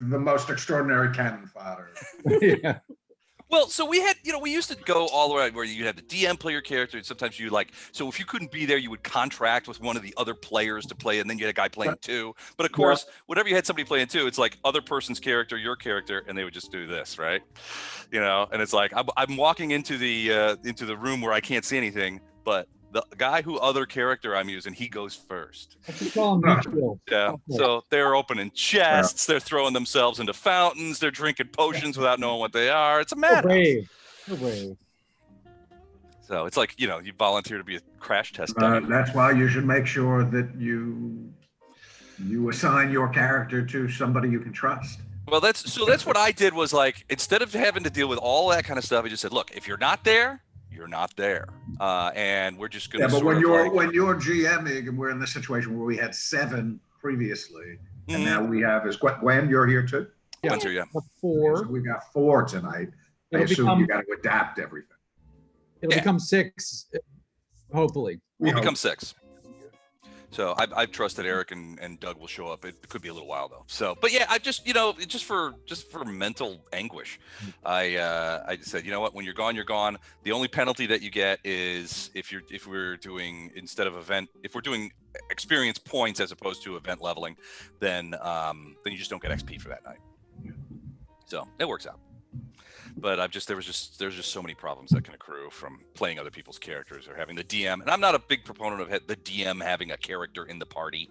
the most extraordinary cannon fodder. Yeah. Well, so we had, we used to go all the way where you had the DM play your character, and sometimes you so if you couldn't be there, you would contract with one of the other players to play, and then you had a guy playing two. But of course, whenever you had somebody playing two, it's like other person's character, your character, and they would just do this, right? And it's like I'm walking into the room where I can't see anything, but the guy who other character I'm using, he goes first. Yeah. So they're opening chests, they're throwing themselves into fountains, they're drinking potions without knowing what they are. It's a madhouse. So it's like, you volunteer to be a crash test dummy. That's why you should make sure that you assign your character to somebody you can trust. Well, that's what I did was like, instead of having to deal with all that kind of stuff, I just said, look, if you're not there, you're not there, and we're just going to. Yeah, but when you're GMing, and we're in the situation where we had 7 previously, and now we have Gwen, you're here too. Yeah, Gwen's here, yeah. 4. So we got 4 tonight. I assume you got to adapt everything. It'll become 6, hopefully. We'll become 6. So I trust that Eric and Doug will show up. It could be a little while though. So, but yeah, I just just for mental anguish, I just said, you know what, when you're gone, you're gone. The only penalty that you get is if we're doing experience points as opposed to event leveling, then you just don't get XP for that night. So it works out. But there's just so many problems that can accrue from playing other people's characters or having the DM. And I'm not a big proponent of the DM having a character in the party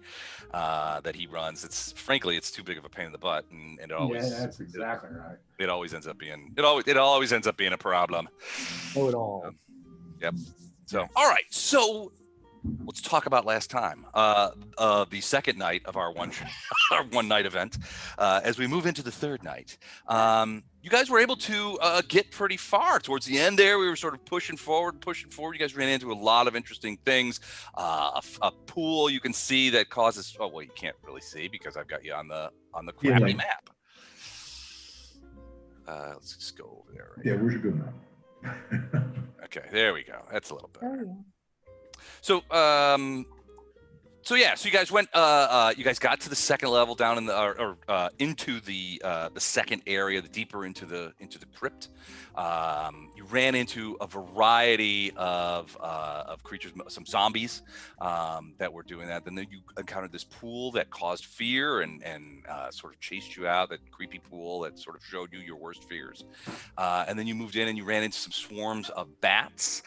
that he runs. It's too big of a pain in the butt, and it always. Yeah, that's exactly right. It always ends up being a problem. Oh, it all. Yep. So all right, so. Let's talk about last time, the second night of our one night event. As we move into the third night, you guys were able to get pretty far towards the end there. We were sort of pushing forward. You guys ran into a lot of interesting things. A pool you can see that causes. Oh well, you can't really see because I've got you on the crappy map. Let's just go over there. Right where's your good map? Okay, there we go. That's a little better. Oh, yeah. So you guys went. You guys got to the second level down in into the second area, the deeper into the crypt. You ran into a variety of creatures, some zombies that were doing that. Then you encountered this pool that caused fear and sort of chased you out. That creepy pool that sort of showed you your worst fears. And then you moved in and you ran into some swarms of bats,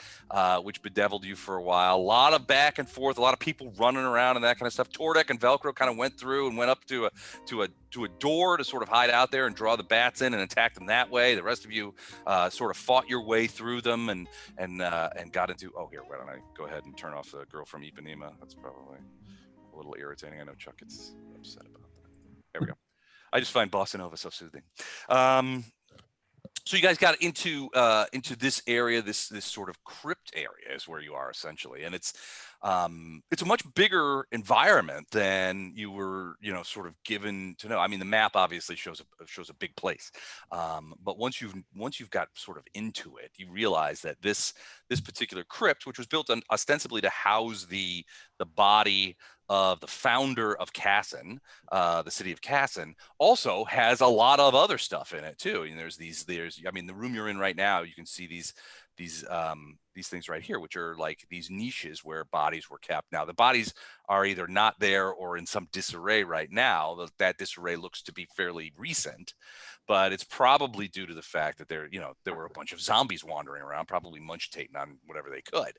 which bedeviled you for a while. A lot of back and forth, a lot of people running around and that kind of stuff. Tordek and Velcro kind of went through and went up to a door to sort of hide out there and draw the bats in and attack them that way. The rest of you sort of fought your way through them and got into. Oh, here, why don't I go ahead and turn off the girl from Ipanema? That's probably a little irritating. I know Chuck gets upset about that. There we go. I just find Bossa Nova so soothing. So you guys got into this area, this sort of crypt area is where you are essentially, and it's a much bigger environment than you were, sort of given to know. I mean, the map obviously shows a big place, but once you've got sort of into it, you realize that this particular crypt, which was built ostensibly to house the body of the founder of Kassen, the city of Kassen, also has a lot of other stuff in it too. And there's the room you're in right now, you can see these things right here, which are like these niches where bodies were kept. Now the bodies are either not there or in some disarray right now. That disarray looks to be fairly recent, but it's probably due to the fact that there were a bunch of zombies wandering around, probably munchtating on whatever they could.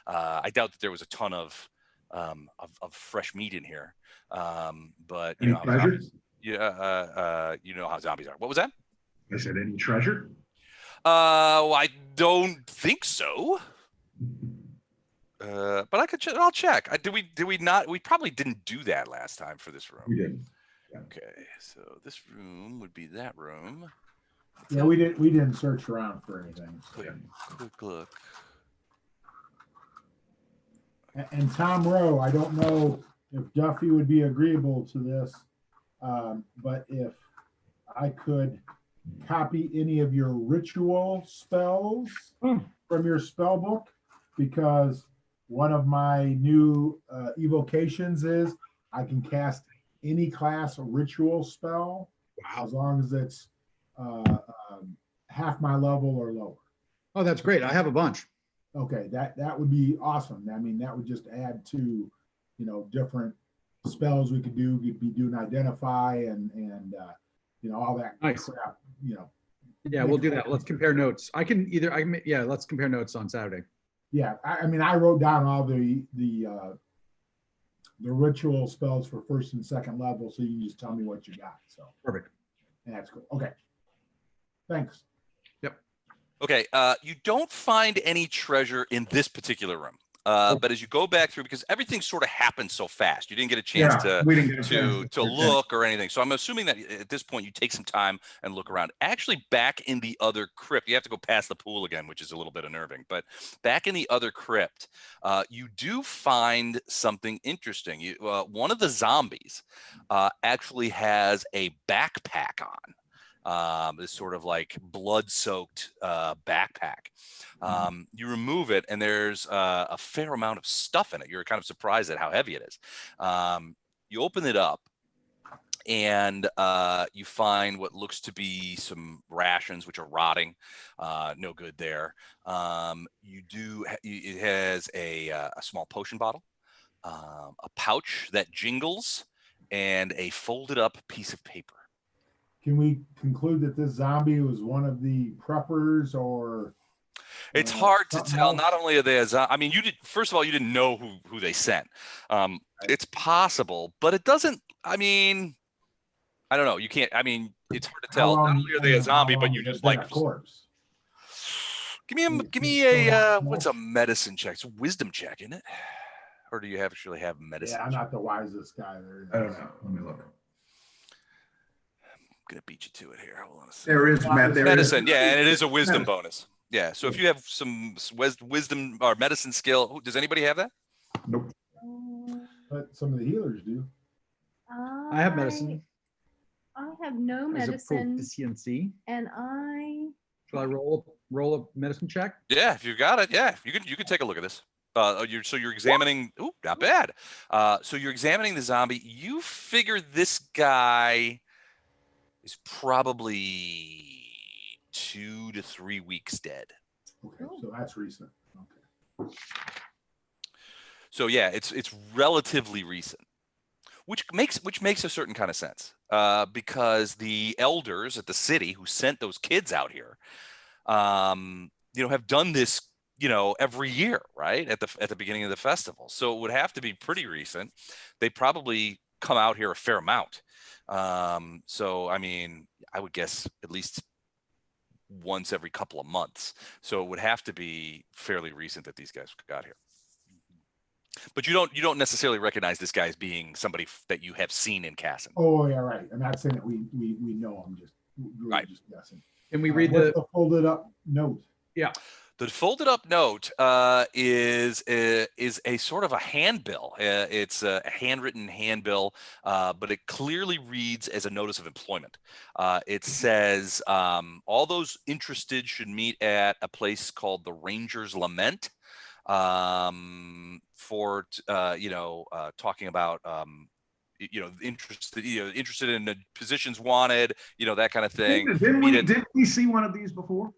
I doubt that there was a ton of fresh meat in here, but you know how zombies are. What was that? I said, any treasure? Well, I don't think so. But I'll check. Did we not? We probably didn't do that last time for this room. We didn't. Yeah. Okay, so this room would be that room. Yeah, we didn't search around for anything. Quick look. And Tom Rowe, I don't know if Duffy would be agreeable to this, but if I could copy any of your ritual spells from your spell book, because one of my new evocations is I can cast any class ritual spell. as long as it's half my level or lower. Oh, that's great. I have a bunch. Okay, that would be awesome. I mean, that would just add to, different spells we could do. We'd be doing identify and all that Nice. crap. Yeah, we'll do that. Let's compare notes. Yeah, let's compare notes on Saturday. Yeah, I mean, I wrote down all the ritual spells for first and second level, so you can just tell me what you got. So Perfect. that's cool. Okay, thanks. Okay, you don't find any treasure in this particular room. But as you go back through, because everything sort of happened so fast, you didn't get a chance we didn't get a chance to look or anything. So I'm assuming that at this point you take some time and look around. Actually, back in the other crypt, you have to go past the pool again, which is a little bit unnerving. But back in the other crypt, you do find something interesting. One of the zombies actually has a backpack on. This sort of like blood-soaked backpack. You remove it, and there's a fair amount of stuff in it. You're kind of surprised at how heavy it is. You open it up, and you find what looks to be some rations, which are rotting. No good there. It has a small potion bottle, a pouch that jingles, and a folded up piece of paper. Can we conclude that this zombie was one of the preppers, or it's hard to tell. else? Not only are they I mean, first of all, you didn't know who they sent. It's possible, but it doesn't. I mean, I don't know. You can't. I mean, it's hard to tell. Not only are they a zombie, but you just like a corpse. Give me a what's a medicine check? It's a wisdom check, isn't it? Or do you actually have medicine? Yeah, I'm not the wisest guy there. I don't know. Let me look. I'm gonna beat you to it here. Hold on a second. There is medicine. Yeah, and it is a wisdom bonus. Yeah. So if you have some wisdom or medicine skill, does anybody have that? Nope. But some of the healers do. I have medicine. I have no As a medicine, proficiency. and Shall I roll a medicine check? Yeah, if you got it. Yeah, you can take a look at this. You're examining. Ooh, not bad. So you're examining the zombie. You figure this guy is probably 2 to 3 weeks dead. Okay, so that's recent. Okay. So yeah, it's relatively recent, which makes a certain kind of sense, because the elders at the city who sent those kids out here, have done this, every year, right at the beginning of the festival. So it would have to be pretty recent. They probably come out here a fair amount. So I mean, I would guess at least once every couple of months. So it would have to be fairly recent that these guys got here. But you don't necessarily recognize this guy as being somebody that you have seen in Kassen. Oh yeah, right. I'm not saying that we know. I'm just right. Just guessing. Can we read the folded up note? Yeah. The folded up note is a sort of a handbill. It's a handwritten handbill, but it clearly reads as a notice of employment. It says all those interested should meet at a place called the Ranger's Lament for talking about interested in the positions wanted, that kind of thing. Didn't we see one of these before?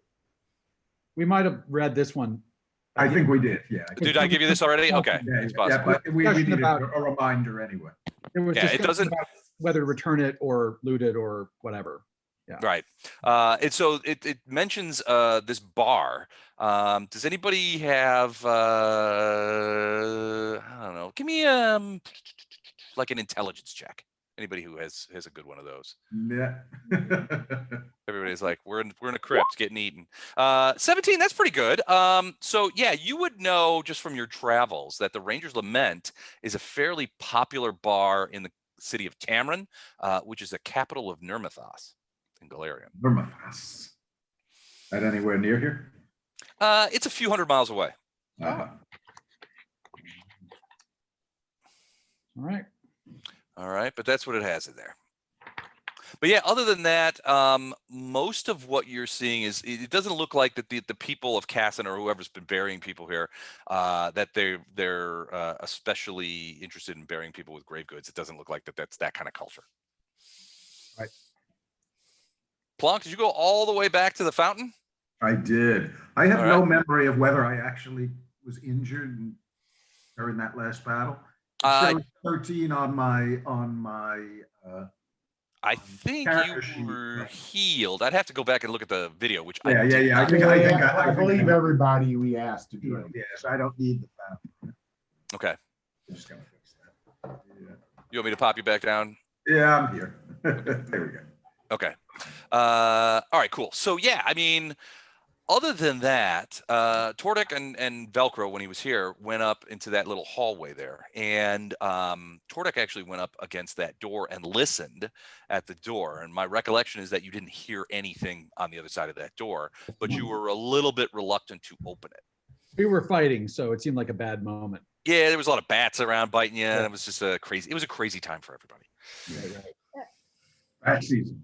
We might have read this one. I think we did. Yeah. Did I give you this already? Okay. Yeah, but we needed a reminder anyway. It was it doesn't about whether to return it or loot it or whatever. Yeah. Right. And so it mentions this bar. Does anybody have I don't know, give me like an intelligence check. Anybody who has a good one of those. Yeah. Everybody's like, we're in a crypt getting eaten. 17, that's pretty good. So yeah, you would know just from your travels that the Ranger's Lament is a fairly popular bar in the city of Tamron, which is the capital of Nurmathos in Galarian. Nurmathos. That anywhere near here? It's a few hundred miles away. Uh-huh. All right, but that's what it has in there. But yeah, other than that, most of what you're seeing is, it doesn't look like that the people of Kassen or whoever's been burying people here, that they're especially interested in burying people with grave goods. It doesn't look like that's that kind of culture. Right. Plonk, did you go all the way back to the fountain? I did. I have All no right. memory of whether I actually was injured during that last battle. It Uh, shows 13 on my I think character you sheet. were healed. I'd have to go back and look at the video, which Yeah, I yeah, did yeah. I not. think I think believe everybody we asked to do it. Yes, I don't need the fountain. Okay. I'm just gonna fix that. Yeah, You want me to pop you back down? yeah, I'm here. There we go. Okay. All right, cool. So yeah, I mean, other than that, Tordek and Velcro, when he was here, went up into that little hallway there. And Tordek actually went up against that door and listened at the door. And my recollection is that you didn't hear anything on the other side of that door, but you were a little bit reluctant to open it. We were fighting, so it seemed like a bad moment. Yeah, there was a lot of bats around biting you. And it was just it was a crazy time for everybody. Bad season.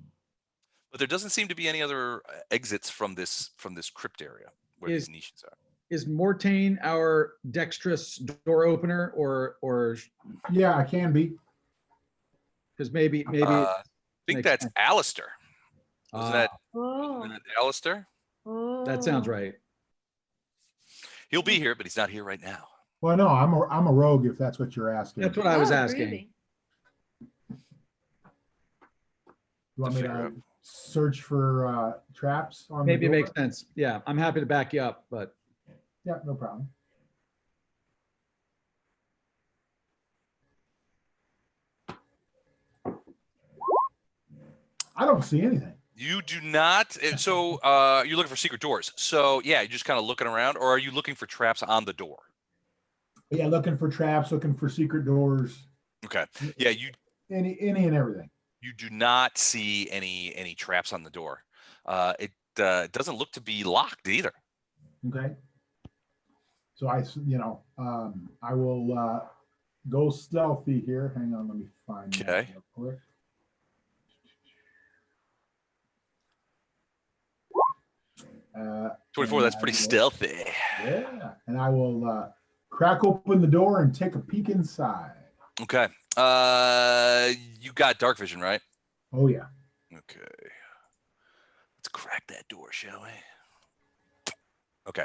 But there doesn't seem to be any other exits from this crypt area where these niches are. Is Mortain our dexterous door opener, or Yeah, I can be. because maybe I think makes that's sense. Alistair. Wasn't that Oh, Alistair? that sounds right. He'll be here, but he's not here right now. Well, no, I'm a rogue if that's what you're asking. That's what I was oh, asking. really? You want me Fair to enough. search for traps on Maybe it the door? makes sense. Yeah, I'm happy to back you up, but Yeah, no problem. I don't see anything. You do not. So you're looking for secret doors. So yeah, you're just kind of looking around, or are you looking for traps on the door? Yeah, looking for traps, looking for secret doors, Okay. Yeah, you any and everything. you do not see any traps on the door. It doesn't look to be locked either. Okay. So I will go stealthy here. Hang on, let me find that Okay. real quick. 24. That's pretty stealthy. Yeah, and I will crack open the door and take a peek inside. Okay. You got dark vision, right? Oh yeah. Okay. Let's crack that door, shall we? Okay.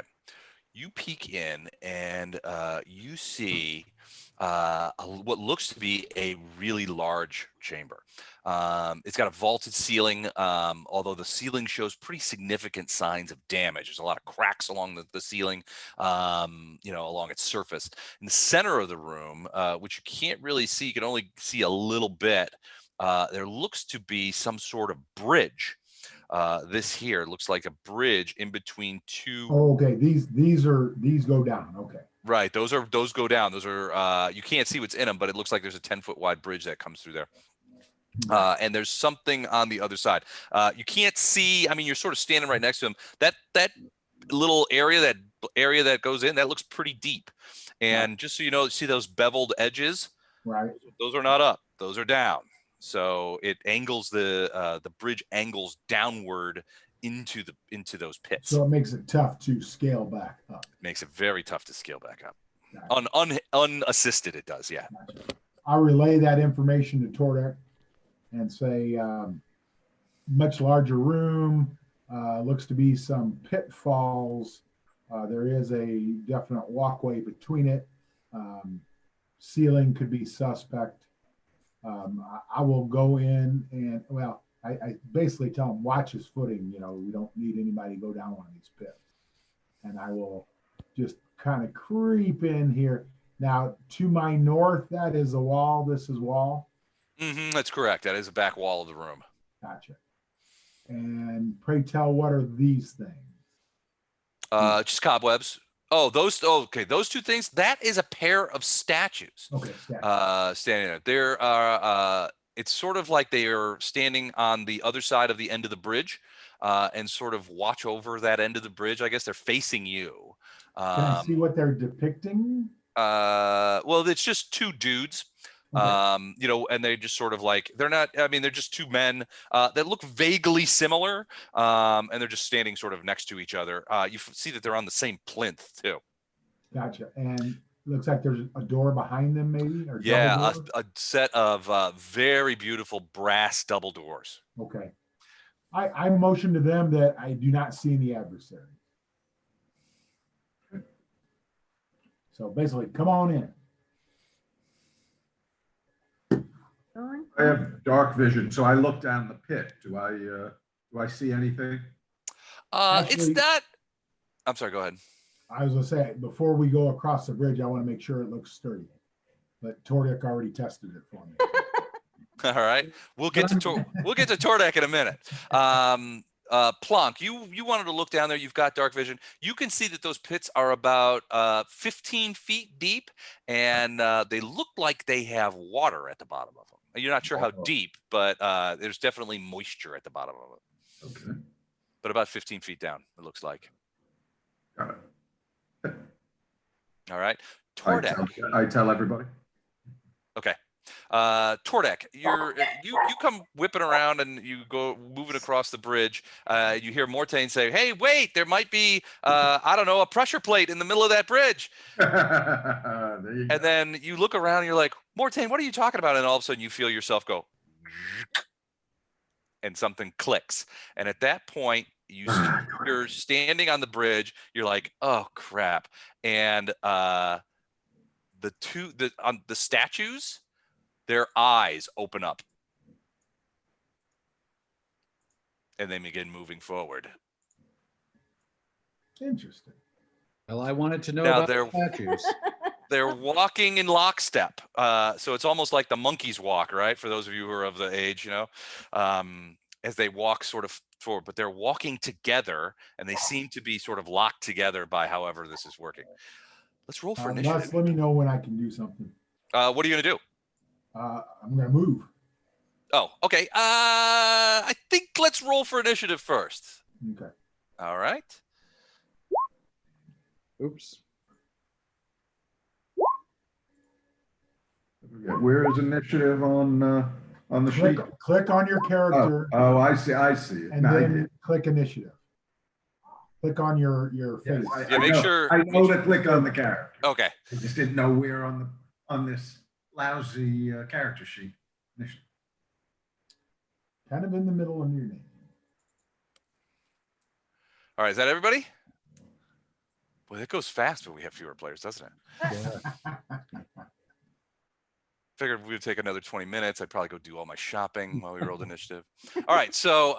You peek in and you see what looks to be a really large chamber. It's got a vaulted ceiling, although the ceiling shows pretty significant signs of damage. There's a lot of cracks along the ceiling, along its surface. In the center of the room, which you can't really see, you can only see a little bit, there looks to be some sort of bridge. This here looks like a bridge in between two. Oh, okay. These go down. Okay. Right. Those go down. Those are you can't see what's in them, but it looks like there's a 10-foot wide bridge that comes through there. And there's something on the other side. You can't see. I mean, you're sort of standing right next to them. That little area, that goes in, that looks pretty deep. And just so you know, see those beveled edges? Right. Those are not up. Those are down. So it angles the bridge angles downward into those pits. So it makes it tough to scale back up. Makes it very tough to scale back up. Gotcha. Unassisted, it does. Yeah. Gotcha. I'll relay that information to Tordek and say, much larger room, looks to be some pitfalls. There is a definite walkway between it. Ceiling could be suspect. I will go in and, I basically tell him, watch his footing. We don't need anybody to go down one of these pits. And I will just kind of creep in here. Now, to my north, that is a wall. This is wall. That's correct. That is the back wall of the room. Gotcha. And pray tell, what are these things? Just cobwebs. Oh, okay. Those two things. That is a pair of statues. Okay. Standing there. There are. It's sort of like they are standing on the other side of the end of the bridge, and sort of watch over that end of the bridge. I guess they're facing you. Can I see what they're depicting? Well, it's just two dudes. Okay. And they just sort of like, they're not, I mean, they're just two men that look vaguely similar, and they're just standing sort of next to each other. You see that they're on the same plinth too. Gotcha. And looks like there's a door behind them, maybe? Or yeah, a set of very beautiful brass double doors. Okay. I motion to them that I do not see any adversaries. So basically, come on in. Going? I have dark vision, so I look down the pit. Do I see anything? It's Actually- not. I'm sorry. Go ahead. I was gonna say, before we go across the bridge, I want to make sure it looks sturdy. But Tordic already tested it for me. All right, we'll get to Tordek in a minute. Plonk, you wanted to look down there. You've got dark vision. You can see that those pits are about 15 feet deep, and they look like they have water at the bottom of them. You're not sure how deep, but there's definitely moisture at the bottom of it. Okay, But about 15 feet down, it looks like. got it. All right, I Tordek. tell everybody. Okay. Tordek, you come whipping around and you go moving across the bridge. You hear Mortain say, "Hey, wait! There might be, I don't know, a pressure plate in the middle of that bridge." There you go. And then you look around and you're like, "Mortain, what are you talking about?" And all of a sudden you feel yourself go, and something clicks. And at that point, you're standing on the bridge. You're like, "Oh crap!" And the statues, their eyes open up and they begin moving forward. Interesting. Well, I wanted to know Now about the statues. They're walking in lockstep. So it's almost like the monkeys walk, right? For those of you who are of the age, as they walk sort of forward, but they're walking together and they seem to be sort of locked together by however this is working. Let's roll for initiative. Les, let me know when I can do something. What are you going to do? I'm going to move. Oh, okay. I think let's roll for initiative first. Okay. All right. Oops. Where is initiative on the sheet? Click on your character Oh, I see it. and No, I then did. click initiative. Click on your face. Yes, Yeah, make sure- I know to click on the character. Okay. I just didn't know where on this lousy character sheet. Kind of in the middle of your name. All right. Is that everybody? Boy, that goes fast when we have fewer players, doesn't it? Yeah. Figured we would take another 20 minutes. I'd probably go do all my shopping while we rolled initiative. All right. So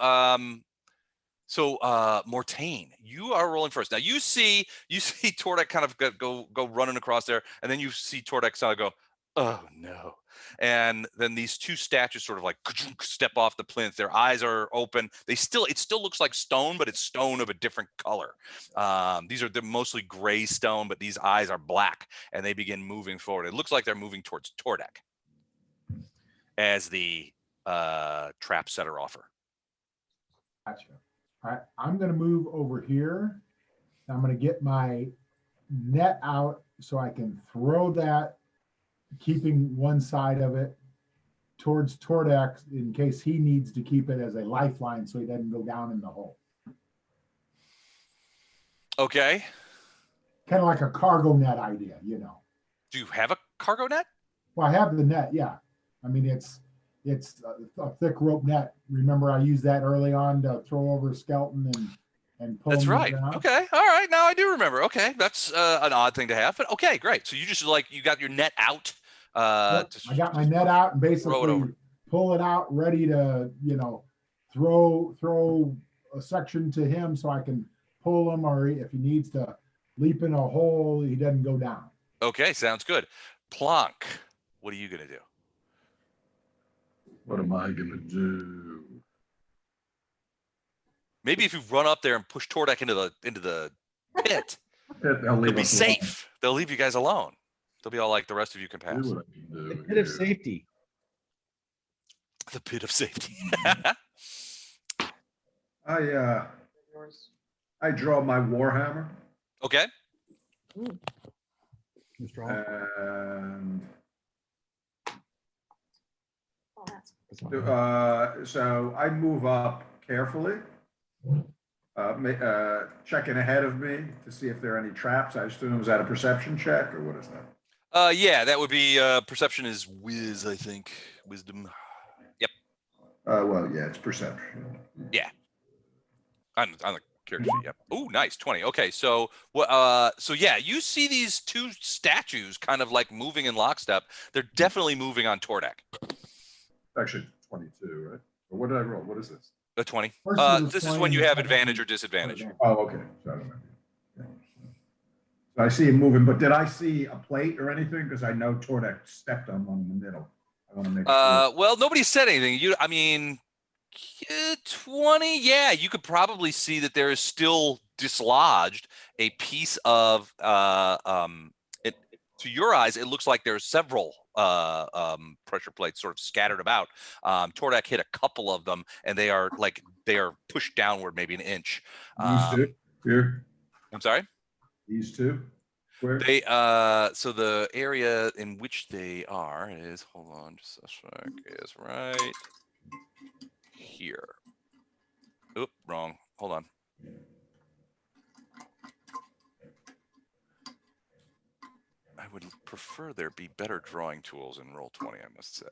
Mortain, you are rolling first. Now you see Tordek kind of go running across there, and then you see Tordek kind of go, "Oh no." And then these two statues sort of like step off the plinth. Their eyes are open. It still looks like stone, but it's stone of a different color. They're mostly gray stone, but these eyes are black, and they begin moving forward. It looks like they're moving towards Tordek as the trap setter offer. Gotcha. All right. I'm going to move over here. I'm going to get my net out so I can throw that, keeping one side of it towards Tordek in case he needs to keep it as a lifeline so he doesn't go down in the hole. Okay. Kind of like a cargo net idea, Do you have a cargo net? Well, I have the net, yeah. I mean, it's a thick rope net. Remember, I used that early on to throw over a skeleton and pull. That's him right. down. Okay. All right. Now I do remember. Okay. That's an odd thing to have, but okay, great. So you just you got your net out. Yep, I got my net out and basically pull it out, ready to, throw a section to him so I can pull him, or if he needs to leap in a hole, he doesn't go down. Okay. Sounds good. Plonk, what are you going to do? What am I gonna do? Maybe if you run up there and push Tordek into the pit, They'll you'll be safe. They'll leave you guys alone. They'll be all like, the rest of you can pass. The pit of safety. The pit of safety. I draw my warhammer Okay. Mr. Hall? and Oh, that's That's not bad. so I move up carefully, checking ahead of me to see if there are any traps. I assume, is that a perception check or what is that? Yeah, that would be perception is I think. Wisdom. Yep. Well, yeah, it's perception. Yeah. On the character sheet, yep. Oh, nice, 20. Okay, so so yeah, you see these two statues kind of like moving in lockstep. They're definitely moving on Tordek. Actually, 22, right? Or what did I roll? What is this? A 20. First it was This is 20 when you and have then advantage we- or disadvantage. Oh, okay. So I don't know. Yeah. So I see him moving, but did I see a plate or anything? Because I know Tordek stepped on one in the middle. I want to make sure. Well, nobody said anything. I mean, 20. Yeah, you could probably see that there is still dislodged a piece of it. To your eyes, it looks like there's several pressure plates sort of scattered about. Tordek hit a couple of them, and they are pushed downward maybe an inch. These two here. I'm sorry. These two. Where? They so the area in which they are is, hold on just a sec, is right here. Oop, wrong. Hold on. I would prefer there be better drawing tools in Roll20, I must say.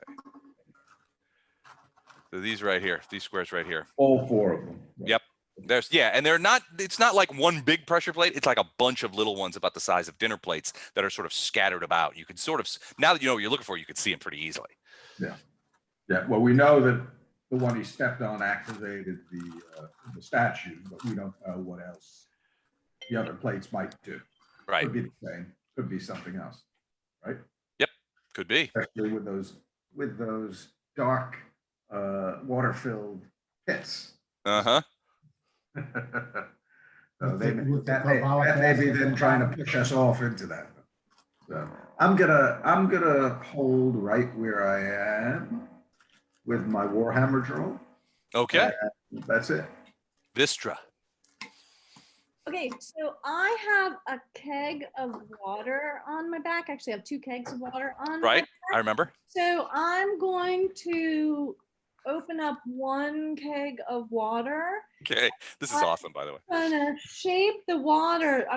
So these right here, these squares right here. All four of them. Yep. There's, yeah, and they're not, it's not like one big pressure plate. It's like a bunch of little ones about the size of dinner plates that are sort of scattered about. You can sort of, now that you know what you're looking for, you can see them pretty easily. Yeah. Yeah. Well, we know that the one he stepped on activated the statue, but we don't know what else the other plates might do. Right. Could be the same. Could be something else. Right. Yep. Could be. Especially with those dark water-filled pits. Uh-huh. So that With the may carbolic be acid. them trying to push us off into that. So I'm gonna hold right where I am with my Warhammer drill. Okay. That's it. Vistra. Okay, so I have a keg of water on my back. Actually, I have 2 kegs of water on. my Right. back. I remember. So I'm going to open up 1 keg of water. Okay. This is awesome, by the way. I'm gonna shape the water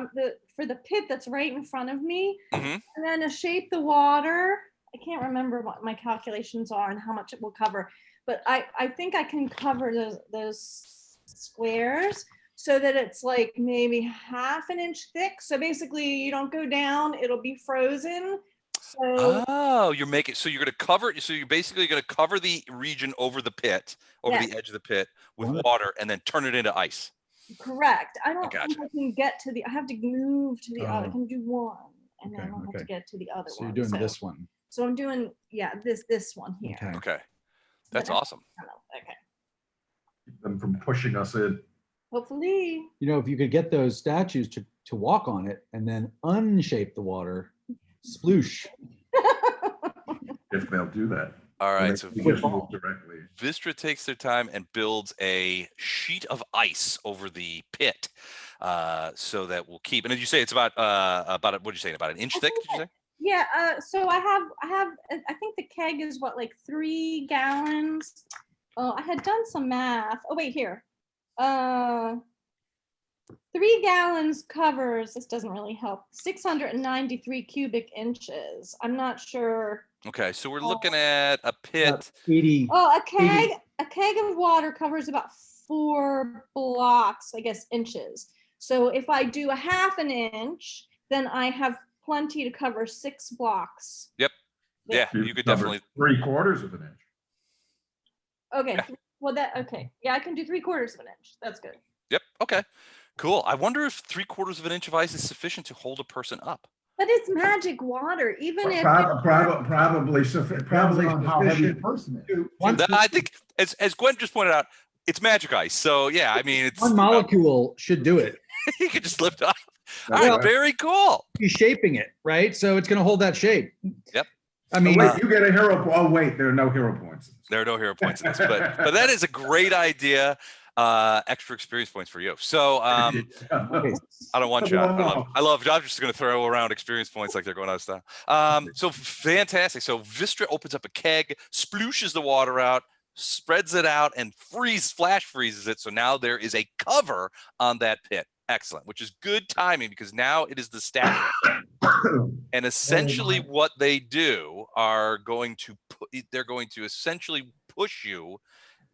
for the pit that's right in front of me. Mhm. And then to shape the water, I can't remember what my calculations are and how much it will cover, but I think I can cover those squares so that it's like maybe ½ an inch thick. So basically you don't go down, it'll be frozen. So Oh, you're making, so you're going to cover, so you're basically going to cover the region over the pit, over Yeah. the edge of the pit with What? water and then turn it into ice. correct. I don't gotcha. think I can get to I have to move to the other. I Oh. can do one and then Okay, I'll have to okay. get to the other So one. you're doing this one. So I'm doing, yeah, this one here. Okay. Okay. That's But I awesome. don't know. Okay. Keep them from pushing us in. Hopefully. You know, if you could get those statues to walk on it and then unshape the water, sploosh. If they'll do that. All When right. they So can just move directly. Vistra takes their time and builds a sheet of ice over the pit, so that will keep. And did you say it's about what did you say? About an inch I thick? think Did you say? Yeah, so I think the keg is what, like 3 gallons. Oh, I had done some math. Oh, wait, here. 3 gallons covers, this doesn't really help, 693 cubic inches. I'm not sure. Okay. So we're looking at a pit. About 80. Oh, a keg of water covers about 4 blocks, I guess, inches. So if I do ½ an inch, then I have plenty to cover 6 blocks. Yep. Yeah, You you could cover definitely. 3/4 of an inch. Okay, Yeah. well okay. Yeah, I can do 3/4 of an inch. That's good. Yep. Okay. Cool. I wonder if 3/4 of an inch of ice is sufficient to hold a person up. But it's magic water, even if. Probably Depends on how heavy the sufficient. person is. One, I think, as Gwen just pointed out, it's magic ice. So yeah, I mean, it's one molecule should do it. you could just lift up. All Well, right. Very cool. He's shaping it, right? So it's going to hold that shape. Yep. I mean, Wait, you get a hero. Oh, wait, there are no hero points. There are no hero points in this, but that is a great idea. Extra experience points for you. So okay, I don't want you. I'm just going to throw around experience points like they're going out of style. So fantastic. So Vistra opens up a keg, splooshes the water out, spreads it out, and flash freezes it. So now there is a cover on that pit. Excellent, which is good timing because now it is the statue. And essentially what they do are they're going to essentially push you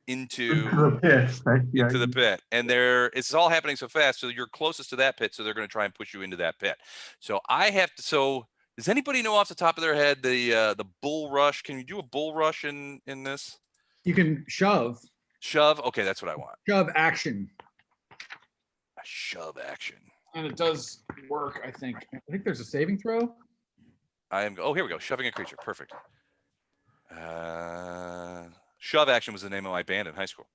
into the pit. Yeah, into the pit, and it's all happening so fast. So you're closest to that pit, so they're going to try and push you into that pit. So I have to. So does anybody know off the top of their head the bull rush? Can you do a bull rush in this? You can shove Okay, that's what I want. action, A shove action. and it does work. I think there's a saving throw. Oh, here we go. Shoving a creature. Perfect. Shove action was the name of my band in high school.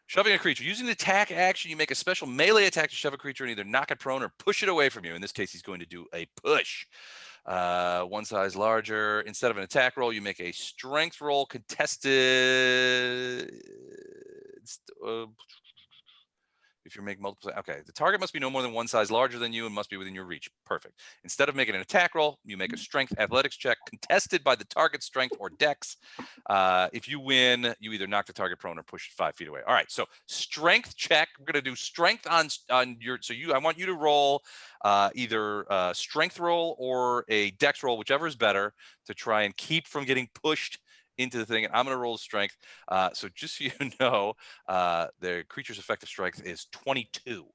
Shoving a creature. Using the attack action, you make a special melee attack to shove a creature and either knock it prone or push it away from you. In this case, he's going to do a push. One size larger. Instead of an attack roll, you make a strength roll contested. If you're making multiple, okay, the target must be no more than one size larger than you and must be within your reach. Perfect. Instead of making an attack roll, you make a strength athletics check contested by the target's strength or dex. If you win, you either knock the target prone or push it 5 feet away. All right, so strength check. We're gonna do strength on your. So I want you to roll either a strength roll or a dex roll, whichever is better, to try and keep from getting pushed into the thing. And I'm going to roll strength. So just so you know, the creature's effective strength is 22.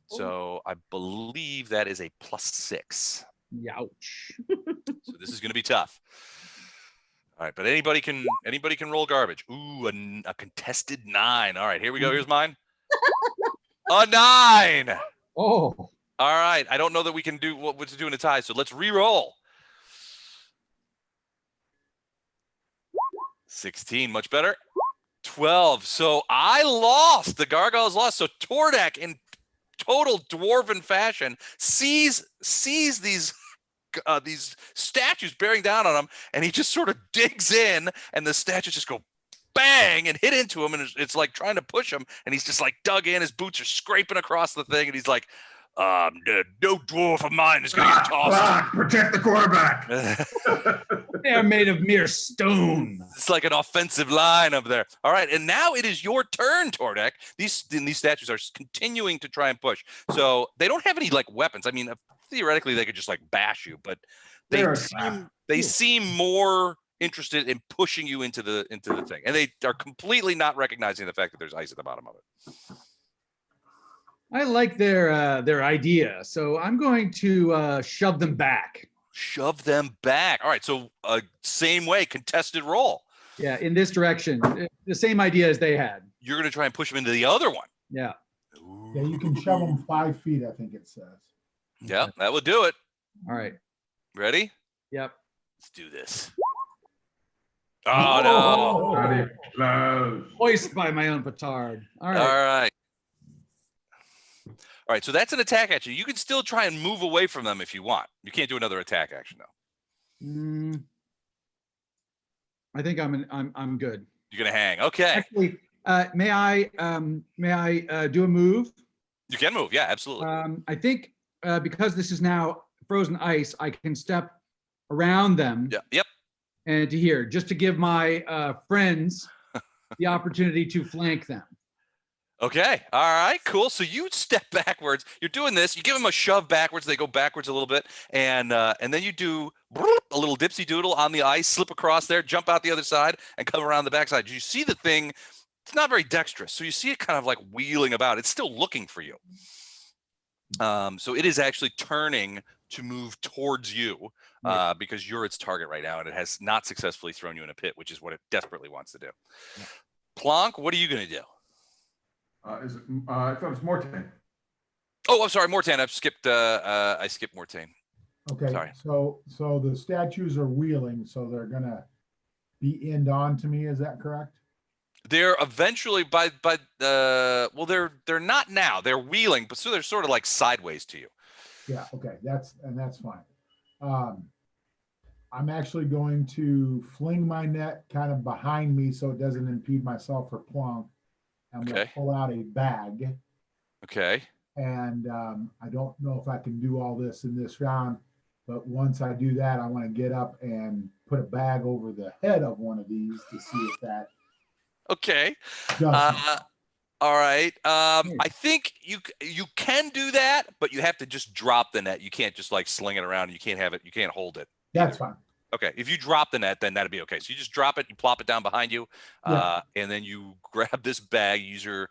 So I believe that is a +6. Youch. So this is going to be tough. All right, but anybody can roll garbage. Ooh, a contested 9. All right, here we go. Here's mine. A 9. Oh, All right. I don't know that we can do what to do in a tie. So let's re-roll. 16, much better. 12. So I lost. The Gargoyles lost. So Tordek, in total dwarven fashion, sees these statues bearing down on him, and he just sort of digs in, and the statues just go bang and hit into him, and it's like trying to push him, and he's just like dug in. His boots are scraping across the thing, and he's like, no dwarf of mine is going to get tossed. Protect the quarterback. they're made of mere stone. It's like an offensive line up there. All right, and now it is your turn, Tordek. These statues are continuing to try and push. So they don't have any like weapons. I mean, theoretically, they could just like bash you, but they seem more interested in pushing you into the thing, and they are completely not recognizing the fact that there's ice at the bottom of it. I like their idea, so I'm going to shove them back. Shove them back. All right, so same way, contested roll. Yeah, in this direction. The same idea as they had. You're going to try and push them into the other one. Yeah. Yeah, you can shove them 5 feet, I think it says. Yeah, that would do it. All right. Ready? Yep. Let's do this. Oh, no. Ready, close. Hoist by my own petard. All right. All right. All right, so that's an attack action. You can still try and move away from them if you want. You can't do another attack action though. I think I'm good. You're gonna hang. Okay. Actually, may I do a move? You can move. Yeah, absolutely. I think because this is now frozen ice, I can step around them. Yeah. Yep. And to here, just to give my friends the opportunity to flank them. Okay. All right. Cool. So you step backwards. You're doing this. You give them a shove backwards. They go backwards a little bit, and then you do a little dipsy doodle on the ice, slip across there, jump out the other side, and come around the backside. You see the thing. It's not very dexterous, so you see it kind of like wheeling about. It's still looking for you. So it is actually turning to move towards you because you're its target right now, and it has not successfully thrown you in a pit, which is what it desperately wants to do. Yeah. Plonk, what are you going to do? I thought it was Mortain. Oh, I'm sorry, Mortain. I skipped Mortain. Okay, Sorry. so the statues are wheeling, so they're gonna be end on to me. Is that correct? They're eventually well, they're not now. They're wheeling, but so they're sort of like sideways to you. Yeah. Okay. That's fine. I'm actually going to fling my net kind of behind me so it doesn't impede myself or Plonk. I'm going to pull out a bag. Okay. And I don't know if I can do all this in this round, but once I do that, I want to get up and put a bag over the head of one of these to see if that. Okay. Does all right. I think you can do that, but you have to just drop the net. You can't just like sling it around. You can't have it. You can't hold it. That's fine. Okay, if you drop the net, then that'd be okay. So you just drop it, you plop it down behind you, Yeah. and then you grab this bag. Use your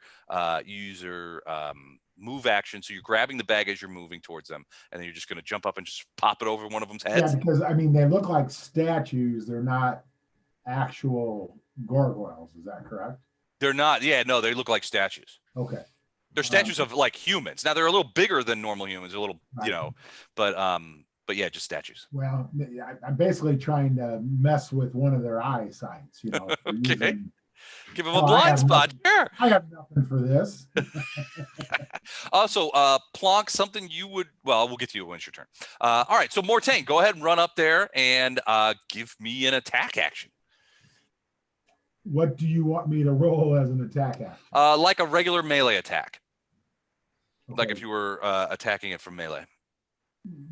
move action. So you're grabbing the bag as you're moving towards them, and then you're just going to jump up and just pop it over one of them's Yeah, heads. because I mean, they look like statues. They're not actual gargoyles. Is that correct? They're not. Yeah, no, they look like statues. Okay. They're statues of like humans. Now they're a little bigger than normal humans, a little, Right. but yeah, just statues. Well, I'm basically trying to mess with one of their eyesights, you know. for Okay. using- Give them Oh, a I blind have spot. nothing. Sure. I have nothing for this. Also, Plonk, something you would, well, we'll get to you when it's your turn. All right, so Mortain, go ahead and run up there and give me an attack action. What do you want me to roll as an attack action? Like a regular melee attack, like Okay. if you were attacking it from melee.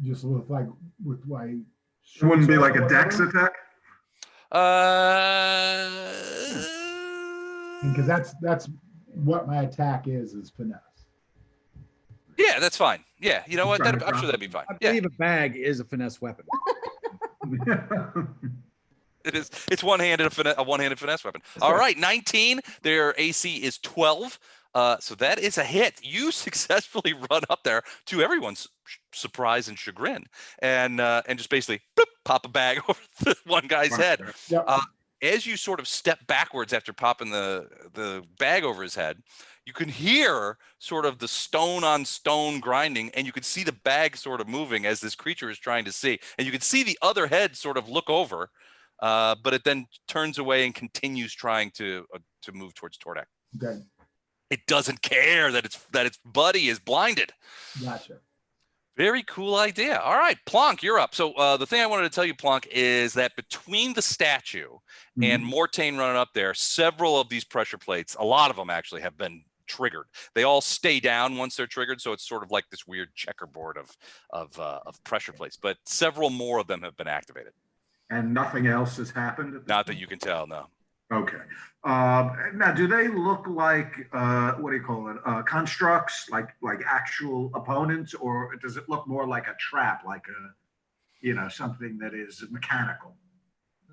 Just with my It wouldn't be like a whatever? dex attack? Because that's what my attack is finesse. Yeah, that's fine. Yeah, you know what? Trying to I'm sure drop that'd be fine. I Yeah, believe a bag is a finesse weapon. it is. It's one-handed a one-handed finesse weapon. That's All right. right, 19. Their AC is 12. So that is a hit. You successfully run up there to everyone's surprise and chagrin, and just basically bloop, pop a bag over the one guy's head. Yep. As you sort of step backwards after popping the bag over his head, you can hear sort of the stone on stone grinding, and you can see the bag sort of moving as this creature is trying to see, and you can see the other head sort of look over, but it then turns away and continues trying to move towards Tordek. Okay. It doesn't care that its buddy is blinded. Gotcha. Very cool idea. All right, Plonk, you're up. So the thing I wanted to tell you, Plonk, is that between the statue and Mortain running up there, several of these pressure plates, a lot of them actually have been triggered. They all stay down once they're triggered, so it's sort of like this weird checkerboard of pressure plates. But several more of them have been activated. And nothing else has happened? at this Not that point? you can tell, no. Okay. Now, do they look like, what do you call it, constructs, like actual opponents, or does it look more like a trap, like something that is mechanical?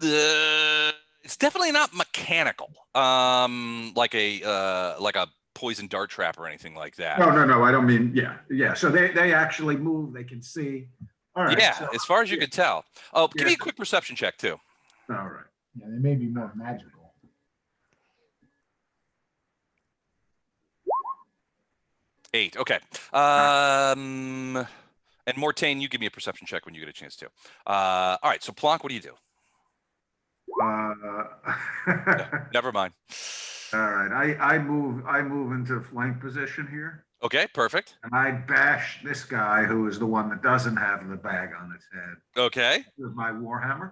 It's definitely not mechanical, like a poison dart trap or anything like that. No, I don't mean, yeah. So they actually move, they can see. All right. Yeah, so- as far as you can tell. Oh, give me Yeah. a quick perception check too. All right. Yeah, they may be more magical. 8. Okay. And Mortain, you give me a perception check when you get a chance to. All right. So Plonk, what do you do? Never mind. All right. I move into flank position here, Okay. Perfect. and I bash this guy who is the one that doesn't have the bag on its head Okay. with my warhammer.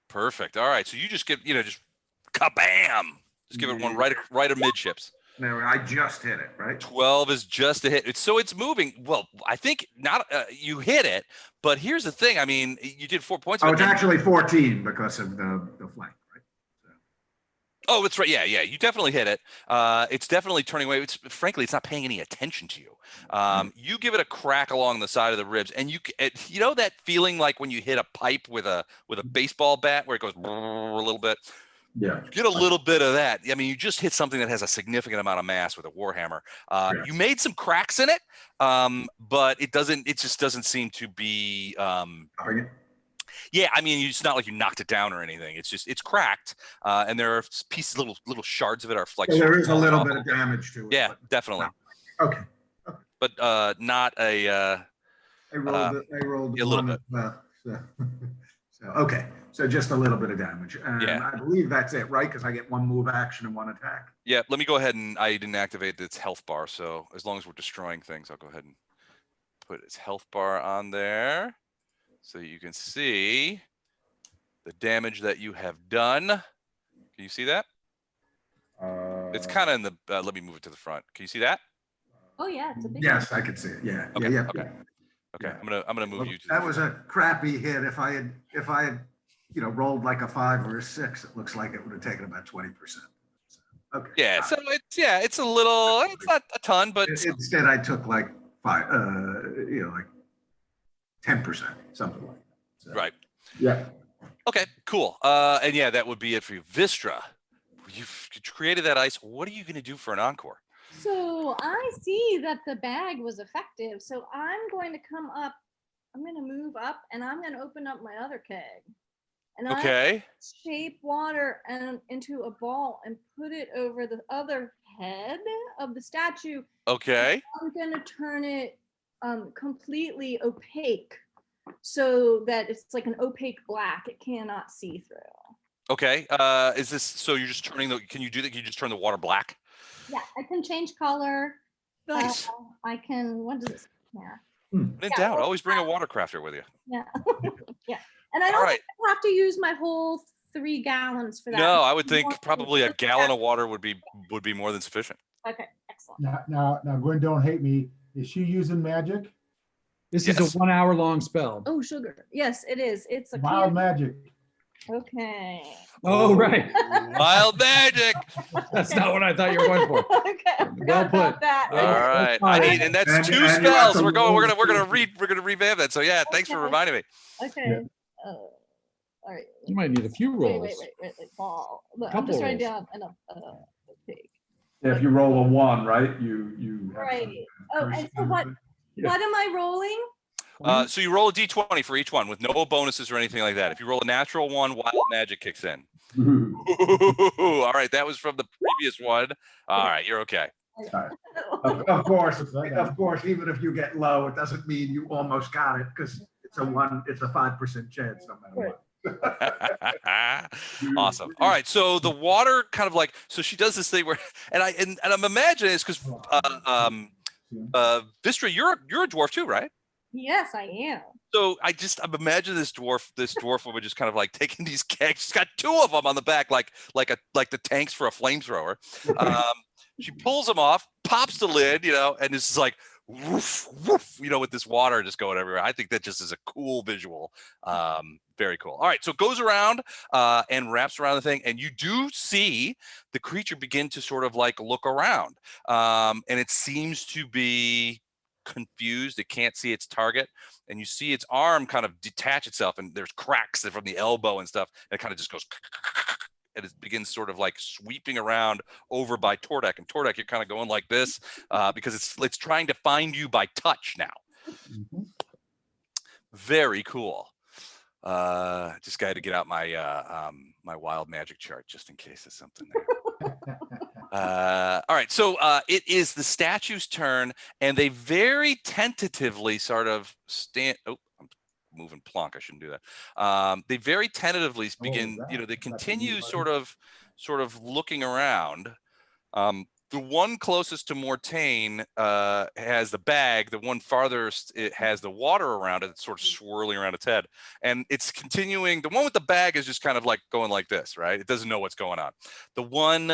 Perfect. All right. So you just give, just kabam. Just give it one right amidships. There, I just hit it, right? 12 is just a hit. It's moving. Well, I think not. You hit it, but here's the thing. I mean, you did 4 points. Oh, but it's then- actually 14 because of the flank, right? Oh, that's right. Yeah. You definitely hit it. It's definitely turning away. Frankly, it's not paying any attention to you. You give it a crack along the side of the ribs, and you know that feeling like when you hit a pipe with a baseball bat where it goes a little bit. Yeah. Get a little bit of that. I mean, you just hit something that has a significant amount of mass with a warhammer. You made some cracks in it, but it just doesn't seem to be. Yeah, I mean, it's not like you knocked it down or anything. It's cracked, and there are pieces, little shards of it are like. So there is a little off bit of damage to it. Yeah, but- definitely, Okay. but not a. I rolled a little one, so okay. So just a little bit of damage. And Yeah. I believe that's it, right? Because I get one move action and one attack. Yeah, let me go ahead and I didn't activate its health bar, so as long as we're destroying things, I'll go ahead and put its health bar on there, so you can see the damage that you have done. Can you see that? It's kind of in the. Let me move it to the front. Can you see that? Oh, yeah, it's a big. Yes, I could see it. Yeah. Okay, Yeah. okay. Okay, Yeah. I'm gonna move you to. That was a crappy hit. If I had, rolled like a 5 or a 6, it looks like it would have taken about 20%. Okay. Yeah, so it's a little. It's not a ton, but Instead, I took like 5, like 10%, something like that. So, right. Yeah. Okay, cool. And yeah, that would be it for you. Vistra, you've created that ice. What are you going to do for an encore? So I see that the bag was effective. So I'm going to come up. I'm going to move up, and I'm going to open up my other keg. And Okay. shape water and into a ball and put it over the other head of the statue. Okay. I'm gonna turn it completely opaque so that it's like an opaque black. It cannot see through. Okay. Is this so? You're just turning the? Can you do that? Can you just turn the water black? Yeah, I can change color. Nice. I can. What does it say? Yeah. When in doubt, always bring a watercrafter with you. Yeah. Yeah. And I All don't right. think I have to use my whole 3 gallons for that. No, I would think One- probably a gallon of water would be more than sufficient. Okay, excellent. Now, Gwen, don't hate me. Is she using magic? This Yes. is a 1 hour long spell. Oh, sugar. Yes, it is. It's a Wild clear. magic. Okay. Oh, right. Wild magic. That's not what I thought you were going for. Okay, I Well forgot put. about that. All right. I need, and that's And- 2 and you have spells. to We're roll gonna revamp that. So yeah, thanks for Okay. reminding me. Okay. All right. You might need a few rolls. Wait. Ball. Look, I'm Couple just writing rolls. down pig. Yeah, if you roll a 1, right, you. have Right. some Oh, curse and so kind of what? thing. Yeah. What am I rolling? So you roll a d20 for each one with no bonuses or anything like that. If you roll a natural 1, wild magic kicks in. Ooh. All right, that was from the previous one. All right, you're okay. Of course, even if you get low, it doesn't mean you almost got it because it's a 5% chance no matter what. Awesome. All right, so the water kind of like, so she does this thing where, and I'm imagining it's because Vistra, you're a dwarf too, right? Yes, I am. So I'm imagining this dwarf woman just kind of like taking these kegs. She's got 2 of them on the back, like the tanks for a flamethrower. She pulls them off, pops the lid, and it's just like woof, woof, with this water just going everywhere. I think that just is a cool visual. Very cool. All right, so it goes around and wraps around the thing, and you do see the creature begin to sort of like look around, and it seems to be confused. It can't see its target, and you see its arm kind of detach itself, and there's cracks from the elbow and stuff, and it kind of just goes and it begins sort of like sweeping around over by Tordek. And Tordek, you're kind of going like this because it's trying to find you by touch now. Mhm. Very cool. Just got to get out my my wild magic chart just in case there's something there. All right, so it is the statue's turn, and they very tentatively sort of stand. Oh, I'm moving plonk. I shouldn't do that. They very tentatively begin. They continue sort of looking around. The one closest to Mortain has the bag. The one farthest, it has the water around it. It's sort of swirling around its head. And it's continuing. The one with the bag is just kind of like going like this, right? It doesn't know what's going on. The one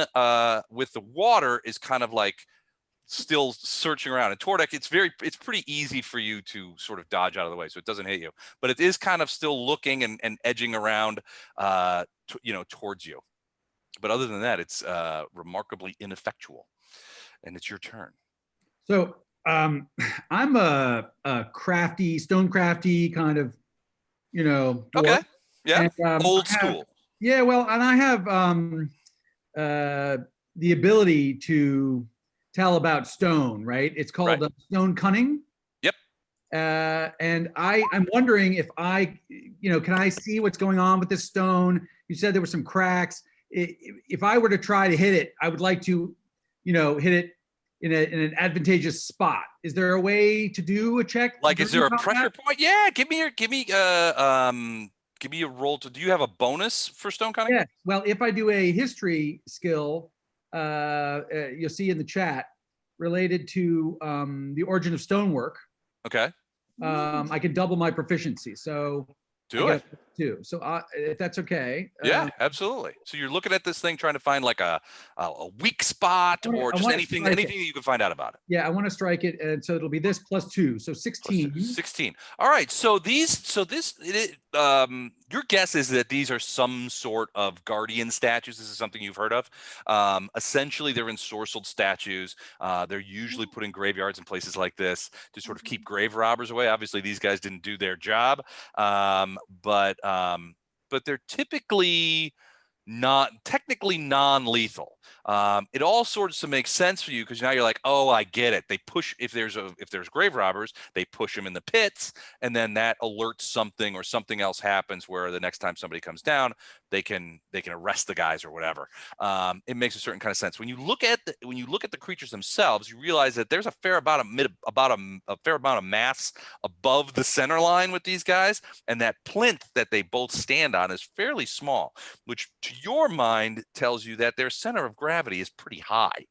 with the water is kind of like still searching around. And Tordek, it's pretty easy for you to sort of dodge out of the way, so it doesn't hit you. But it is kind of still looking and edging around, towards you. But other than that, it's remarkably ineffectual, and it's your turn. So I'm a crafty, stone crafty kind of, dwarf. Okay, yeah, And, old I have- school. Yeah, well, and I have the ability to tell about stone, right? It's called Right. stone cunning. Yep. And I'm wondering if can I see what's going on with this stone? You said there were some cracks. If I were to try to hit it, I would like to, hit it in an advantageous spot. Is there a way to do a check? Like, is there a about pressure that? point? Yeah, give me a roll to. Do you have a bonus for stone cutting? Yeah. Well, if I do a history skill, you'll see in the chat related to the origin of stonework, Okay, I can double my proficiency. So do I it. get too. So if that's okay. Yeah, absolutely. So you're looking at this thing, trying to find like a weak spot I wanna- or I just wanna anything strike it. that you can find out about it. Yeah, I want to strike it, and so it'll be this plus 2, so 16. 16. All right. So your guess is that these are some sort of guardian statues. This is something you've heard of. Essentially, they're ensorcelled statues. They're usually put in graveyards and places like this to sort of keep grave robbers away. Obviously, these guys didn't do their job, but but they're typically technically non-lethal. It all sorts of makes sense for you because now you're like, oh, I get it. They push if there's grave robbers, they push them in the pits, and then that alerts something or something else happens where the next time somebody comes down, they can arrest the guys or whatever. It makes a certain kind of sense. When you look at the creatures themselves, you realize that there's a fair amount of mass above the center line with these guys, and that plinth that they both stand on is fairly small, which to your mind tells you that their center of gravity is pretty high.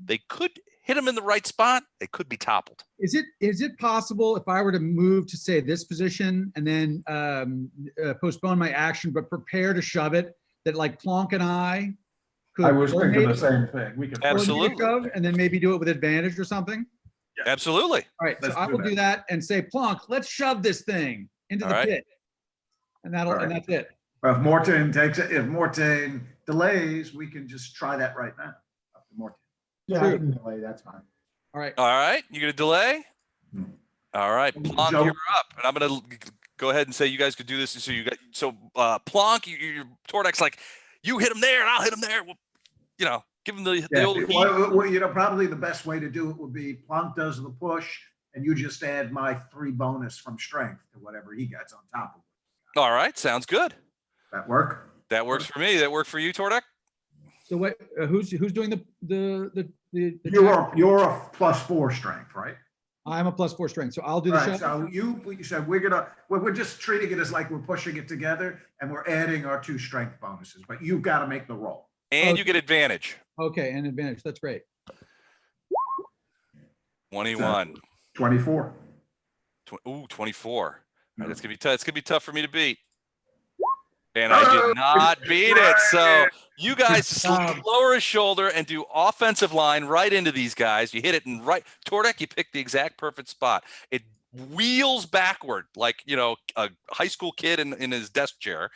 They could hit them in the right spot. They could be toppled. Is it possible if I were to move to say this position and then postpone my action, but prepare to shove it, that like Plonk and I could? I was thinking the same thing. We could Absolutely shove and then maybe do it with advantage or something. Yeah. Absolutely. All right, so I will do that and say, Plonk, let's shove this thing into the pit, and that's it. If Mortain delays, we can just try that right now. Up to Mortain. Yeah, I can delay, that's fine. All right. All right. You gonna delay? All right, Plonk, you're up, and I'm gonna go ahead and say you guys could do this. So Plonk, you're Tordek's like, you hit him there, and I'll hit him there. Well, give him the old. Well, probably the best way to do it would be Plonk does the push, and you just add my 3 bonus from strength to whatever he gets on top of it. All right, sounds good. That work? That works for me. That work for you, Tordek? So what? Who's doing the? You're a +4 strength, right? I'm a +4 strength, so I'll do the shove. So you said we're just treating it as like we're pushing it together, and we're adding our 2 strength bonuses. But you've got to make the roll, and you get advantage. Okay, and advantage. That's great. 21. 24. 24. All right, that's gonna be tough. It's gonna be tough for me to beat. And I did not beat it. So you guys lower his shoulder and do offensive line right into these guys. You hit it and right. Tordek, you picked the exact perfect spot. It wheels backward like, a high school kid in his desk chair.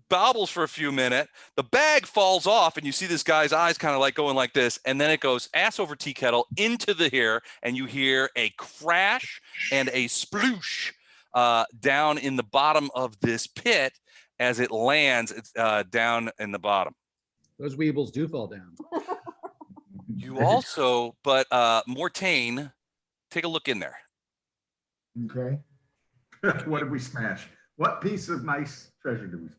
Bobbles for a few minutes. The bag falls off and you see this guy's eyes kind of like going like this. And then it goes ass over tea kettle into the hair. And you hear a crash and a sploosh down in the bottom of this pit as it lands down in the bottom. Those weebles do fall down. You also, but Mortain, take a look in there. Okay. What did we smash? What piece of nice treasure did we smash?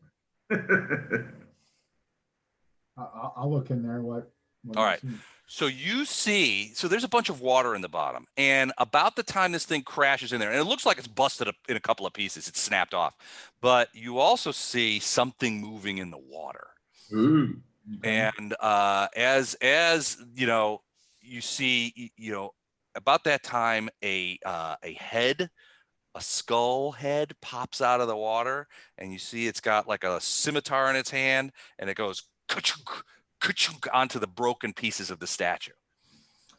I'll look in there. What All right. So there's a bunch of water in the bottom, and about the time this thing crashes in there, and it looks like it's busted up in a couple of pieces, it's snapped off, but you also see something moving in the water. Ooh. And as you see, about that time, a skull head pops out of the water, and you see it's got like a scimitar in its hand, and it goes ka-chunk, ka-chunk onto the broken pieces of the statue.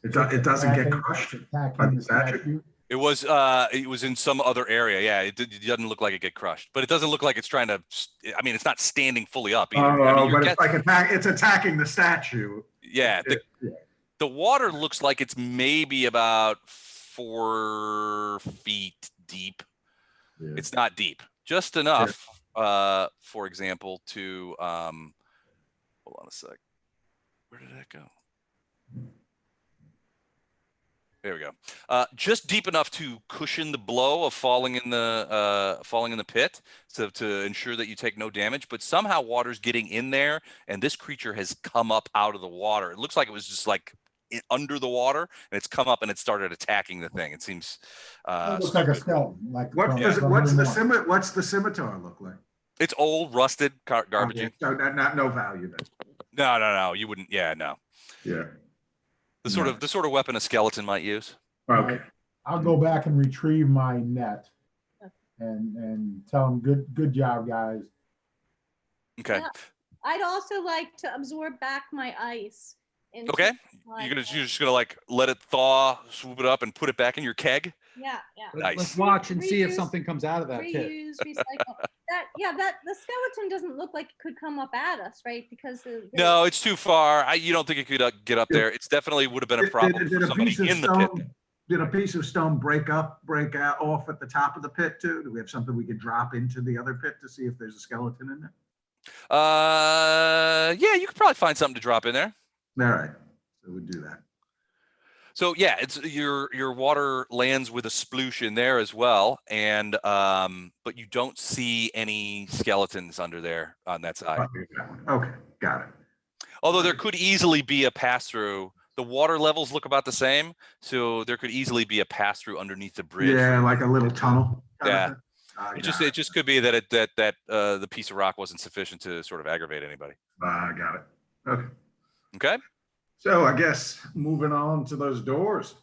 It doesn't get crushed by the statue. It was in some other area. Yeah, it doesn't look like it get crushed, but it doesn't look like it's trying to. I mean, it's not standing fully up either. But it's like it's attacking the statue. Yeah, the water looks like it's maybe about 4 feet deep. Yeah. It's not deep, just enough. For example, to hold on a sec. Where did that go? There we go. Just deep enough to cushion the blow of falling in the pit, so to ensure that you take no damage. But somehow water's getting in there, and this creature has come up out of the water. It looks like it was just like under the water, and it's come up and it started attacking the thing. It seems it looks like a skeleton. What's the scimitar look like? It's old, rusted, garbage. Okay, so no value then. No. You wouldn't. Yeah, no. Yeah. The sort of weapon a skeleton might use. Okay. I'll go back and retrieve my net and tell them good job, guys. Okay. I'd also like to absorb back my ice. Okay. You're just gonna like let it thaw, swoop it up, and put it back in your keg. Yeah. Nice. Let's watch and see if something comes out of that pit. Reuse, recycle. That the skeleton doesn't look like it could come up at us, right? Because no, it's too far. You don't think it could get up there? It's definitely would have been a problem for somebody in the pit. Did a piece of stone break out off at the top of the pit too? Do we have something we could drop into the other pit to see if there's a skeleton in there? Yeah, you could probably find something to drop in there. All right, so we'll do that. So yeah, it's your water lands with a sploosh in there as well, and but you don't see any skeletons under there on that side. Okay, got it. Although there could easily be a pass through. The water levels look about the same, so there could easily be a pass through underneath the bridge. Yeah, like a little tunnel. Yeah. It just could be that the piece of rock wasn't sufficient to sort of aggravate anybody. Got it. Okay. Okay. So I guess moving on to those doors.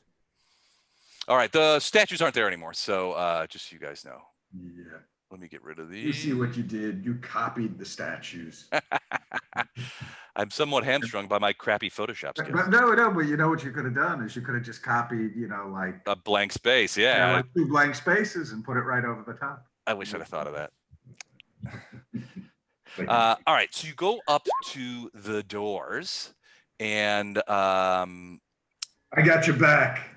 All right. The statues aren't there anymore, so just so you guys know. Yeah. Let me get rid of these. You see what you did? You copied the statues. I'm somewhat hamstrung by my crappy Photoshop skills. But no, but you know what you could have done is you could have just copied, like a blank space. Yeah. Like 2 blank spaces and put it right over the top. I wish I'd have thought of that. All right. So you go up to the doors, and I got your back.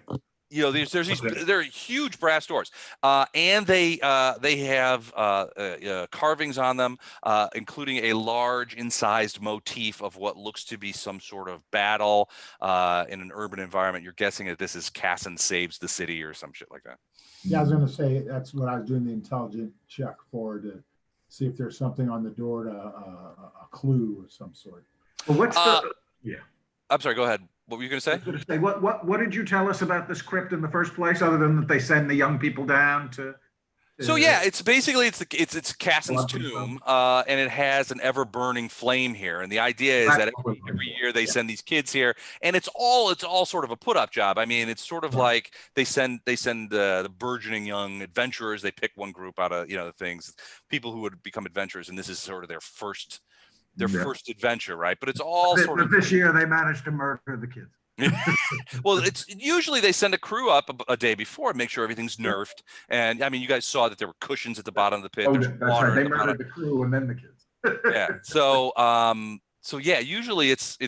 there's these they're huge brass doors, and they have carvings on them, including a large incised motif of what looks to be some sort of battle in an urban environment. You're guessing that this is Kassen saves the city or some shit like that. Yeah, I was going to say that's what I was doing the intelligent check for, to see if there's something on the door, a clue of some sort. Well, what's yeah? I'm sorry. Go ahead. What were you going to say? I was going to say, what did you tell us about this crypt in the first place, other than that they send the young people down to? So yeah, it's basically it's Kassen's tomb, and it has an ever burning flame here. And the idea is that every year they send these kids here, and it's all sort of a put up job. I mean, it's sort of like they send the burgeoning young adventurers. They pick one group out of the things, people who would become adventurers, and this is sort of their first adventure, right? But it's all sort of. This year they managed to murder the kids. Well, it's usually they send a crew up a day before and make sure everything's nerfed. And I mean, you guys saw that there were cushions at the bottom of the pit. There's water. Right. They murdered the crew and then the kids. Yeah. So yeah, usually it's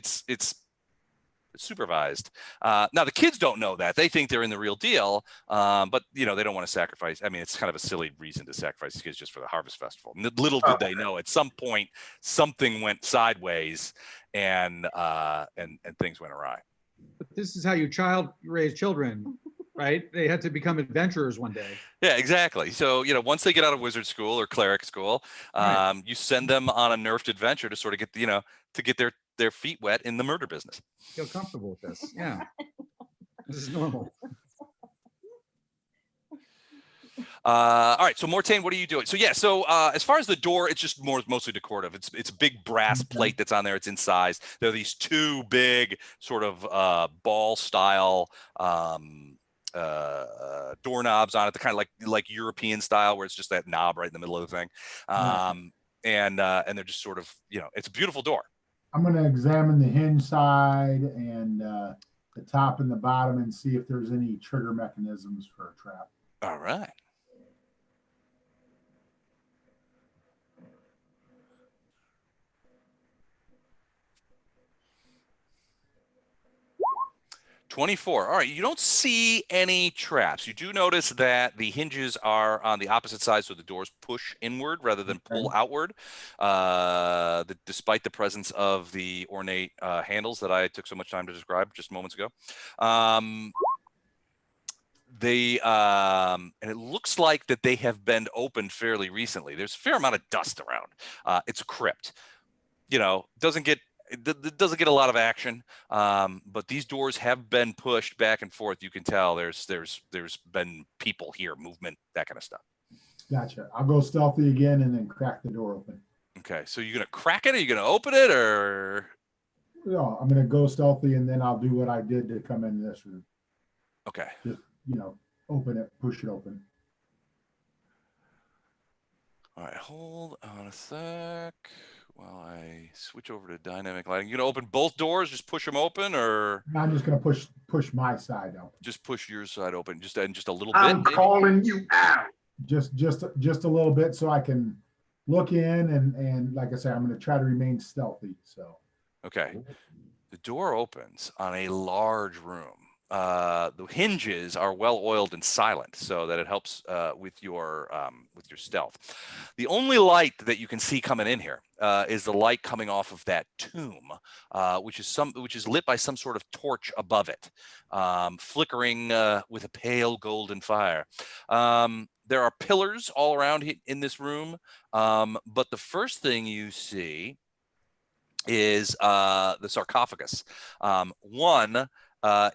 supervised. Now the kids don't know that. They think they're in the real deal. But they don't want to sacrifice. I mean, it's kind of a silly reason to sacrifice these kids just for the harvest festival. And little did they know, at some point something went sideways and things went awry. But this is how you raise children, right? They had to become adventurers one day. Yeah, exactly. So, once they get out of wizard school or cleric school, right, you send them on a nerfed adventure to sort of get, to get their feet wet in the murder business. Feel comfortable with this. Yeah. This is normal. All right, so Mortain, what are you doing? So yeah, as far as the door, it's just mostly decorative. It's a big brass plate that's on there. It's incised. There are these 2 big sort of ball style doorknobs on it, the kind of like European style, where it's just that knob right in the middle of the thing. And they're just sort of, it's a beautiful door. I'm going to examine the hinge side and the top and the bottom and see if there's any trigger mechanisms for a trap. All right. $24. All right, you don't see any traps. You do notice that the hinges are on the opposite side, so the doors push inward rather than pull outward, despite the presence of the ornate handles that I took so much time to describe just moments ago. And it looks like that they have been opened fairly recently. There's a fair amount of dust around. It's a crypt. It doesn't get a lot of action, but these doors have been pushed back and forth. You can tell there's been people here, movement, that kind of stuff. Gotcha. I'll go stealthy again and then crack the door open. Okay, so you're gonna crack it, or you're gonna open it, or? No, I'm gonna go stealthy and then I'll do what I did to come in this room. Okay. Just open it, push it open. All right, hold on a sec while I switch over to dynamic lighting. You gonna open both doors, just push them open, or? I'm just gonna push my side open. Just push your side open, just a little bit. I'm calling you out. Just a little bit so I can look in and like I said, I'm gonna try to remain stealthy. So. Okay. The door opens on a large room. the hinges are well oiled and silent, so that it helps with your stealth. The only light that you can see coming in here is the light coming off of that tomb, which is lit by some sort of torch above it, flickering with a pale golden fire. There are pillars all around in this room, but the first thing you see is the sarcophagus. One,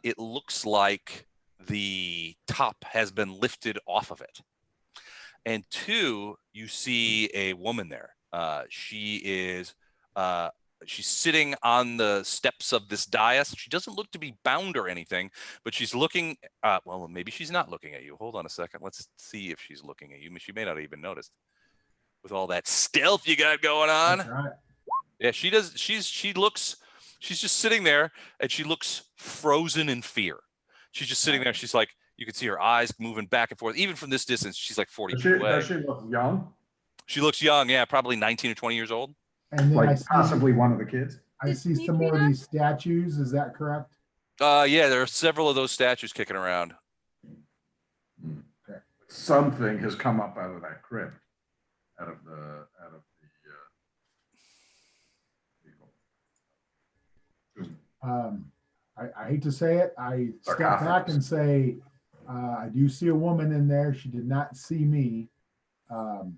it looks like the top has been lifted off of it. And two, you see a woman there. She's sitting on the steps of this dais. She doesn't look to be bound or anything, but she's looking, well, maybe she's not looking at you. Hold on a second. Let's see if she's looking at you. She may not even notice with all that stealth you got going on. That's right. Yeah, she does. She's just sitting there, and she looks frozen in fear. She's just sitting there. She's like, you can see her eyes moving back and forth. Even from this distance, she's like 40 feet away. Does she look young? She looks young. Yeah, probably 19 or 20 years old. And then Like possibly one of the kids? I see some more of these statues. Is that correct? Yeah, there are several of those statues kicking around. Okay. Something has come up out of that crypt, out of the I hate to say it. I step back and say, I do see a woman in there. She did not see me. Do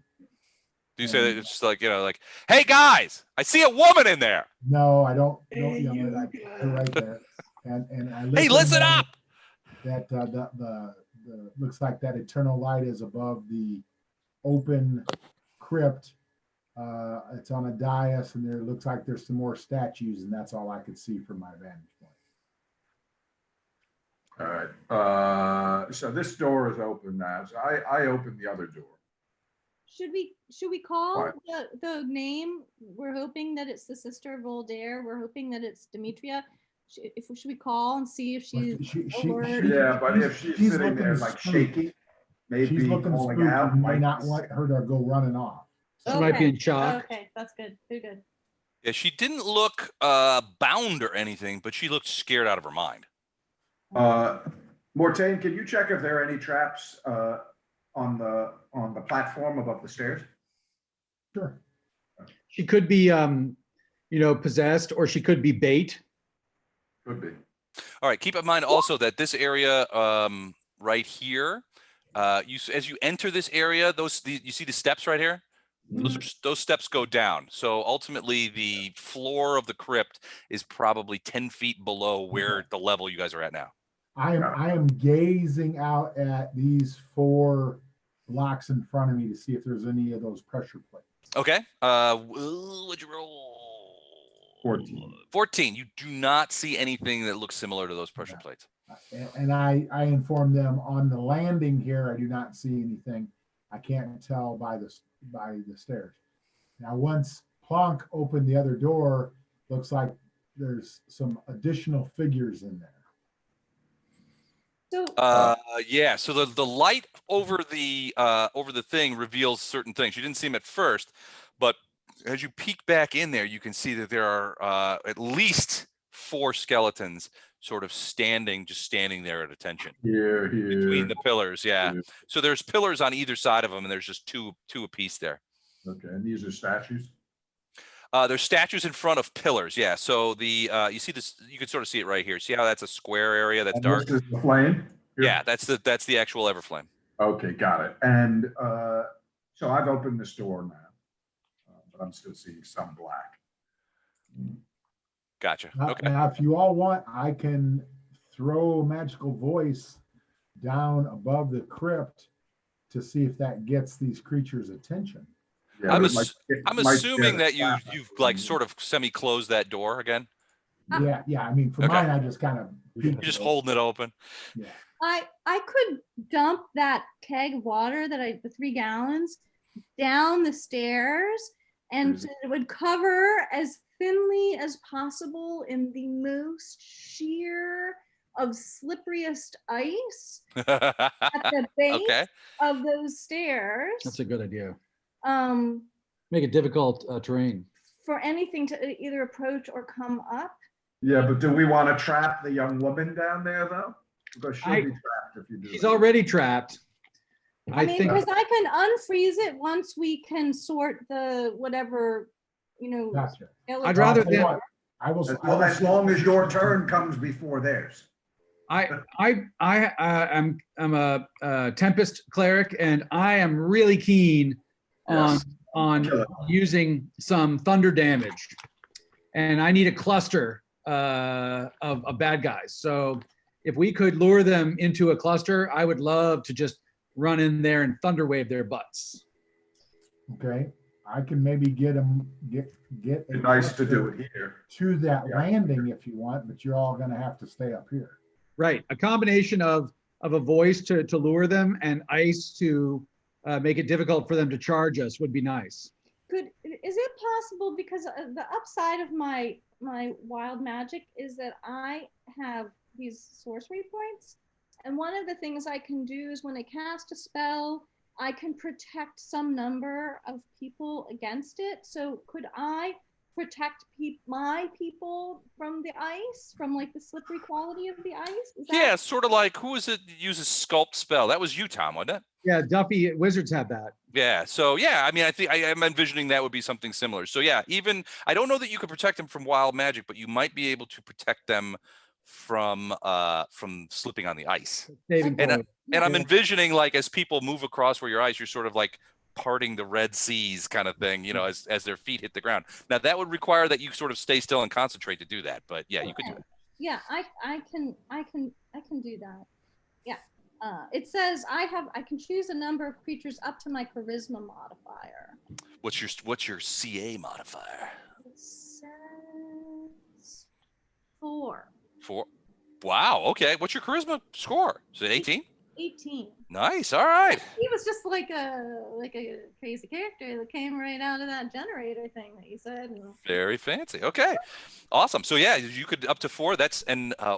you say that it's just like, like, hey guys, I see a woman in there? No, I don't yell it. They're right there. And I hey, listen up. That the looks like that eternal light is above the open crypt. It's on a dais, and there looks like there's some more statues, and that's all I could see from my vantage point. All right. So this door is open now. So I opened the other door. Should we call What? the name? We're hoping that it's the sister of Voltaire. We're hoping that it's Demetria. Should we call and see if she's alert? Yeah, but if she's sitting there like shaking, maybe she's looking falling spooky. out, You might not want her to go running off. She might be in shock. Okay, that's good. Good. Yeah, she didn't look bound or anything, but she looked scared out of her mind. Mortain, can you check if there are any traps on the platform above the stairs? Sure. She could be, possessed, or she could be bait. Could be. All right. Keep in mind also that this area right here, as you enter this area, you see the steps right here. Those steps go down. So ultimately, the floor of the crypt is probably 10 feet below where the level you guys are at now. I am gazing out at these 4 blocks in front of me to see if there's any of those pressure plates. Okay. What'd you roll? 14. 14. You do not see anything that looks similar to those pressure plates. And I inform them on the landing here, I do not see anything. I can't tell by the stairs. Now, once Plonk opened the other door, looks like there's some additional figures in there. So Yeah. So the light over the thing reveals certain things. You didn't see them at first, but as you peek back in there, you can see that there are at least 4 skeletons sort of standing there at attention Here. between the pillars. Yeah. Here. So there's pillars on either side of them, and there's just two apiece there. Okay, and these are statues? There's statues in front of pillars. Yeah. So you see this, you can sort of see it right here. See how that's a square area that's And dark? this is the flame? Here? Yeah, that's the actual Everflame. Okay, got it. And so I've opened this door now, but I'm still seeing some black. Gotcha. Okay. Now, if you all want, I can throw a magical voice down above the crypt to see if that gets these creatures' attention. Yeah, I'm it might assuming get that you've like sort of semi-closed that door again. Yeah. I mean, for Okay. mine, I just kind of. You're just holding it open. Yeah. I could dump that keg of water the 3 gallons down the stairs, and Mhm. it would cover as thinly as possible in the most sheer of slipperiest ice at the base Okay. of those stairs. That's a good idea. Um, Make it difficult terrain. for anything to either approach or come up. Yeah, but do we want to trap the young woman down there though? Because she'll I- be trapped if you do She's that. already trapped. I I mean, think, because I can unfreeze it once we can sort the whatever, Gotcha. I'd rather I'll tell you than- what, I will. As long as your turn comes before theirs. I'm a Tempest cleric, and I am really keen on Yes. on Kill it. using some thunder damage, and I need a cluster of bad guys. So if we could lure them into a cluster, I would love to just run in there and thunder wave their butts. Okay, I can maybe get them, get. a Nice to do cluster it here. to that Yeah. landing if you want, but you're all gonna have to stay up here. Right, a combination of a voice to lure them and ice to make it difficult for them to charge us would be nice. Is it possible, because the upside of my wild magic is that I have these sorcery points, and one of the things I can do is when I cast a spell, I can protect some number of people against it. So could I protect my people from the ice, from like the slippery quality of the ice? Is that- Yeah, sort of like, who is it that uses sculpt spell? That was you, Tom, wasn't it? Yeah, Duffy Wizards have that. Yeah. So yeah, I mean, I think I am envisioning that would be something similar. So yeah, even I don't know that you could protect them from wild magic, but you might be able to protect them from slipping on the ice. Saving And, throw. And I'm Yeah. envisioning, like, as people move across where your ice, you're sort of like parting the Red Seas kind of thing, you know, as their feet hit the ground. Now that would require that you sort of stay still and concentrate to do that. But yeah, you could do it. Yeah, I can do that. Yeah. It says I can choose a number of creatures up to my charisma modifier. What's your CA modifier? It says 4. Wow. Okay. What's your charisma score? Is it 18? 18. Nice. All right. He was just like a crazy character that came right out of that generator thing that you said. Very fancy. Okay. Awesome. So yeah, you could up to 4.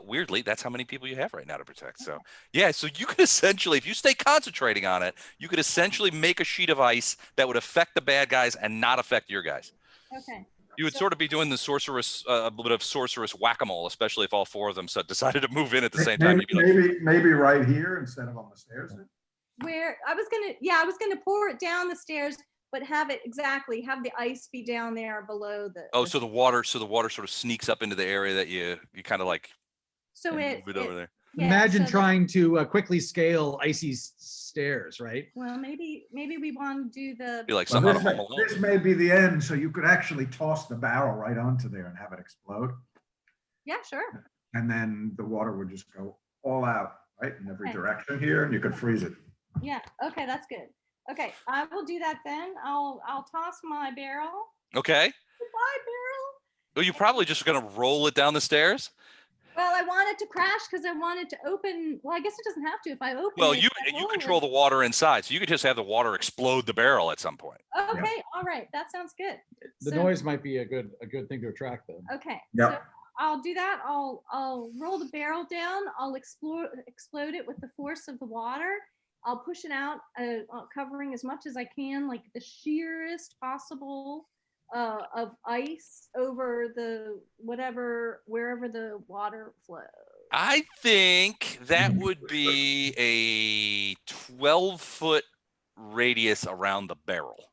Weirdly, that's how many people you have right now to protect. So yeah, so you could essentially, if you stay concentrating on it, you could essentially make a sheet of ice that would affect the bad guys and not affect your guys. Okay. You would sort of be doing the sorceress, a bit of sorceress whack-a-mole, especially if all 4 of them decided to move in at the same time. You'd be like, Maybe right here instead of on the stairs. Where I was gonna pour it down the stairs, but have the ice be down there below the. oh, so the water sort of sneaks up into the area that you kind of like So move it over there. yeah, Imagine so trying to quickly scale icy stairs, right? well, maybe we want to do the. Be like Well, something out of Home Alone. this may be the end, so you could actually toss the barrel right onto there and have it explode. Yeah, sure. And then the water would just go all out, right, in every Okay. direction here, and you could freeze it. Yeah. Okay, that's good. Okay, I will do that then. I'll toss my barrel. Okay. Goodbye, barrel. Well, you're probably just gonna roll it down the stairs. Well, I want it to crash because I want it to open. Well, I guess it doesn't have to if I open Well, it. you I roll control it. the water inside, so you could just have the water explode the barrel at some point. Okay, all right, that sounds good. The So- noise might be a good thing to attract them. Okay. Yep. So I'll do that. I'll roll the barrel down. I'll explode it with the force of the water. I'll push it out, covering as much as I can, like the sheerest possible of ice over the wherever the water flows. I think that would be a 12-foot radius around the barrel.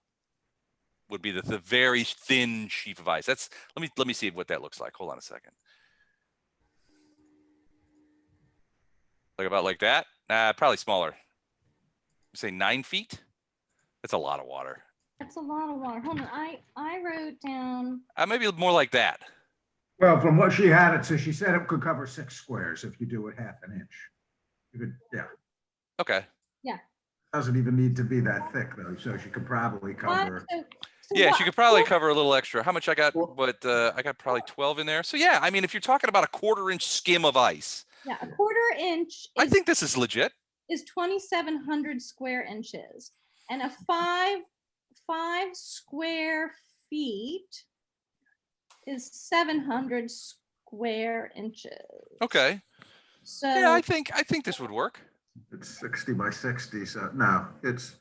Would be the very thin sheet of ice. Let me see what that looks like. Hold on a second. Like about like that? Probably smaller. Say 9 feet? That's a lot of water. That's a lot of water. Hold on, I wrote down. Maybe more like that. Well, from what she had, she said it could cover 6 squares if you do it half an inch. You could, yeah. Okay. Doesn't even need to be that thick though, so she could probably cover. Yeah, she could probably cover a little extra. How much I got? But I got probably 12 in there. So yeah, I mean, if you're talking about a 1/4-inch skim of ice, Yeah, a 1/4 inch. I think this is legit. Is 2,700 square inches, and a five square feet is 700 square inches. Okay. So Yeah, I think this would work. It's 60 by 60, so no, it's,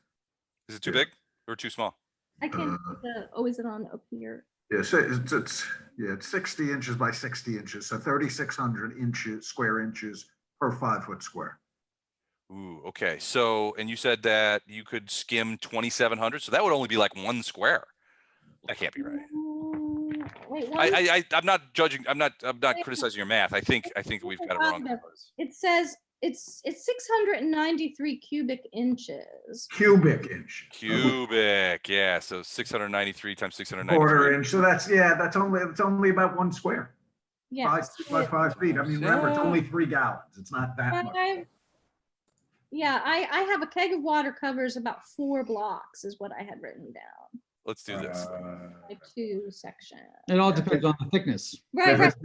Is it too big or too small? I can put is it on up here? yeah, so it's 60 inches by 60 inches, so 3,600 square inches per 5-foot square. Ooh, okay. So, and you said that you could skim 2,700, so that would only be like 1 square. That can't be right. Wait, I'm not judging. I'm not criticizing your math. I think we've got it wrong. it says it's 693 cubic inches. Cubic inch. Cubic, yeah. So 693 times 693. Quarter inch. So that's only about 1 square. Yeah. 5 feet by 5 feet. I mean, remember, it's only 3 gallons. It's not that much. Yeah, I have a keg of water covers about 4 blocks is what I had written down. Let's do this. Like 2 sections. It all depends on the thickness. Right. If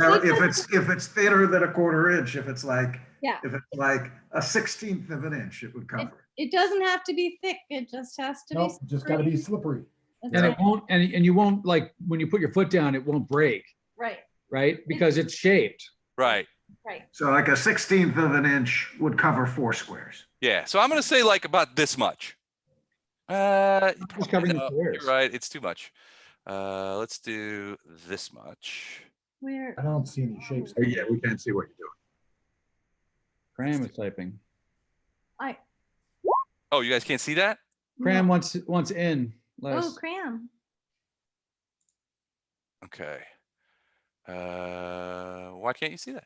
it's thinner than a quarter inch, if it's like Yeah. if it's like a 1/16 of an inch, it would cover. It doesn't have to be thick. It just has to Nope, be. just got to be slippery. That's And it. it won't, and you won't, like, when you put your foot down, it won't break, Right. right? Because it's shaped. Right. So like a 1/16 of an inch would cover 4 squares. Yeah. So I'm gonna say like about this much. Just covering the No, squares. you're right. It's too much. Let's do this much. Where? I don't see any shapes. Oh, yeah, we can't see what you're doing. Cram is typing. Oh, you guys can't see that? Cram wants in. Les. Oh, cram. Okay. Why can't you see that?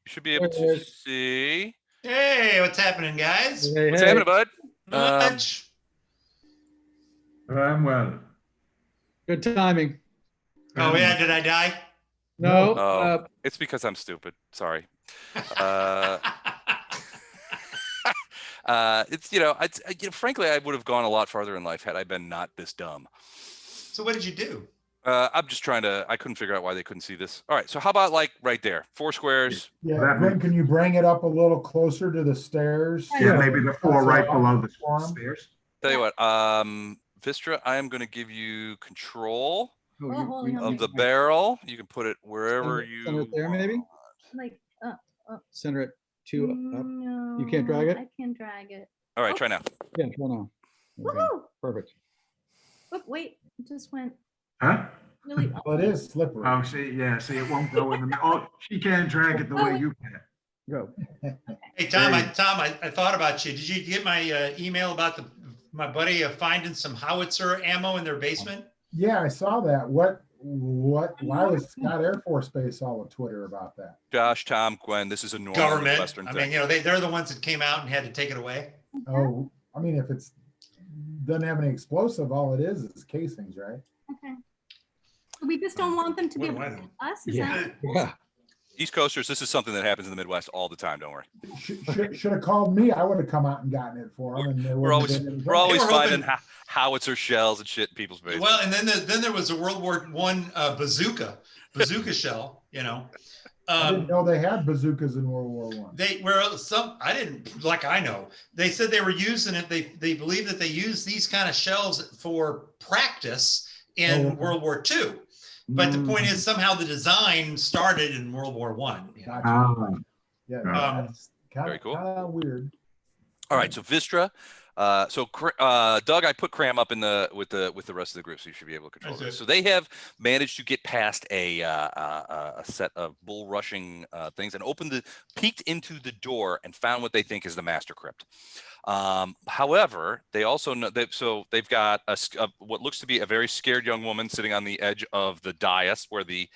You should be able There it to is. see. Hey, what's happening, guys? Hey, What's hey. happening, bud? Not much. Well, Good timing. Oh yeah, did I die? No. Oh, it's because I'm stupid. Sorry. It's frankly, I would have gone a lot farther in life had I been not this dumb. So what did you do? I'm just trying to. I couldn't figure out why they couldn't see this. All right, so how about like right there, 4 squares? Yeah, That Glenn, can you bring it up a little closer to the stairs? yeah, maybe the 4 right below the Form. stairs. Tell you what, Vistra, I am going to give you control Oh, Oh, hold on. of the barrel. You can put it wherever Center it there, maybe? want. Like, Center it 2 up. no. You can't drag it? I can't drag it. All right, try now. Yeah, turn on. Okay, Woohoo! perfect. Oh, wait, it just went Huh? really. Well, it is slippery. Oh, see, it won't go in the. Oh, she can't drag it the way you can. Go. Hey Tom, Hey. I thought about you. Did you get my email about my buddy finding some howitzer ammo in their basement? Yeah, I saw that. Why was Scott Air Force Base all on Twitter about that? Josh, Tom, Gwen, this is a normal Government. Western I thing. mean, they're the ones that came out and had to take it away. Oh, I mean, if it's doesn't have any explosive, all it is casings, right? Okay. We just don't want them to be What do I able to know? hit us. Is Yeah. that? Yeah. East Coasters, this is something that happens in the Midwest all the time. Don't worry. Should have called me. I would have come out and gotten it for them. And there We're wouldn't always have been any we're always They were hoping- finding howitzer shells and shit in people's basements. Well, and then there was a World War I bazooka shell. I didn't know they had bazookas in World War One. They were I didn't like I know. They said they were using it. They believe that they use these kind of shells for practice in Oh. World War II. But the point is somehow the design started in World War One. Gotcha. Ah, Yeah, Um, that's kind Very of cool. weird. All right, so Vistra. Doug, I put Cram up in with the rest of the group, so you should be able to control Okay. this. So they have managed to get past a set of bull rushing things and peeked into the door and found what they think is the master crypt. However, they also know they've got what looks to be a very scared young woman sitting on the edge of the dais where the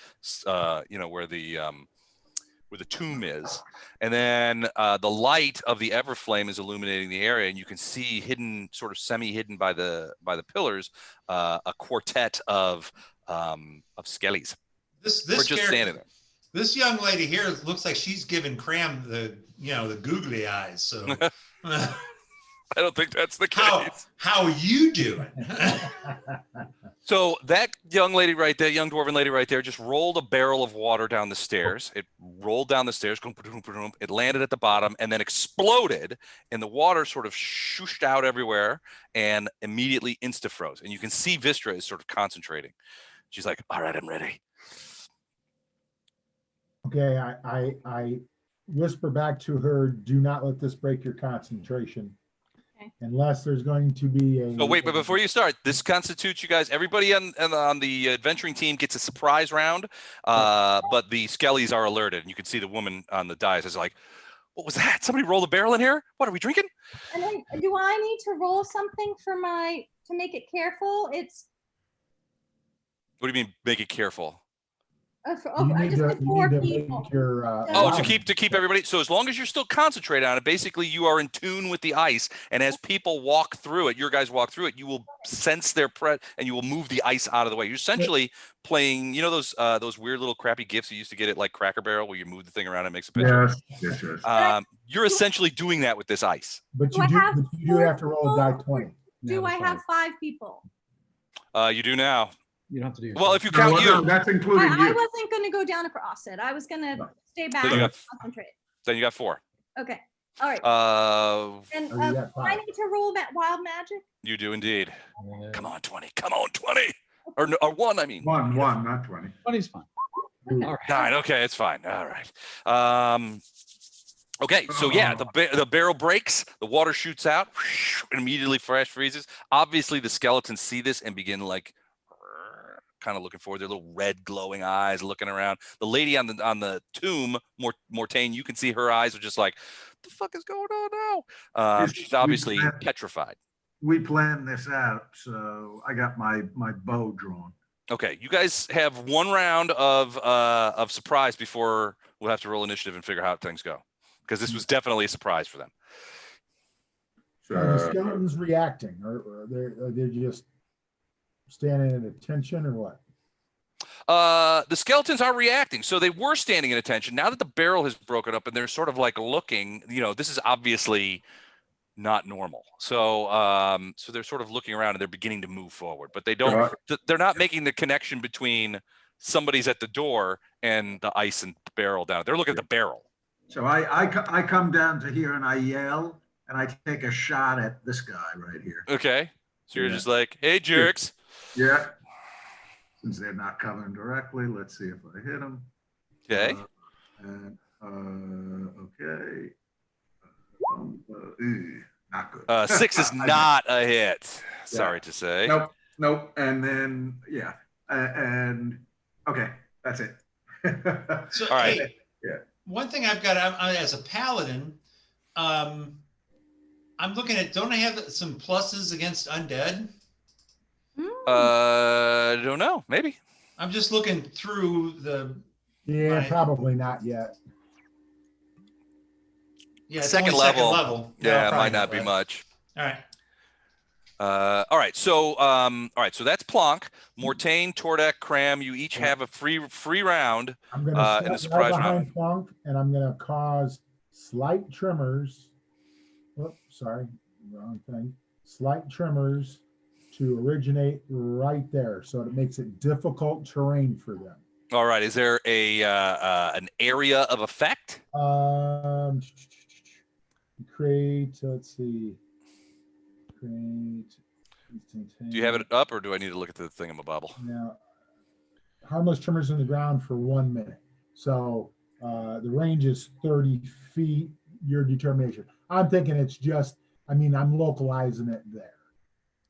tomb is, and then the light of the Everflame is illuminating the area, and you can see hidden, sort of semi-hidden by the pillars, a quartet of skellies. This We're just character- standing there. This young lady here looks like she's giving Cram the googly eyes. So I don't think that's the how case. how you doing? So that young lady right there, young dwarven lady right there, just rolled a barrel of water down the stairs. It rolled down the stairs, it landed at the bottom and then exploded, and the water sort of shooshed out everywhere and immediately insta-froze. And you can see Vistra is sort of concentrating. She's like, all right, I'm ready. Okay, I whisper back to her, do not let this break your concentration. Okay. Unless there's going to be a. Oh, wait, but before you start, this constitutes you guys, everybody on the adventuring team gets a surprise round, but the skellies are alerted. And you can see the woman on the dais is like, What was that? Somebody rolled a barrel in here? What are we drinking? And then, do I need to roll something for to make it careful? It's. What do you mean, make it careful? You I need just to, need you 4 need to people. make your. Oh, to allowance. keep everybody. So as long as you're still concentrated on it, basically you are in tune with the ice. And as people walk through it, your guys walk through it, you will sense their and you will move the ice out of the way. You're essentially playing, you know, those weird little crappy gifts you used to get at like Cracker Barrel where you move the thing around and it makes a picture. Yes. You're essentially doing that with this ice. But Do I you have do have to roll a die 20. Do I have 5 people? You do now. You don't have to do your. Well, if you count you, that's including I you. wasn't going to go down across it. I was going to stay back Then you and got- concentrate. then you got 4. Okay. All right. And Oh, you got I 5. need to roll wild magic. You do indeed. Come on, 20. Come on, 20. Or 1, I mean. One, not 20. 20's fine. Okay. All right. 9. Okay, it's fine. All right. Okay, so yeah, the barrel breaks, the water shoots out, and immediately flash freezes. Obviously, the skeletons see this and begin like kind of looking forward. Their little red glowing eyes looking around. The lady on the tomb, Mortain, you can see her eyes are just like, what the fuck is going on now? She's obviously petrified. We planned this out, so I got my bow drawn. Okay, you guys have 1 round of surprise before we'll have to roll initiative and figure out how things go. Because this was definitely a surprise for them. Are the skeletons reacting, or they're just standing at attention, or what? The skeletons are reacting. So they were standing at attention. Now that the barrel has broken up and they're sort of like looking, you know, this is obviously not normal. So so they're sort of looking around and they're beginning to move forward, but they're not making the connection between somebody's at the door and the ice and barrel down. They're looking at the barrel. So I come down to here and I yell and I take a shot at this guy right here. Okay. So you're just like, hey, jerks. Yeah. Since they're not coming directly, let's see if I hit them. Okay. Okay. Not good. 6 is not a hit. Sorry to say. Nope. And then, yeah. And okay, that's it. So, All right. hey, Yeah. one thing I've got as a paladin, I'm looking at, don't I have some pluses against undead? I don't know. Maybe. I'm just looking through the. Yeah, probably not yet. Yeah, it's Second only level. Second level. Yeah, it probably might not be right. much. All right. All right. So that's Plonk, Mortain, Tordek, Cram. You each have a free round. I'm going to in the step surprise right behind round. Plunk, and I'm going to cause slight tremors. Oops, sorry, wrong thing. Slight tremors to originate right there, so it makes it difficult terrain for them. All right. Is there an area of effect? Create. Let's see. Create. Do you have it up, or do I need to look at the thingamabobble? Now, harmless tremors in the ground for 1 minute. So the range is 30 feet. Your determination. I'm thinking it's just. I mean, I'm localizing it there.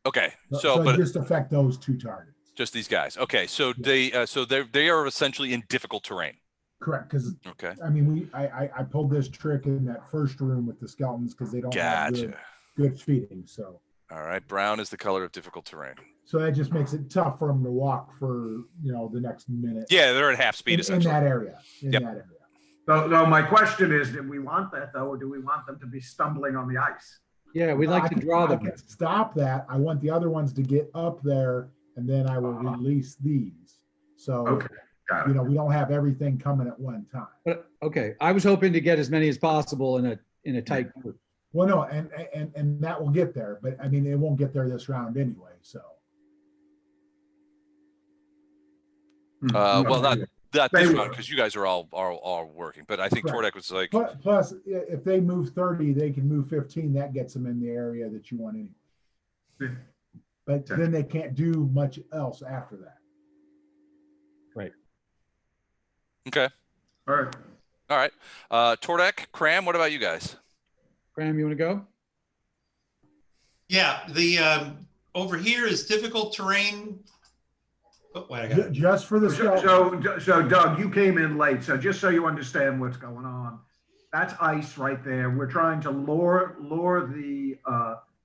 Okay. So but just affect those 2 targets. just these guys. Okay. So they are essentially in difficult terrain. Correct, because Okay. I mean, I pulled this trick in that first room with the skeletons because they don't have Gotcha. good feeding. So All right. Brown is the color of difficult terrain. that just makes it tough for them to walk for the next minute. Yeah, they're at half speed in essentially. that area. In Yep. that area. So my question is, do we want that though, or do we want them to be stumbling on the ice? Yeah, we'd like to draw I them. can stop that. I want the other ones to get up there, and then I will release these. So Okay, got it. we don't have everything coming at one time. But okay, I was hoping to get as many as possible in a tight group. Well, no, and that will get there, but I mean, it won't get there this round anyway. So Well, not They this will. round because you guys are all working. But I think Correct. Tordek was like, plus, if they move 30, they can move 15. That gets them in the area that you want anyway. Yeah. But then they can't do much else after that. okay, All right. all right. Tordek, Cram, what about you guys? Graham, you want to go? Yeah, the over here is difficult terrain. Oh, wait, I got it. Just for the skeleton. So Doug, you came in late, so just so you understand what's going on, That's ice right there. We're trying to lure the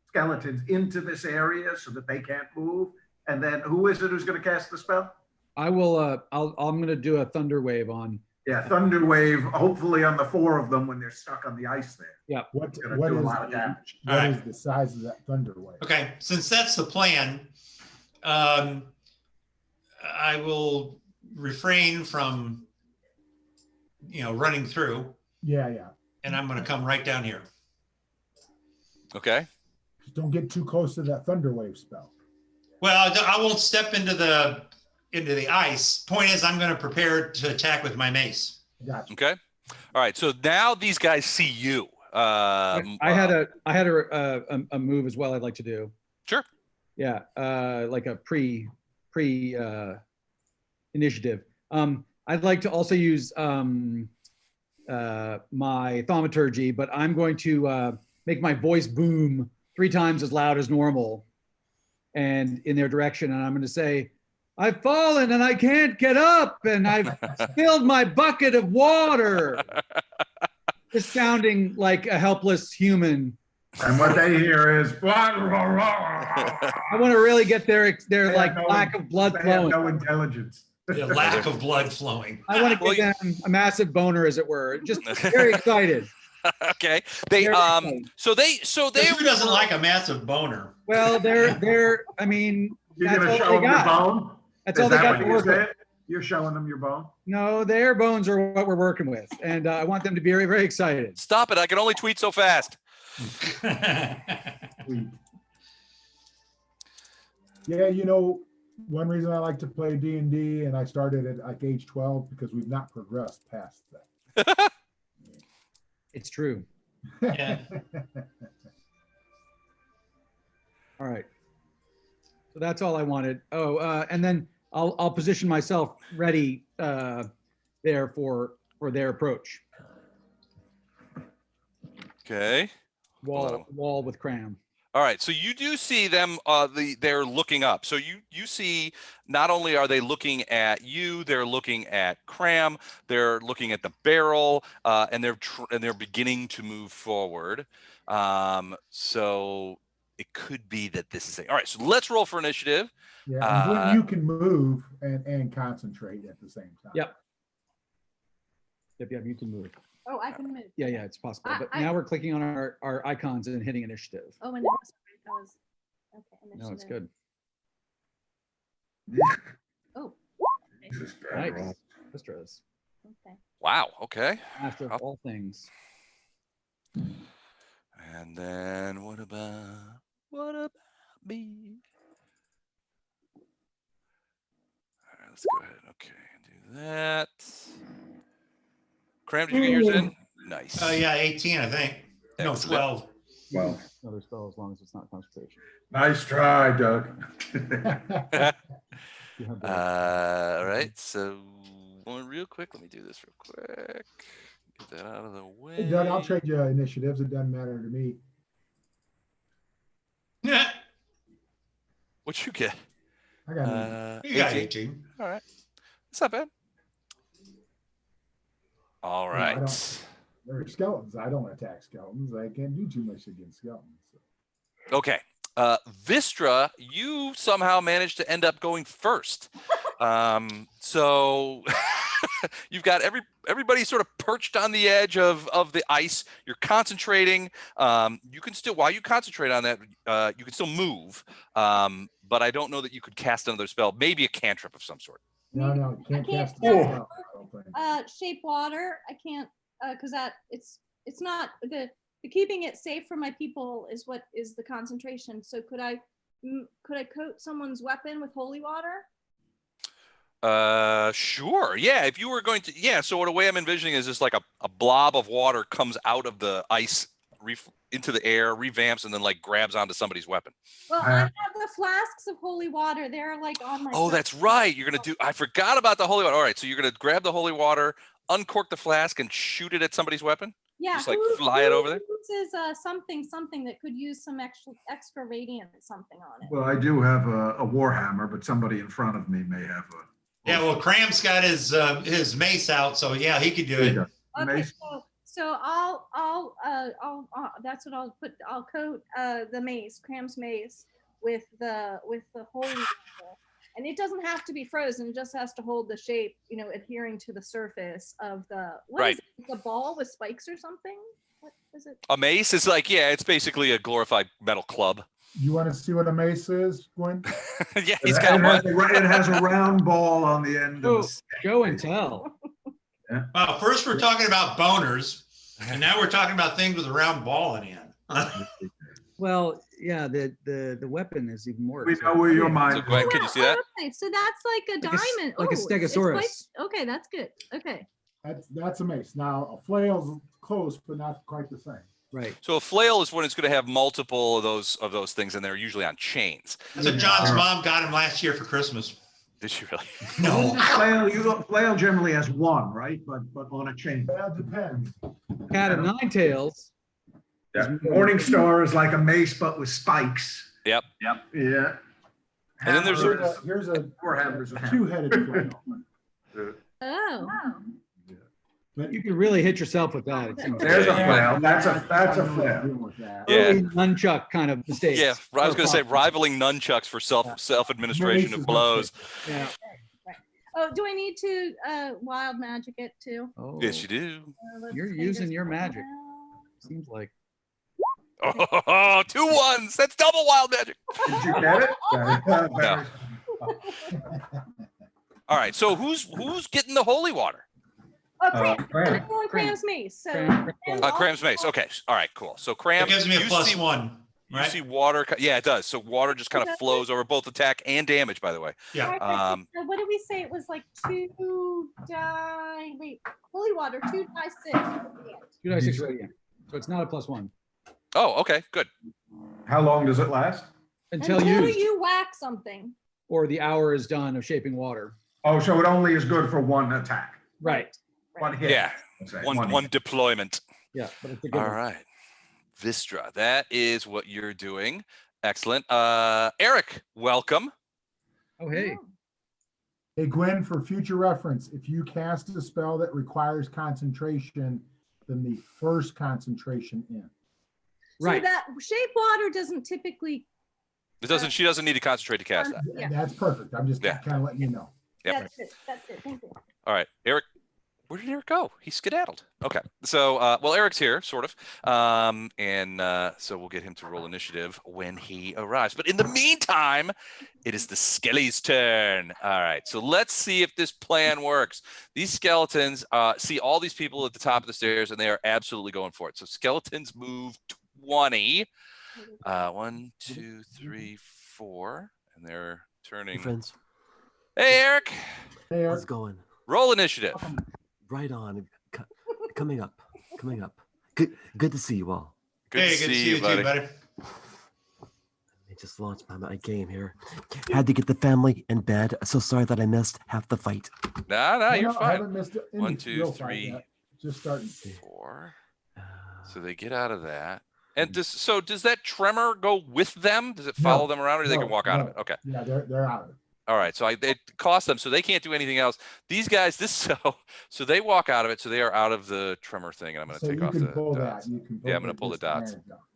skeletons into this area so that they can't move. And then who is it who's going to cast the spell? I will. I'm going to do a thunder wave on. Yeah, thunder wave. Hopefully on the 4 of them when they're stuck on the ice there. Yeah. What It's gonna what do a is lot of damage. what All is right. the size of that thunder wave? Okay, since that's the plan, I will refrain from, running through, Yeah, yeah. and I'm going to come right down here. Okay. Just don't get too close to that thunder wave spell. Well, I won't step into the ice. Point is, I'm going to prepare to attack with my mace. Gotcha. Okay. All right. So now these guys see you. I had a move as well. I'd like to do. Sure. Yeah. Like a pre initiative. I'd like to also use my thaumaturgy, but I'm going to make my voice boom 3 times as loud as normal and in their direction. And I'm going to say, I've fallen and I can't get up and I've spilled my bucket of water. Just sounding like a helpless human. And what they hear is, I want to really get their like lack of blood they have flowing. no intelligence. The lack of blood flowing. I want to give them a massive boner, as it were. Just very excited. Okay. They Very so they Who doesn't like a massive boner? Well, they're I mean, You're that's going all to show they them your got. bone? That's Is all they that got what to you work with. said? You're showing them your bone? No, their bones are what we're working with, and I want them to be very, very excited. stop it. I can only tweet so fast. Sweet. Yeah, one reason I like to play D&D, and I started at like age 12 because we've not progressed past that. It's true. Yeah. All right. So that's all I wanted. Oh, and then I'll position myself ready there for their approach. Okay. Wall with cram. All right. So you do see them. They're looking up. So you see not only are they looking at you, they're looking at Cram. They're looking at the barrel, and they're beginning to move forward. So it could be that this is all right. So let's roll for initiative. Yeah, and when you can move and concentrate at the same time. Yep. Yep. You can move. Oh, I can move. Yeah, it's possible. But I- now we're clicking on our icons and hitting initiative. Oh, and that was okay. No, it's initiative. good. Oh, This is bad Nice. roll. Mistras. okay. Wow. Okay. Master of all things. And then what about me? All right, let's go ahead. Okay, do that. Cram, did you get yours in? Nice. Yeah, 18, I think. No, Excellent. 12. Well, Another spell as long as it's not concentration. nice try, Doug. You have the- All right, so real quick, let me do this real quick. Get that out of the way. Hey, Doug, I'll trade you initiatives. It doesn't matter to me. Yeah, What'd you get? I got you got 18. 18. All right, it's not bad. All I right. don't- They're skeletons. I don't attack skeletons. I can't do too much against skeletons. So. Okay. Vistra, you somehow managed to end up going first. So you've got everybody sort of perched on the edge of the ice. You're concentrating. You can still, while you concentrate on that, you can still move. But I don't know that you could cast another spell, maybe a cantrip of some sort. No, you can't can't cast cast the spell, I don't think. Shape water. I can't because it's not the keeping it safe for my people is what is the concentration. So could I coat someone's weapon with holy water? Sure. Yeah. If you were going to, yeah. So the way I'm envisioning is just like a blob of water comes out of the ice into the air, revamps, and then like grabs onto somebody's weapon. Well, I have the flasks of holy water. They're like on my. Oh, that's right. You're going to do, I forgot about the holy water. All right. So you're going to grab the holy water, uncork the flask, and shoot it at somebody's weapon? Yeah. Just like fly it over there? This is something that could use some extra radiant something on it. Well, I do have a warhammer, but somebody in front of me may have a. Yeah, well, Cram's got his mace out, so yeah, he could do it. Okay, Mace. So that's what I'll put. I'll coat the mace, Cram's mace, with the holy water. And it doesn't have to be frozen; it just has to hold the shape, adhering to the surface of the. What is it? The ball with spikes or something? What is it? A mace is like, yeah, it's basically a glorified metal club. You want to see what a mace is, Gwen? Yeah, he's got one. It has a round ball on the end Oh, of the show and tell. Well, first we're talking about boners, and now we're talking about things with a round ball in the end. Well, yeah, the weapon is even more. We know where your mind So is. Gwen, can you see that? Okay, so that's like a diamond. like a stegosaurus. Okay, that's good. Okay. That's a mace. Now a flail's close, but not quite the same. Right. So a flail is when it's going to have multiple of those things, and they're usually on chains. That's what John's mom got him last year for Christmas. Did she really? No. Flail generally has one, right? But on a chain. That depends. Cat of nine tails. Yeah. Morning Star is like a mace, but with spikes. Yep. Yeah. And then there's Here's a Four hammers of two-headed flail. Oh. You can really hit yourself with that. It seems. There's a flail. That's a flail. Yeah. Early nunchuck kind of mistakes. Yeah, I was going to say rivaling nunchucks for self-administration of blows. Yeah. Right. Oh, do I need to wild magic it too? Oh, Yes, you do. You're using your magic. Seems like. Oh, 2 1s. That's double wild magic. Did you get it? No. All right. So who's getting the holy water? Cram. I'm going Cram's mace. So Cram's mace. Okay. All right. Cool. So Cram, It gives me a you +1. Right? You see water. Yeah, it does. So water just kind of flows over both attack and damage. By the way. Yeah. So what did we say? It was like 2 die. Wait, holy water, 2 die 6. 2 die 6 radiant. So it's not a +1 Oh, okay. Good. How long does it last? until you whack something. or the hour is done of shaping water. Oh, so it only is good for one attack. Right. One hit. Yeah. let's say, One hit. deployment. Yeah. But it's a good All one. right. Vistra. That is what you're doing. Excellent. Eric, welcome. Oh, hey. Hey, Gwen, for future reference, if you cast a spell that requires concentration, then the first concentration in. Right. So that shape water doesn't typically. It doesn't. She doesn't need to concentrate to cast that. Yeah. That's perfect. I'm just Yeah. kind of letting you know. Yep. That's it. That's it. Thank you. All right, Eric. Where did Eric go? He skedaddled. Okay. So, well, Eric's here, sort of. So we'll get him to roll initiative when he arrives. But in the meantime, it is the Skelly's turn. All right. So let's see if this plan works. These skeletons see all these people at the top of the stairs, and they are absolutely going for it. So skeletons move 20. 1, 2, 3, 4. And they're turning. Hey, friends, Hey, Eric. Hey, Eric. how's it going? Roll initiative. Right on. Coming up. Coming up. Good to see you all. Good Hey, to good to see see you, you buddy. too, buddy. I just launched my game here. Had to get the family in bed. So sorry that I missed half the fight. No, you're I fine. haven't missed any 1, 2, real fight 3, yet. Just starting. 4. Uh, So they get out of that. And does that tremor go with them? Does it follow them around, or they can walk out of it? Okay. Yeah, they're out of it. All right. So it costs them, so they can't do anything else. These guys, so they walk out of it, so they are out of the tremor thing. And I'm going to So take you off can the pull dots. that. You can Yeah, I'm gonna pull the dots. disadvantage off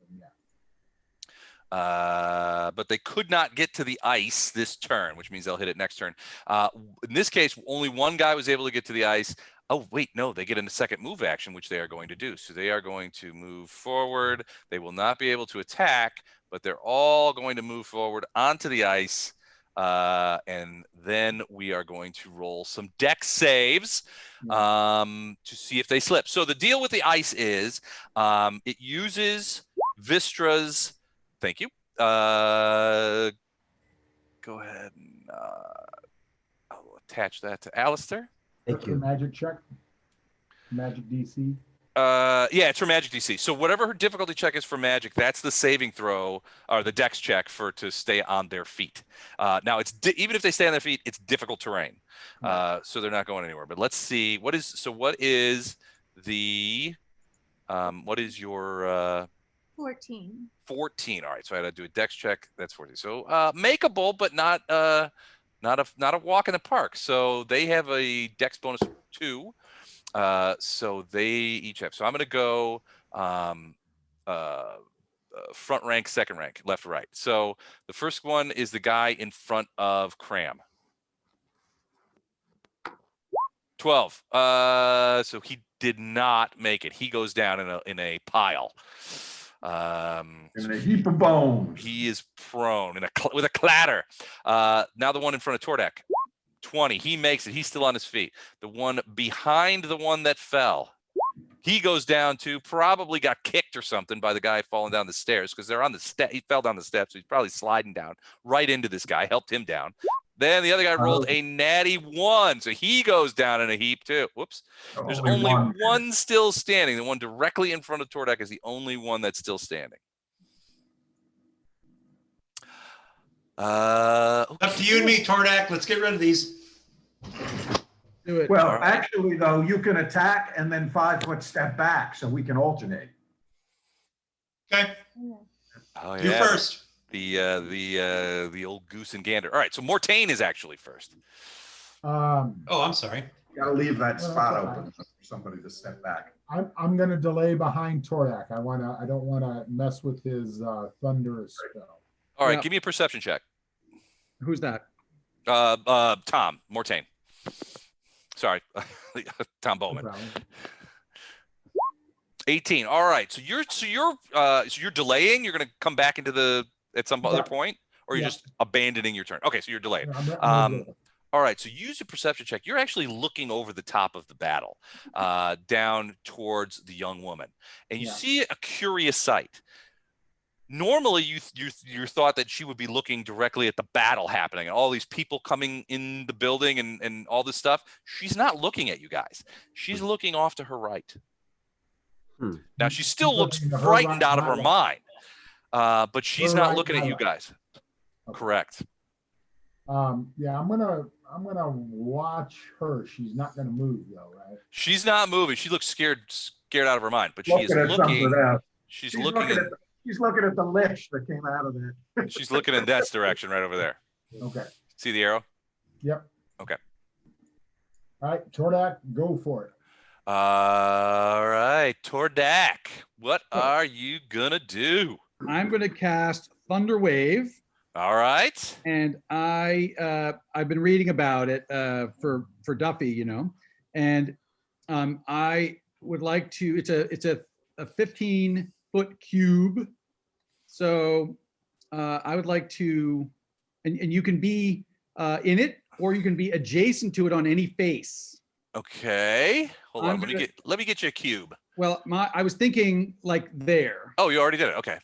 them, But they could not get to the ice this turn, which means they'll hit it next turn. In this case, only one guy was able to get to the ice. Oh, wait, no, they get in a second move action, which they are going to do. So they are going to move forward. They will not be able to attack, but they're all going to move forward onto the ice. And then we are going to roll some dex saves to see if they slip. So the deal with the ice is it uses Vistra's. Thank you. Go ahead and I'll attach that to Alistair. Thank The you. magic check. Magic DC. Yeah, it's her magic DC. So whatever her difficulty check is for magic, that's the saving throw or the dex check to stay on their feet. Now it's even if they stay on their feet, it's difficult terrain, so they're not going anywhere. But let's see what is your 14. 14. All right, so I had to do a dex check. That's 14. So makeable, but not a walk in the park. So they have a dex bonus of 2. So they each have. So I'm going to go front rank, second rank, left to right. So the first one is the guy in front of Cram. 12. So he did not make it. He goes down in a pile. In a heap of bones. He is prone with a clatter. Now the one in front of Tordek. 20. He makes it. He's still on his feet. The one behind the one that fell, he goes down too. Probably got kicked or something by the guy falling down the stairs because they're on the step. He fell down the steps. So he's probably sliding down right into this guy. Helped him down. Then the other guy rolled a natty 1, so he goes down in a heap too. Whoops. There's only one still standing. The one directly in front of Tordek is the only one that's still standing. Up to you and me, Tordek. Let's get rid of these. Do it. Well, actually, though, you can attack and then 5-foot step back, so we can alternate. Okay. Oh, yeah. You first. The old goose and gander. All right, so Mortain is actually first. Oh, I'm sorry. Got to leave that spot open for somebody to step back. I'm going to delay behind Tordak. I don't want to mess with his thunderous spell. All right, Yeah. give me a perception check. Who's that? Tom Mortain. Sorry, Tom Bowman. No problem. 18. All right, so you're delaying. You're going to come back into at some other point, or you're just abandoning your turn. Okay, so you're delaying. All right, so use your perception check. You're actually looking over the top of the battle, down towards the young woman, and you see a curious sight. Normally, you thought that she would be looking directly at the battle happening and all these people coming in the building and all this stuff. She's not looking at you guys. She's looking off to her right. Now, she still looks frightened out of her mind, but she's not looking at you guys. Okay. Correct. Yeah, I'm gonna watch her. She's not gonna move though, right? She's not moving. She looks scared out of her mind, but she is looking. She's looking at the lich that came out of there. She's looking in that direction right over there. Okay. See the arrow? Yep. Okay. All right, Tordak, go for it. All right, Tordak, what are you gonna do? I'm gonna cast Thunder Wave. All right. And I've been reading about it for Duffy, you know, and I would like to. It's a 15-foot cube, so I would like to, and you can be in it, or you can be adjacent to it on any face. Okay, hold on. Let me get you a cube. Well, I was thinking like there. Oh, you already did it. Okay.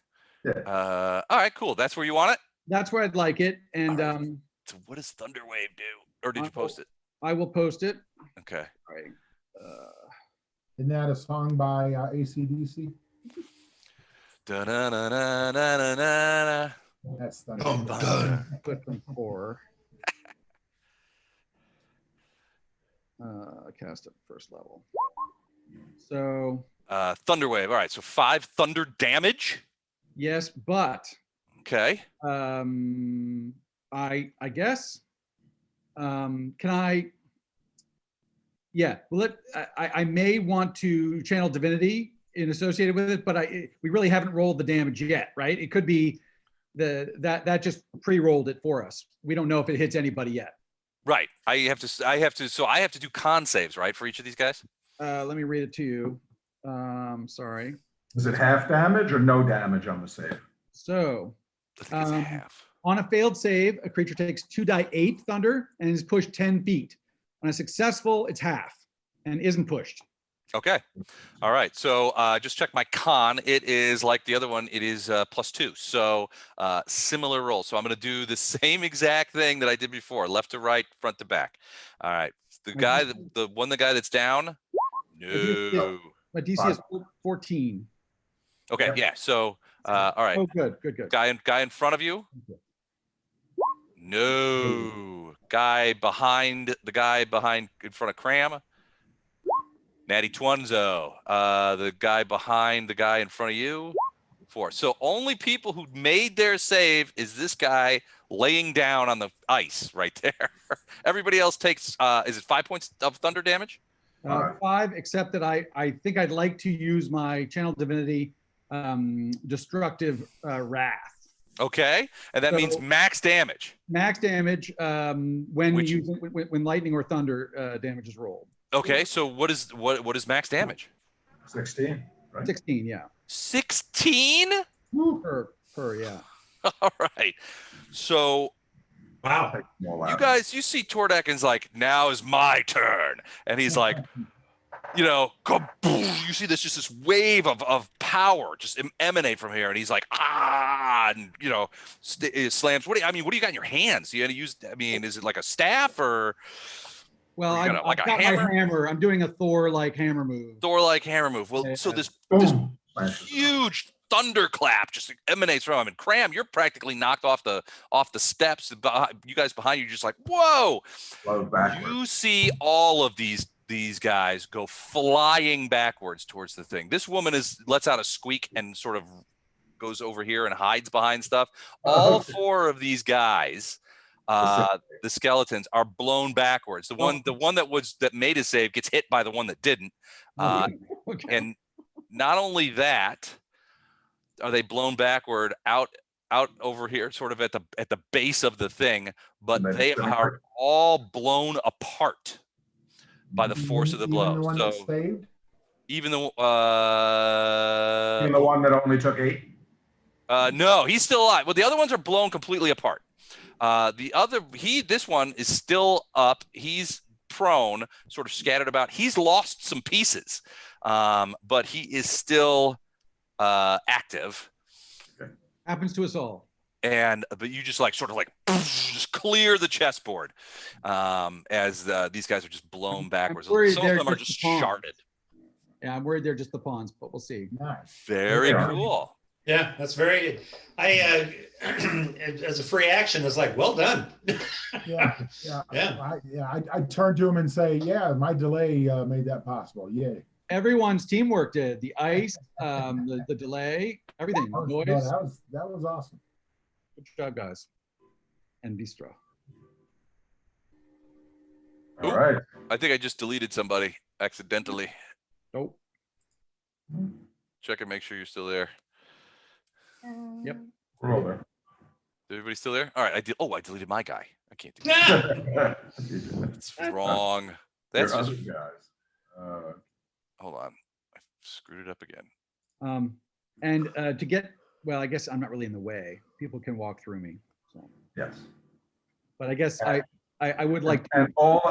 Yeah. All right, cool. That's where you want it. That's where I'd like it. And right. So what does Thunderwave do? Or did you post it? I will post it. Okay. All right. Isn't that a song by AC/DC? Da-na-na-na-na-na-na. That's Thunder. Click from 4. Cast at first level. So. Thunderwave. All right. So 5 thunder damage. Yes, but. Okay. I guess. Can I? Yeah. Well, I may want to channel divinity associated with it, but we really haven't rolled the damage yet, right? It could be that just pre-rolled it for us. We don't know if it hits anybody yet. Right. I have to do con saves, right, for each of these guys. Let me read it to you. Sorry. Is it half damage or no damage on the save? So. I think it's half. On a failed save, a creature takes 2d8 thunder and is pushed 10 feet. On a successful, it's half and isn't pushed. Okay. All right. So just check my con. It is like the other one. It is +2. So similar roll. So I'm going to do the same exact thing that I did before, left to right, front to back. All right. The guy that's down. No. My DC is 14. Okay. Yeah. So. All right. Oh, good. Guy in front of you. No. Guy behind in front of Cram. Natty Twunzo. The guy behind the guy in front of you. 4. So only people who made their save is this guy laying down on the ice right there. Everybody else takes. Is it 5 points of thunder damage? 5, except that I think I'd like to use my channel divinity destructive wrath. Okay, and that means So- max damage. Max damage when Which- when lightning or thunder damage is rolled. Okay, so what is max damage? 16, right? 16, yeah. 16? Per, yeah. All right. So Wow. you see Tordakin's like, now is my turn. And he's like, kaboom! You see this wave of power just emanate from here. And he's like, and slams. What do you got in your hands? You gonna use, is it like a staff or? Well, You got I've got my hammer. I'm doing a Thor-like hammer move. Thor-like hammer move. Well, Yeah. so this Boom. huge thunderclap just emanates from him. And Cram, you're practically knocked off the steps. You guys behind you, just like, whoa! Flow backwards. You see all of these guys go flying backwards towards the thing. This woman lets out a squeak and sort of goes over here and hides behind stuff. All 4 of these guys, the skeletons, are blown backwards. The one that made a save gets hit by the one that didn't. Okay. And not only that, are they blown backward out over here, sort of at the base of the thing, but they are all blown apart by the force of the blow. Even the one So that saved? even the And the one that only took 8? no, he's still alive. Well, the other ones are blown completely apart. This one is still up. He's prone, sort of scattered about. He's lost some pieces, but he is still active. Happens to us all. But you just just clear the chessboard as these guys are just blown backwards. Some of them are just sharded. Yeah, I'm worried they're just the pawns, but we'll see. Nice. Very cool. Yeah, that's very. I as a free action, it's like, well done. Yeah. I turn to him and say, yeah, my delay made that possible. Yay. Everyone's teamwork did. The ice, the delay, everything. No, Noise. that was awesome. Good job, guys. And Bistro. All right. I think I just deleted somebody accidentally. Nope. Check and make sure you're still there. Yep. We're all there. Is everybody still there? All right. I deleted my guy. I can't do that. That's wrong. That's Your just, other guys. hold on. I screwed it up again. And to get, well, I guess I'm not really in the way. People can walk through me. So, Yes. but I guess I would like to.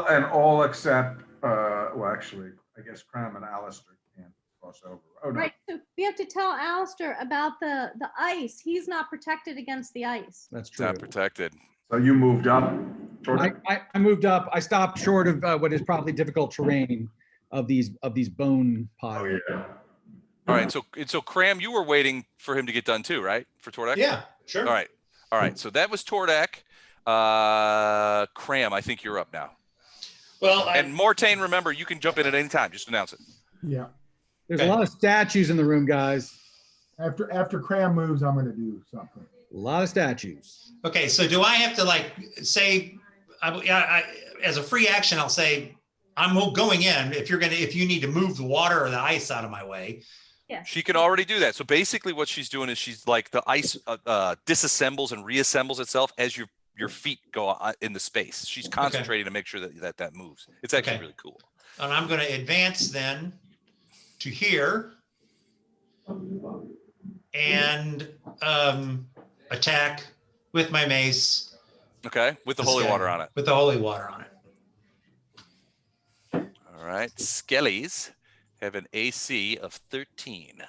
And all except, well, actually, I guess Cram and Alistair can't cross over. Oh, no. Right, so we have to tell Alistair about the ice. He's not protected against the ice. That's It's true. not protected. So you moved up. Toward I moved up. I stopped short of what is probably difficult terrain of these bone Oh, piles. yeah. All right. So Cram, you were waiting for him to get done too, right? For Tordak? Yeah, sure. All right. So that was Tordak. Cram, I think you're up now. Well, And Mortain, remember, you can jump in at any time. Just announce it. Yeah. There's Okay. a lot of statues in the room, guys. After Cram moves, I'm going to do something. A lot of statues. okay. So do I have to say, as a free action, I'll say I'm going in. If you need to move the water or the ice out of my way. She can already do that. So basically what she's doing is she's like the ice disassembles and reassembles itself as your feet go in the space. She's concentrating to make sure that moves. It's actually really cool. And I'm going to advance then to here and attack with my mace. Okay. With the holy water on it. With the holy water on it. All right. Skellies have an AC of 13.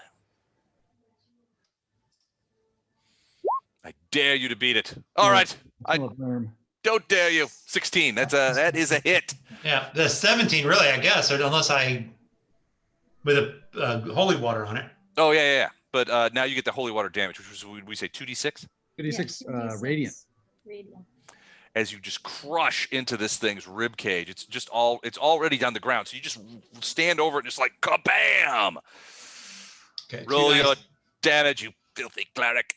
I dare you to beat it. All right. I don't dare you. 16. That is a hit. Yeah, the 17 really, I guess, unless with a holy water on it. Oh yeah. But now you get the holy water damage, which was, we say 2d6? 2d6 radiant. Radiant. As you just crush into this thing's rib cage. It's already down the ground. So you just stand over it, just like kabam. Okay. Roll your damage, you filthy cleric.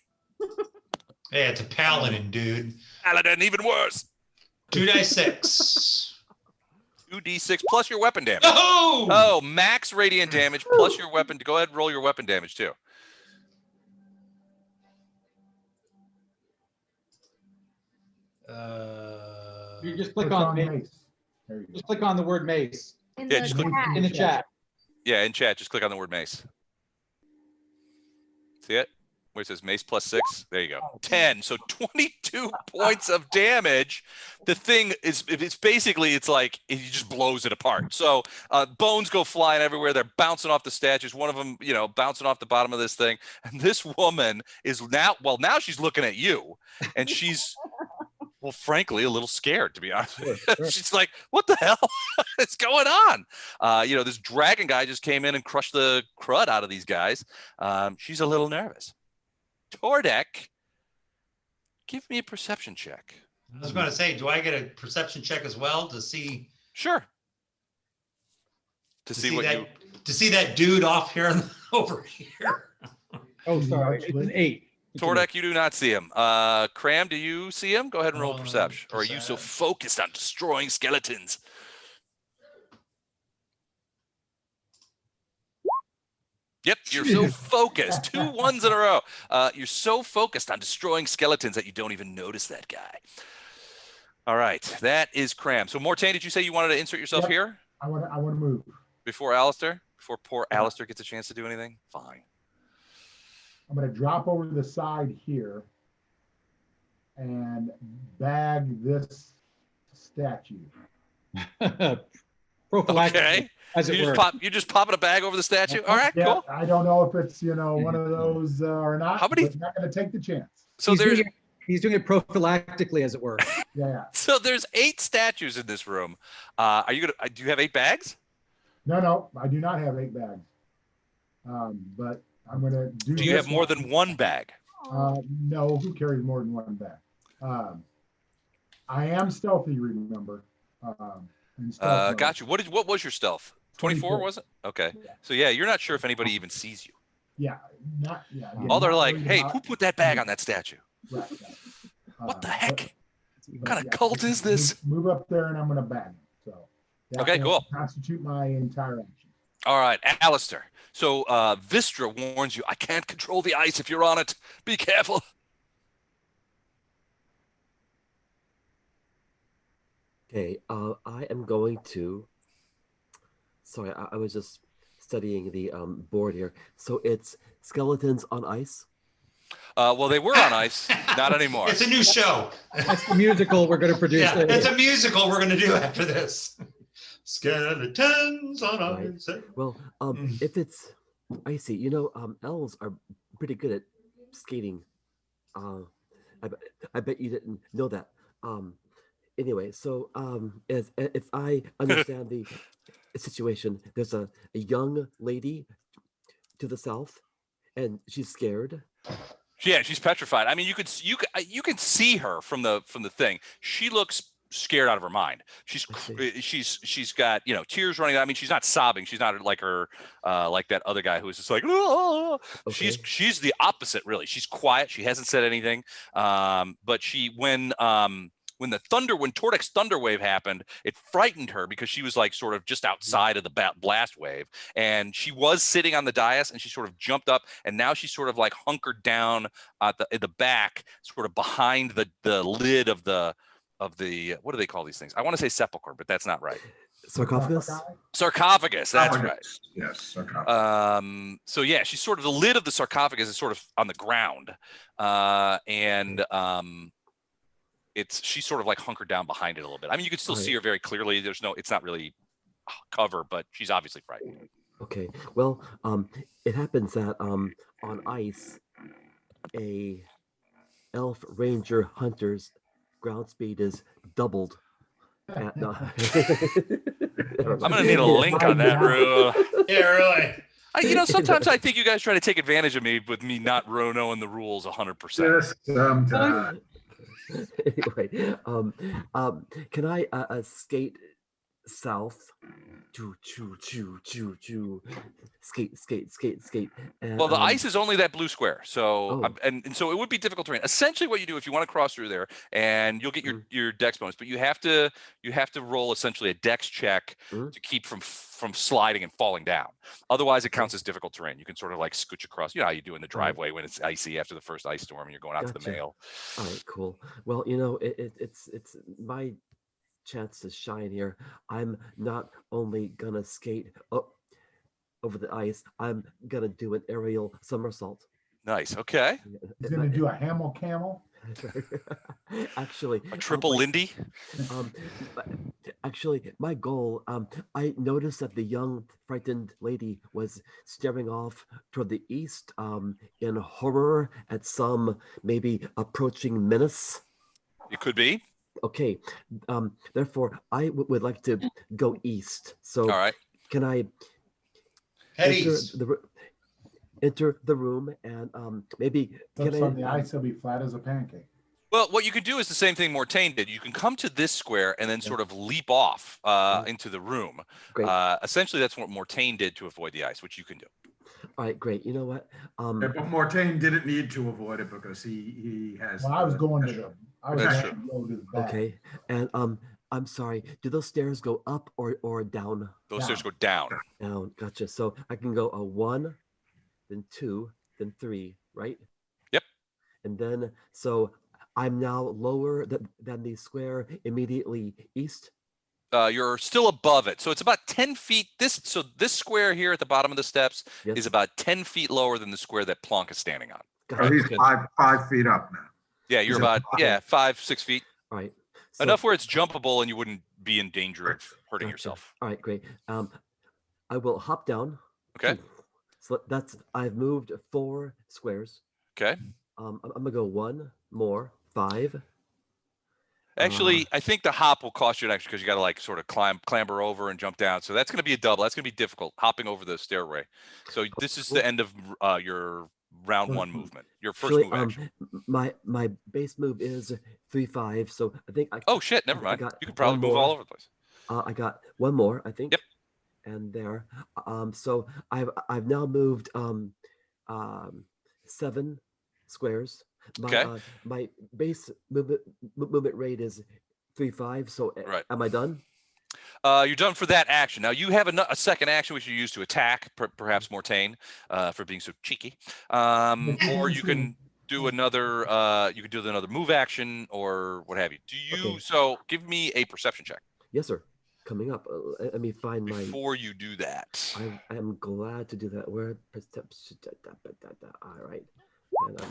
Yeah, it's a paladin, dude. Paladin, even worse. 2d6. 2d6 plus your weapon damage. Oh! Oh, max radiant damage plus your weapon. Go ahead and roll your weapon damage too. You just click Click on on mace. mace. There you go. Just click on the word mace In Yeah, the just click chat. in the chat. Yeah, in chat, just click on the word mace. See it? Where it says mace plus 6. There you go. 10. So 22 points of damage. The thing is, it's basically, it's like, it just blows it apart. So bones go flying everywhere. They're bouncing off the statues. One of them, you know, bouncing off the bottom of this thing. And this woman is now, well, now she's looking at you. And she's, well, frankly, a little scared, to be honest. Sure. She's like, what the hell is going on? You know, this dragon guy just came in and crushed the crud out of these guys. She's a little nervous. Tordek, give me a perception check. I was going to say, do I get a perception check as well to see? Sure. To see what that, you. to see that dude off here and over here. Oh, sorry. It's an 8. It's an Tordek, you do not see him. Cram, do you see him? Go ahead and roll perception. Or are you so focused on destroying skeletons? Yep, you're so focused. 2 1s in a row. You're so focused on destroying skeletons that you don't even notice that guy. All right, that is Cram. So Mortain, did you say you wanted to insert yourself Yep. here I want to move. before Alistair? Before poor Alistair gets a chance to do anything? Fine. I'm going to drop over to the side here and bag this statue. prophylactic, Okay. as it You were. just popping a bag over the statue? All right, Yeah, cool. I don't know if it's, you know, one of those or not. How many- But I'm not going to take the chance. So He's doing it prophylactically, as it were. Yeah. So there's 8 statues in this room. Are you gonna? Do you have 8 bags? No, I do not have 8 bags. But I'm going to do. Do you this have more one. than 1 bag? No, who carries more than 1 bag? I am stealthy, remember. And stealth mode. Got you. What was your stealth? 24, was it? Okay. Yeah. So yeah, you're not sure if anybody even sees you. Yeah, yeah. again, All they're not like, worried hey, about- who put that bag on that statue? Right. What the but- heck? but What kind of yeah, cult is this? Move up there and I'm gonna bag him. So that Okay, will cool. Constitute my entire action. All right, Alistair. So Vistra warns you, I can't control the ice if you're on it. Be careful. Okay, I am going to. Sorry, I was just studying the board here. So it's skeletons on ice. Well, they were on ice, not anymore. It's a new show. That's the musical we're going to produce. Yeah, later. it's a musical we're going to do after this. Skeletons on Right. ice. Well, if it's icy, you know, elves are pretty good at skating. I bet you didn't know that. Anyway, so if I understand the situation, there's a young lady to the south, and she's scared. Yeah, she's petrified. I mean, you can see her from the thing. She looks scared out of her mind. She's got, you know, tears running. I mean, she's not sobbing. She's not like her like that other guy who was just like, oh. Okay. She's the opposite, really. She's quiet. She hasn't said anything. But when Tordek's thunder wave happened, it frightened her because she was like sort of just outside of the blast wave, and she was sitting on the dais, and she sort of jumped up, and now she's sort of like hunkered down at the back, sort of behind the lid of the what do they call these things? I want to say sepulcher, but that's not right. Sarcophagus? Sarcophagus. That's right. Yes, sarcophagus. So yeah, she's sort of the lid of the sarcophagus is sort of on the ground, and she's sort of like hunkered down behind it a little bit. I mean, you can still see her very clearly. It's not really cover, but she's obviously frightened. Okay. Well, it happens that on ice, a elf ranger hunter's ground speed is doubled. I'm gonna need a link on that, Rue. Yeah, really. Sometimes I think you guys try to take advantage of me with me not knowing the rules 100%. Yes, sometimes. Anyway, can I skate south. Choo, choo, choo, choo, choo. Skate, skate, skate, skate. And, Well, the ice is only that blue square. So, Oh. and so it would be difficult terrain. Essentially what you do if you want to cross through there, and you'll get your dex bonus, but you have to roll essentially a dex check to keep from sliding and falling down. Otherwise it counts as difficult terrain. You can sort of like scooch across, you know how you do in the driveway when it's icy after the first ice storm and you're going out to the Gotcha. mail. All right, cool. Well, you know, it's my chance to shine here. I'm not only gonna skate over the ice, I'm gonna do an aerial somersault. Nice. Okay. He's gonna do a Hamel camel. Actually, A triple Lindy. Actually, my goal, I noticed that the young frightened lady was staring off toward the east in horror at some maybe approaching menace. It could be. Okay, therefore I would like to go east. So All right. can I Head enter east. enter the room and maybe can Looks on the I ice, he'll be flat as a pancake. Well, what you can do is the same thing Mortain did. You can come to this square and then sort of leap off into the room. Great. Essentially, that's what Mortain did to avoid the ice, which you can do. All right, great. You know what? Yeah, but Mortain didn't need to avoid it because he has. Well, I was going to the, I was That's going to go to the back. Okay, and I'm sorry. Do those stairs go up or down? Those stairs go down. Down. Gotcha. So I can go a 1, then 2, then 3, right? Yep. And then so I'm now lower than the square immediately east. You're still above it, so it's about 10 feet. This square here at the bottom of the steps Yes. is about 10 feet lower than the square that Plonk is standing on. Gotcha. So he's Okay. 5 feet up now. Yeah, you're Is it about above? 5-6 feet. All right. So, Enough where it's jumpable and you wouldn't be in danger of hurting gotcha. yourself. All right, great. I will hop down. Okay. So I've moved 4 squares. Okay. I'm gonna go 1 more, 5. Actually, I think the hop will cost you an extra because you got to like sort of clamber over and jump down. So that's going to be a double. That's going to be difficult hopping over the stairway. So this is the end of your round 1 movement. Your first Actually, move action. my base move is 3-5. So I think I. Oh shit! Never I mind. got You could probably one move more. all over the place. I got 1 more, I think. Yep. And there. So I've now moved 7 squares. Okay. My base movement rate is 3-5. So Right. am I done? You're done for that action. Now you have a second action which you use to attack, perhaps Mortain, for being so cheeky. Or you can do another. You can do another move action or what have you. Do you? Okay. So give me a perception check Yes, sir. Coming up. Let me find my. before you do that. I am glad to do that. Where perception? All right. And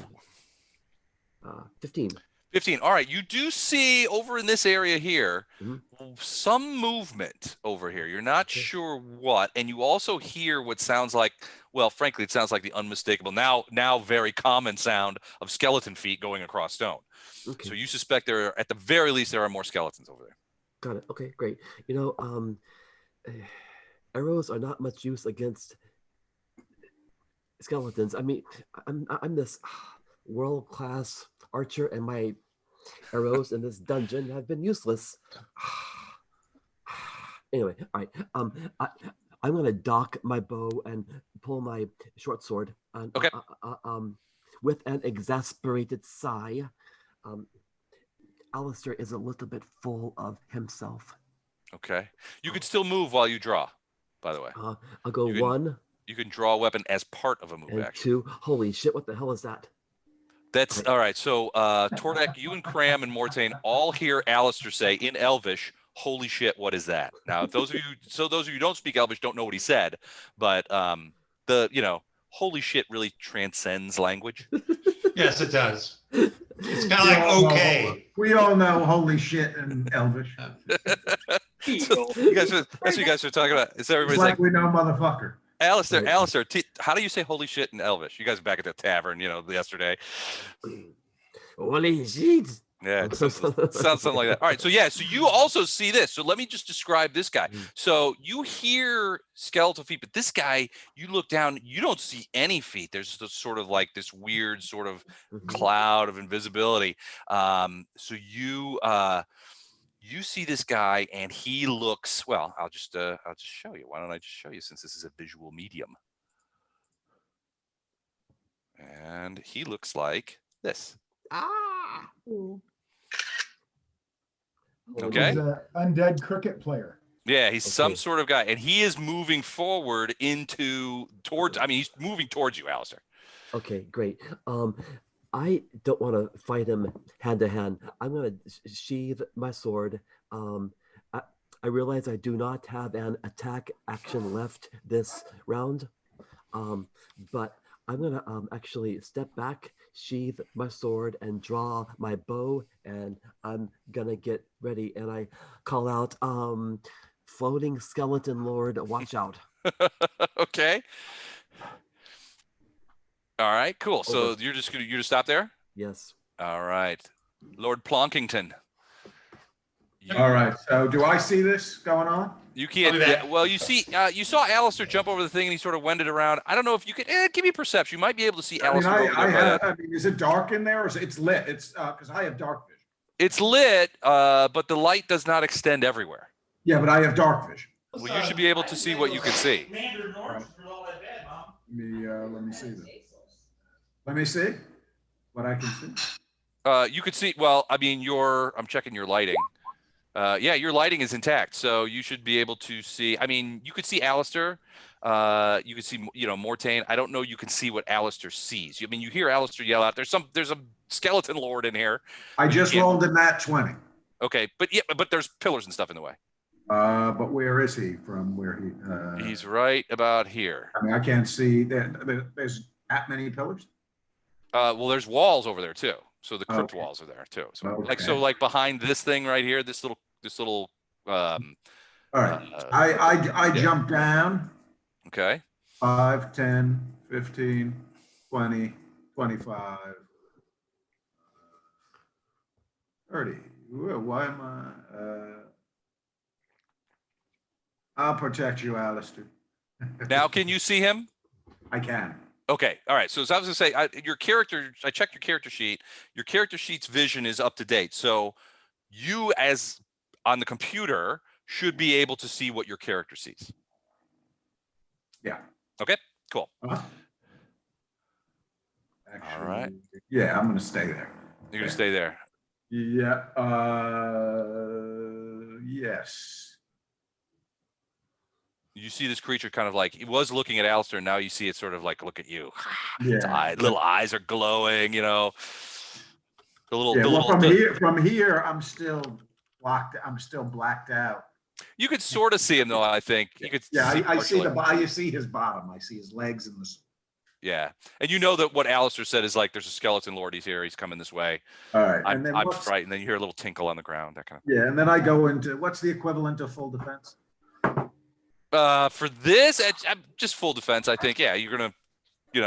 15. 15. All right. You do see over in this area here Mhm. some movement over here. You're not Okay. sure what, and you also hear what sounds like, well, frankly, it sounds like the unmistakable, now very common sound of skeleton feet going across stone. Okay. So you suspect there are, at the very least, there are more skeletons over there. Got it. Okay, great. You know, arrows are not much use against skeletons. I mean, I'm this world-class archer, and my arrows in this dungeon have been useless. Anyway, all right. I'm gonna dock my bow and pull my short sword. And, Okay. With an exasperated sigh, Alistair is a little bit full of himself. Okay. You could still move while you draw, by the way. I'll go You can 1 You can draw a weapon as part of a move and action. 2. Holy shit! What the hell is that? That's all right. So Tordek, you and Cram and Mortain all hear Alistair say in Elvish, "Holy shit, what is that?" Now, if those of you who don't speak Elvish don't know what he said, but holy shit really transcends language. Yes, it does. It's kind of like okay. We all know holy shit in Elvish. So that's what you guys are talking about. It's It's everybody's like like, we know motherfucker. Alistair, how do you say holy shit in Elvish? You guys are back at the tavern, yesterday. Holy shit! Yeah, it sounds something like that. All right, so you also see this. So let me just describe this guy. So you hear skeletal feet, but this guy, you look down, you don't see any feet. There's just sort of like this weird sort of cloud of invisibility. So you see this guy, and he looks, well, I'll just show you. Why don't I just show you, since this is a visual medium? And he looks like this. Ah. Ooh. Okay. He's an undead cricket player. Yeah, he's some Okay. sort of guy, and he is moving forward towards. I mean, he's moving towards you, Alistair. Okay, great. I don't want to fight him hand to hand. I'm going to sheathe my sword. I realize I do not have an attack action left this round, but I'm going to actually step back, sheathe my sword, and draw my bow, and I'm going to get ready. And I call out, floating skeleton lord, watch out. Okay. All right, cool. So Over. you're just stop there? Yes. All right. Lord Plonkington. All right. So do I see this going on? You can't. I'll be back. Yeah, well, you see, you saw Alistair jump over the thing, and he sort of wended around. I don't know if you could give me perception. You might be able to see I mean, Alistair over there. I mean, is it dark in there, or it's lit? It's because I have dark vision. It's lit, but the light does not extend everywhere. Yeah, but I have dark vision. Well, you should be able to see what you can see. Let me see this. Let me see what I can see. You could see. Well, I mean, I'm checking your lighting. Yeah, your lighting is intact, so you should be able to see. I mean, you could see Alistair. You could see, Mortain. I don't know. You can see what Alistair sees. I mean, you hear Alistair yell out. There's a skeleton lord in here. I just rolled a nat 20. Okay, but there's pillars and stuff in the way. But where is he from? Where he? He's right about here. I mean, I can't see. There's that many pillars. Well, there's walls over there too. So the crypt Okay. walls are there too. So Okay. like behind this thing right here, this little. All right. I yeah. jump down. Okay. 5, 10, 15, 20, 25, 30. Why am I? I'll protect you, Alistair. Now, can you see him? I can. Okay. All right. So as I was gonna say, your character. I checked your character sheet. Your character sheet's vision is up to date. So you, as on the computer, should be able to see what your character sees. Yeah. Okay. Cool. Uh-huh. Actually, All right. Yeah, I'm going to stay there. You're gonna stay there. Yeah. Yes. You see this creature kind of like it was looking at Alistair, and now you see it sort of like look at you. Yeah. Its little eyes are glowing, The little, Yeah. the Well, little from here, I'm still blocked. I'm still blacked out. you could sort of see him though, I think. You could Yeah, see I see partially. I see his bottom. I see his legs and the. Yeah. And you know that what Alistair said is like there's a skeleton lord, he's here, he's coming this way. All right. I'm And then I'm frightened. Then you hear a little tinkle on the ground, that kind of. Yeah, and then I go into what's the equivalent of full defense? For this, just full defense, I think. Yeah, you're gonna,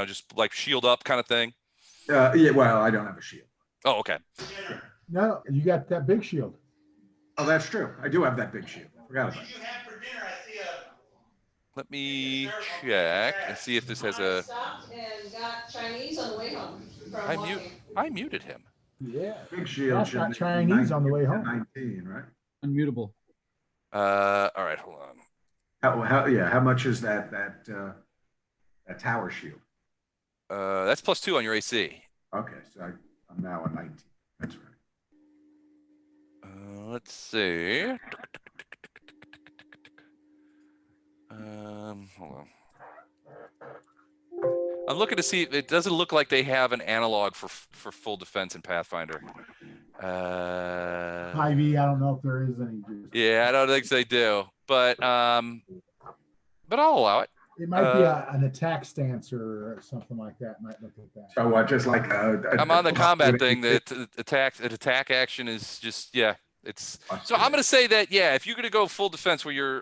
just like shield up kind of thing. Yeah. Well, I don't have a shield. Oh, okay. No, you got that big shield. Oh, that's true. I do have that big shield. I forgot about it. Let me check and see if this has a. Stopped and got Chinese on the way home from I walking. muted him. Yeah. Big shield. That's should got be Chinese on the way 19, home. 19, right? Unmutable. All right, hold on. How much is that tower shield? That's +2 on your AC. Okay, so I'm now at 19. That's right. Let's see. Hold on. I'm looking to see. It doesn't look like they have an analog for full defense in Pathfinder. Ivy, I don't know if there is any. Yeah, I don't think they do. But I'll allow it. It might be an attack stance or something like that. Might look at that. So what? Just like I'm on the combat thing. The attack action is just It's so I'm going to say that if you're going to go full defense where you're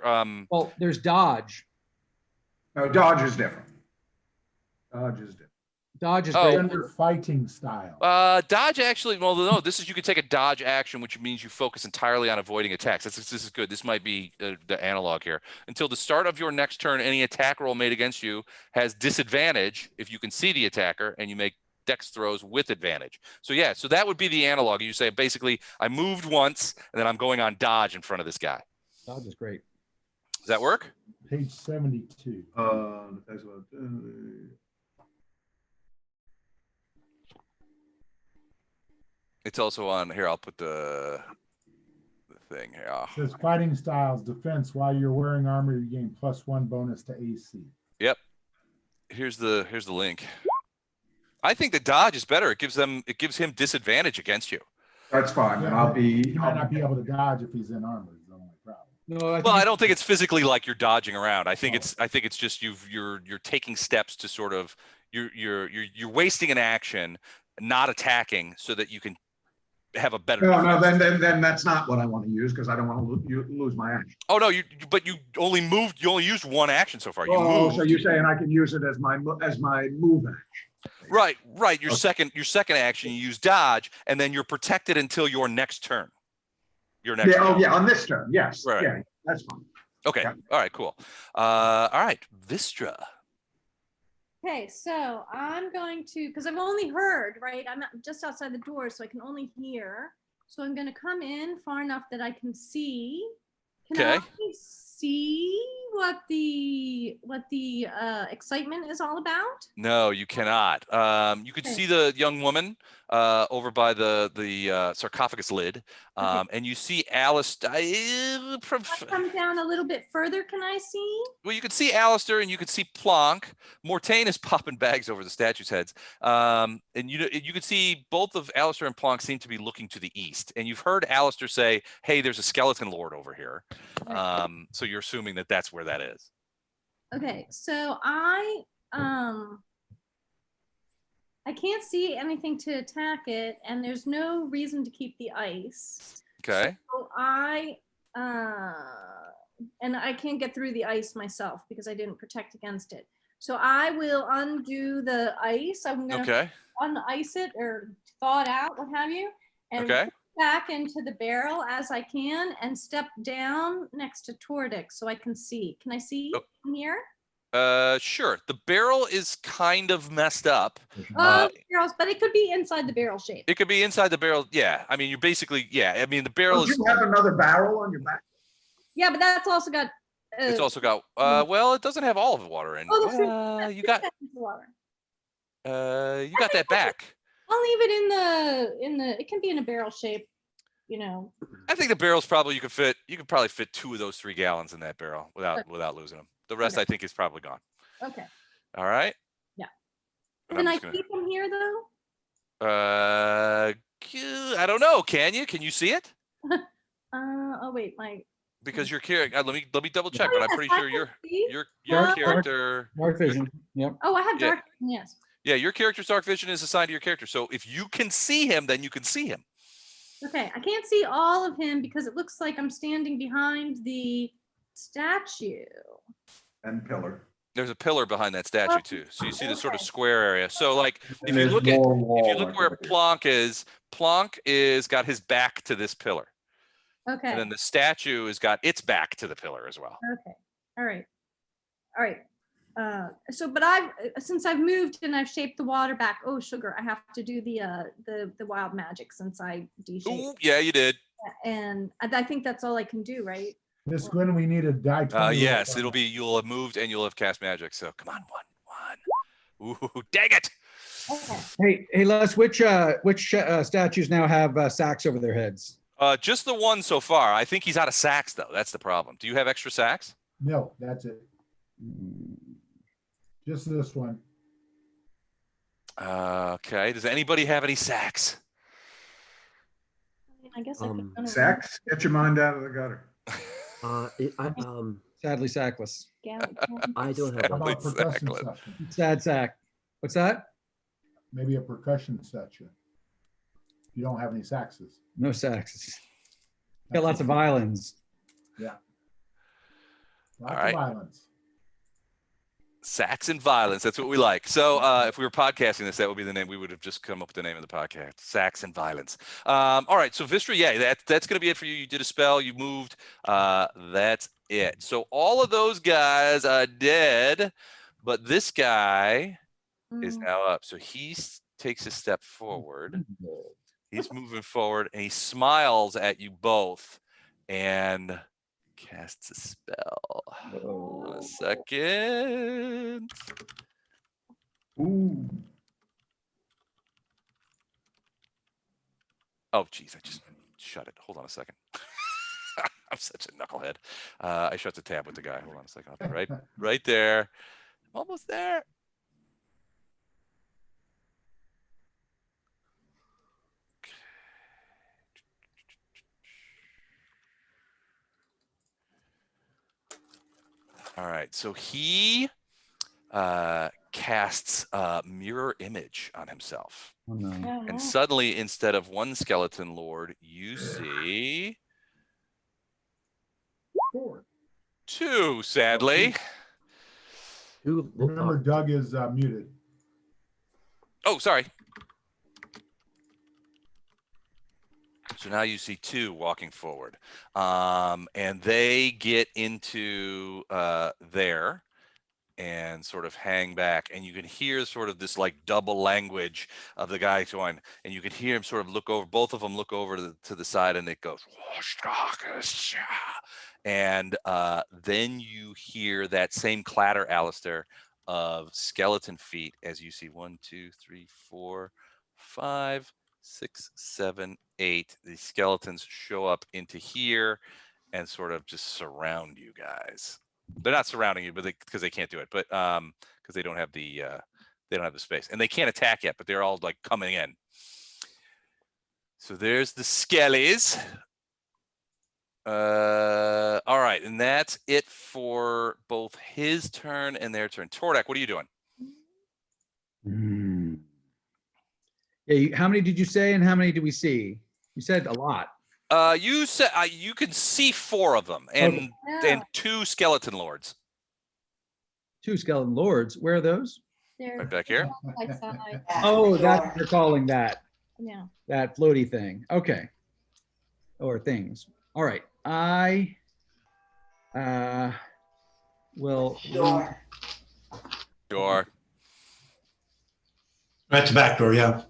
Well, there's dodge. No, dodge is different. Dodge is different. Dodge is Oh. great. Under fighting style. dodge actually. Well, no, this is you could take a dodge action, which means you focus entirely on avoiding attacks. This is good. This might be the analog here. Until the start of your next turn, any attack roll made against you has disadvantage if you can see the attacker, and you make dex throws with advantage. So yeah, so that would be the analog. You say basically I moved once and then I'm going on dodge in front of this guy. Dodge is great. Does that work? Page 72. That's what, It's also on here. I'll put the thing here. It says fighting styles, defense. While you're wearing armor, you gain +1 bonus to AC. Yep. Here's the link. I think the dodge is better. It gives him disadvantage against you. that's fine. And Yeah, he might not be able to dodge if he's in armor. Is the only problem. No, Well, I don't think it's physically like you're dodging around. I think it's just you're taking steps to sort of you're wasting an action, not attacking, so that you can have a better. No, then that's not what I want to use because I don't want to lose my action. Oh no, but you only used one action so far. You moved. So you're saying I can use it as my move action? Right. Your second action, you use dodge, and then you're protected until your next turn. On this turn, yes. Right. Yeah, that's fine. Okay. Yeah. All right. Cool. All right, Vistra. Okay, so I'm going to, because I've only heard, right? I'm just outside the door, so I can only hear. So I'm going to come in far enough that I can see. Can I see what the excitement is all about? No, you cannot. You could see the young woman over by the sarcophagus lid, and you see Alistair. Come down a little bit further. Can I see? Well, you can see Alistair and you can see Plonk. Mortain is popping bags over the statues' heads, and you could see both of Alistair and Plonk seem to be looking to the east. And you've heard Alistair say, "Hey, there's a skeleton lord over here." So you're assuming that that's where that is. Okay, so I can't see anything to attack it, and there's no reason to keep the ice. Okay. So and I can't get through the ice myself because I didn't protect against it. So I will undo the ice. I'm gonna un-ice it or thaw it out, what have you, and put it back into the barrel as I can, and step down next to Tordek so I can see. Can I see from here? Sure. The barrel is kind of messed up. Barrels, but it could be inside the barrel shape. It could be inside the barrel. Yeah. I mean, you're basically, I mean, the barrel is. You have another barrel on your back? Yeah, but that's also got. It's also got. Well, it doesn't have all of the water in. You got. Water. You got that back. I'll leave it in the. It can be in a barrel shape, I think the barrel's probably you could probably fit 2 of those 3 gallons in that barrel without losing them. The rest I think is probably gone. Okay. All right. Yeah. Can I keep them here though? I don't know. Can you see it? Oh wait, because your character. Let me double check, but I'm pretty sure your character. Dark vision. Yep. Oh, I have dark vision. Yes. Yeah, your character's dark vision is assigned to your character. So if you can see him, then you can see him. Okay, I can't see all of him because it looks like I'm standing behind the statue. And pillar. There's a pillar behind that statue too. So you see the sort of square area. So like if you look where Plonk is got his back to this pillar. Okay. And then the statue has got its back to the pillar as well. Okay. All right. But since I've moved and I've shaped the water back. Oh, sugar! I have to do the wild magic since I de-shaped. Ooh, yeah, you did. And I think that's all I can do, right? Miss Gwen, we need a die 20. Yes, you'll have moved and you'll have cast magic. So come on, one. Ooh, dang it! Okay. Hey, Les, which statues now have sacks over their heads? Just the one so far. I think he's out of sacks though. That's the problem. Do you have extra sacks? No, that's it. Just this one. Okay. Does anybody have any sacks? I guess Sacks? Get your mind out of the gutter. Sadly sackless. I don't have How about percussion Sackless. section? Sad sack. What's that? Maybe a percussion section. You don't have any saxes. No saxes. Got lots of violins. Yeah. Lots All right. of violence. Sax and violence. That's what we like. So if we were podcasting this, that would be the name. We would have just come up with the name of the podcast. Sax and violence. All right. So Vistra, yeah, that's going to be it for you. You did a spell. You moved. That's it. So all of those guys are dead, but this guy is now up. So he's takes a step forward. He's moving forward, and he smiles at you both and casts a spell. Hold on a second. Ooh. Oh, geez, I just shut it. Hold on a second. I'm such a knucklehead. I shut the tab with the guy. Hold on a second. I'll be right there. Almost there. All right, so he casts a mirror image on himself. Oh, no. And suddenly, instead of one skeleton lord, you see two, sadly. Remember, Doug is muted. Oh, sorry. So now you see two walking forward. And they get into there and sort of hang back. And you can hear sort of this like double language of the guy going, and you can hear him sort of look over, both of them look over to the side, and it goes, and then you hear that same clatter, Alistair, of skeleton feet as you see 1, 2, 3, 4, 5, 6, 7, 8. The skeletons show up into here and sort of just surround you guys. They're not surrounding you, but because they can't do it, but because they don't have the space, and they can't attack yet, but they're all like coming in. So there's the skellies. All right, and that's it for both his turn and their turn. Tordek, what are you doing? Yeah, how many did you say, and how many do we see? You said a lot. You said you can see 4 of them, and and 2 skeleton lords. 2 skeleton lords. Where are those? They're Right back here. outside. Oh, that's they're calling that. Yeah. That floaty thing. Okay. Or things. All right. I will. Sure. Door. Right to back door, yeah.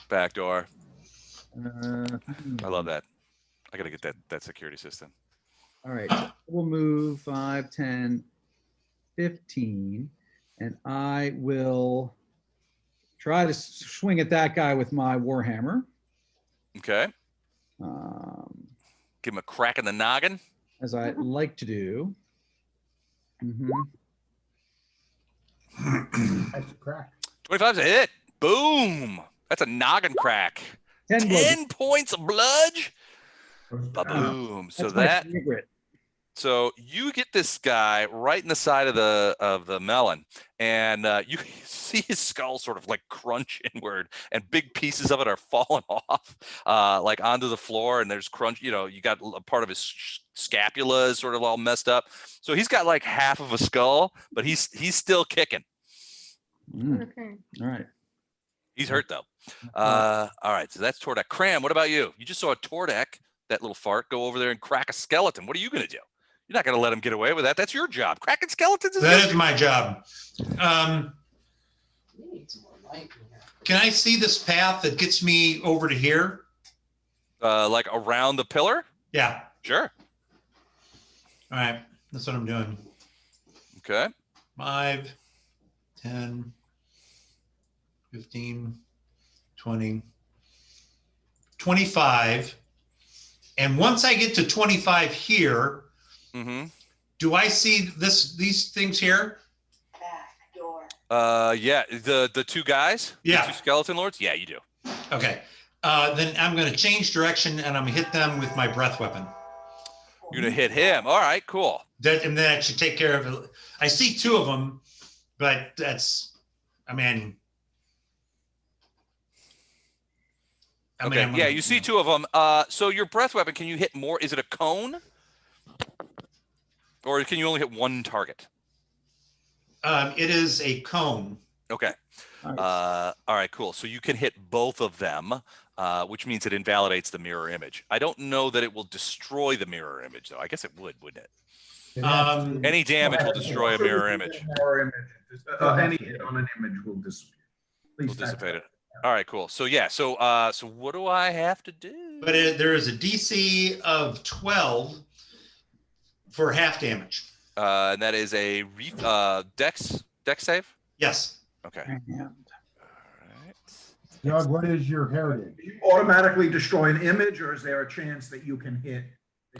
Back door. Uh, I love that. I gotta get that security system. All right. So we'll move 5, 10, 15, and I will try to swing at that guy with my warhammer. Okay. Give him a crack in the noggin. As I like to do. That's a crack. 25's a hit. Boom. That's a noggin crack. 10 blood. 10 points of blood. Ba-boom. So That's my that. favorite. So you get this guy right in the side of the melon, and you see his skull sort of like crunch inward, and big pieces of it are falling off, like onto the floor. And there's crunch. You know, you got a part of his scapula is sort of all messed up. So he's got like half of a skull, but he's still kicking. Okay. All right. He's hurt though. All right. So that's Tordek. Cram, what about you? You just saw a Tordek, that little fart, go over there and crack a skeleton. What are you gonna do? You're not going to let him get away with that. That's your job. Cracking skeletons is That is my job. Can I see this path that gets me over to here? Like around the pillar? Yeah. Sure. All right. That's what I'm doing. Okay. 5, 10, 15, 20, 25. And once I get to 25 here, do I see these things here? Back door. Yeah, the 2 guys? Yeah. The 2 skeleton lords? Yeah, you do. Okay. Then I'm going to change direction, and I'm going to hit them with my breath weapon. You're going to hit him. All right, cool. And then I should take care of it. I see 2 of them, but that's, Okay. Yeah, you see 2 of them. So your breath weapon, can you hit more? Is it a cone? Or can you only hit 1 target? It is a cone. Okay. Nice. All right, cool. So you can hit both of them, which means it invalidates the mirror image. I don't know that it will destroy the mirror image, though. I guess it would, wouldn't it? Any damage will destroy a mirror image. Mirror image. Any hit on an image will disappear. At Will least that- dissipate it. All right, cool. So yeah, so so what do I have to do? But there is a DC of 12 for half damage. And that is a dex save. Yes. Okay. Yeah. All right. Doug, what is your heritage? Do you automatically destroy an image, or is there a chance that you can hit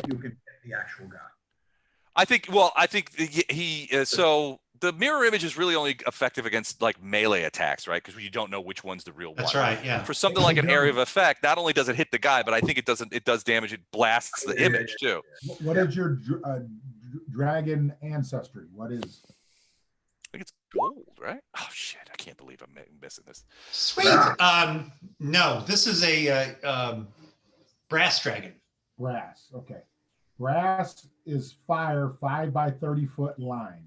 the actual guy? I think he so the mirror image is really only effective against like melee attacks, right? Because you don't know which one's the real That's one. right. Yeah. For something like an area of effect, not only does it hit the guy, but I think it does damage. It blasts the image too. What is your dragon ancestry? What is? I think it's gold, right? Oh shit! I can't believe I'm missing this. Sweet. No, this is a brass dragon. Brass. Okay. Brass is fire, 5 by 30 foot line.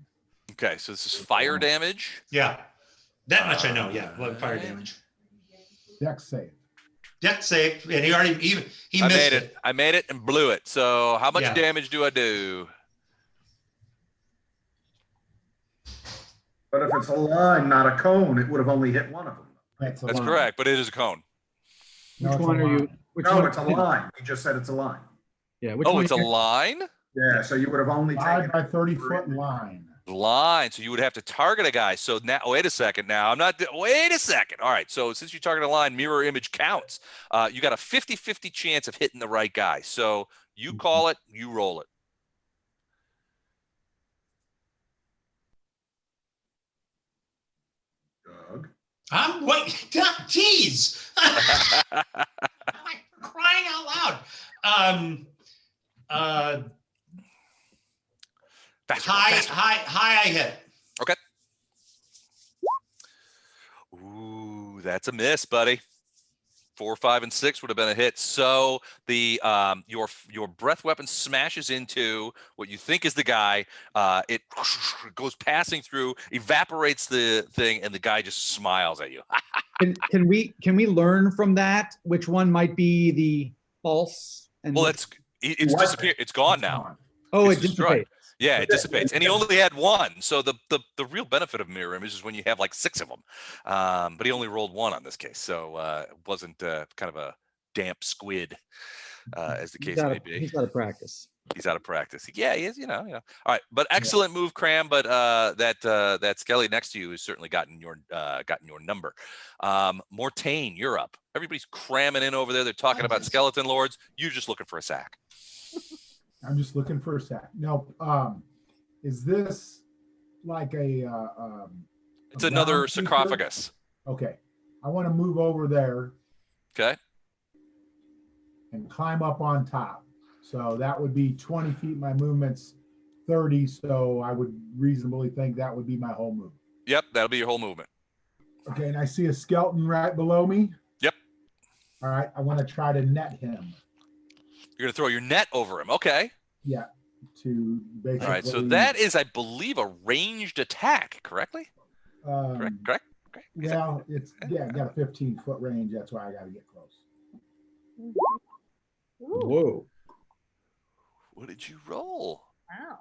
Okay, so this is fire damage. Yeah. That much I know. Yeah. Fire damage. Dex save. Death save, and he I missed made it. it. I made it and blew it. So how much Yeah. damage do I do? But if it's a line, not a cone, it would have only hit one of them. That's, a That's line. correct, but it is a cone. No, Which it's a one are you? line. Which No, one- it's a line. He just said it's a line. Yeah. Which Oh, one it's a are you- line? Yeah, so you would have only 5 taken. by 30 foot line. Line. So you would have to target a guy. So now, wait a second. Now I'm not. Wait a second. All right. So since you target a line, mirror image counts. You got a 50-50 chance of hitting the right guy. So you call it. You roll it. Doug. I'm wait. Jeez. I'm crying out loud. Faster, High, faster. I hit. Okay. Ooh, that's a miss, buddy. 4, 5, and 6 would have been a hit. So the your breath weapon smashes into what you think is the guy. It goes passing through, evaporates the thing, and the guy just smiles at you. Can we learn from that which one might be the false? And Well, which- it's What? disappeared. It's gone now. oh, it's it destroyed. dissipates. Yeah, it dissipates, and he only had one. So the real benefit of mirror image is when you have like 6 of them. But he only rolled 1 on this case, so it wasn't kind of a damp squid, as the case may be. He's got to practice. He's out of practice. Yeah, he is. You know. All right, but excellent move, Cram. But that Skelly next to you has certainly gotten your number. Mortain, you're up. Everybody's cramming in over there. They're talking about skeleton lords. You're just looking for a sack. I'm just looking for a sack. Now, is this like a? It's a another ground feature? sarcophagus. Okay, I want to move over there Okay. and climb up on top. So that would be 20 feet. My movement's 30, so I would reasonably think that would be my whole move. Yep, that'll be your whole movement. Okay, and I see a skeleton right below me. Yep. All right, I want to try to net him. You're gonna throw your net over him. Okay. Yeah, to basically. All right. So that is, I believe, a ranged attack. Correctly? Correct. Correct. Okay. Is that- Well, it's got a 15-foot range. That's why I got to get close. Ooh, Whoa. What did you roll? wow.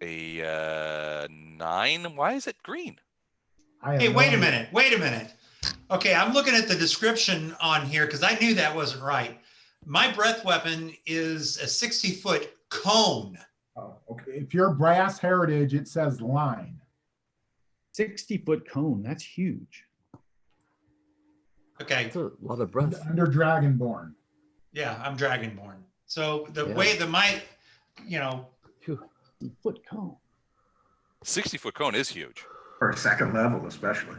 A 9. Why is it green? I have Hey, no wait a idea. minute. Wait a minute. Okay, I'm looking at the description on here because I knew that wasn't right. My breath weapon is a 60-foot cone. Oh, okay. If you're brass heritage, it says line. 60-foot cone. That's huge. Okay, That's a lot of breath. Under Dragonborn. yeah, I'm Dragonborn. So the Yeah. way my, you know, Phew. 60-foot cone. 60-foot cone is huge. For a second level, especially.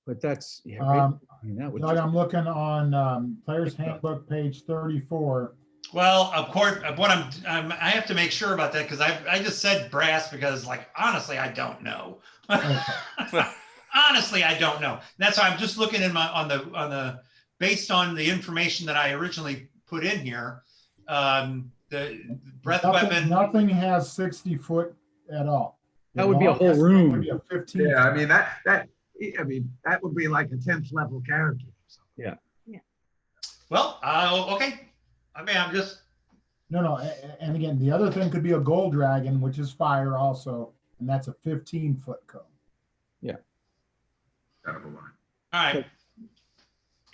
But that's yeah. Right, Um, I mean, that would Doug, just- I'm looking on Player's Handbook, page 34. well, of course, what I have to make sure about that because I just said brass because, like, honestly, I don't know. Honestly, I don't know. That's why I'm just looking in on the based on the information that I originally put in here. The breath weapon. Nothing has 60 foot at all. That would be a whole Longest room. Would be a 15. Yeah, I mean, that would be like a 10th level character. Well, okay. I mean, I'm just No. And again, the other thing could be a gold dragon, which is fire also, and that's a 15-foot cone. Edible line. All right.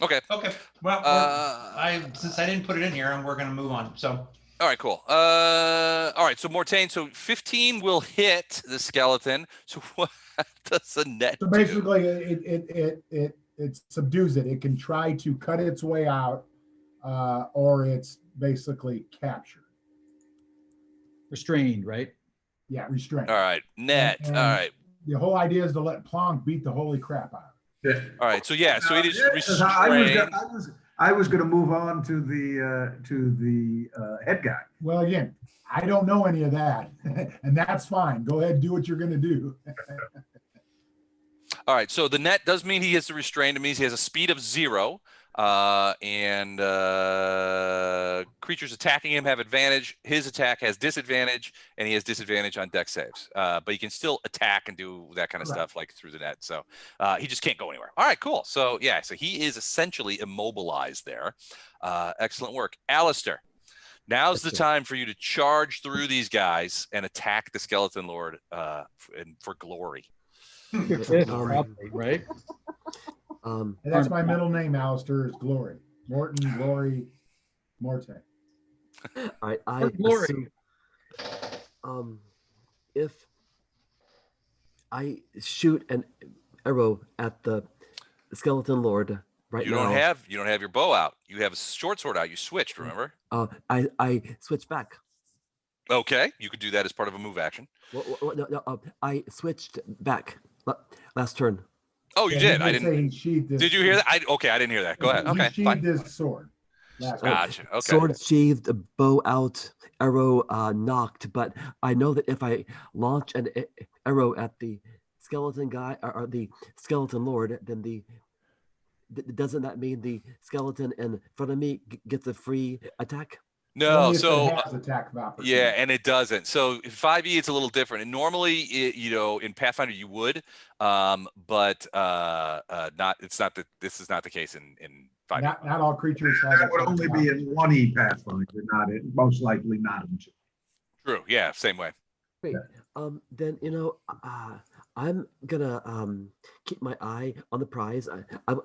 Okay. Okay. Well, since I didn't put it in here, and we're going to move on. So. All right, cool. All right, so Mortain, so 15 will hit the skeleton. So what does the net So do? basically, it subdues it. It can try to cut its way out, or it's basically captured. Restrained, right? Yeah, restrained. All right, net. And All right. The whole idea is to let Plonk beat the holy crap out. Yeah. All right, so yeah, so it is I restrained. was going to move on to the head guy. Well, again, I don't know any of that, and that's fine. Go ahead, and do what you're going to do. All right, so the net does mean he is restrained. It means he has a speed of 0, and creatures attacking him have advantage. His attack has disadvantage, and he has disadvantage on dex saves. But he can still attack and do that kind of stuff like through the net. So he just can't go anywhere. All right, cool. So yeah, so he is essentially immobilized there. Excellent work, Alistair. Now's the time for you to charge through these guys and attack the Skeleton Lord for glory. Probably, right? And that's my middle name, Alistair, is Glory. Morton, Glory, Morte. All right, I Glory. assume, if I shoot an arrow at the Skeleton Lord right You now, don't have your bow out. You have a short sword out. You switched, remember? I switch back. Okay, you could do that as part of a move action. No, I switched back last turn. Oh, you did. I didn't. Did you hear that? I didn't hear that. Go ahead. Okay, He fine. sheathed his sword. Gotcha. Okay. Sword sheathed, bow out, arrow knocked. But I know that if I launch an arrow at the skeleton guy or the skeleton lord, then doesn't that mean the skeleton in front of me gets a free attack? No, Only if it so has attack of opportunity. yeah, and it doesn't. So in 5e, it's a little different. And normally, in Pathfinder, you would, but not. It's not that. This is not the case in 5e. Not all creatures have That would only be in 1E Pathfinder, most likely not in 2. True. Yeah. Same way. Great. Then I'm gonna keep my eye on the prize. I'm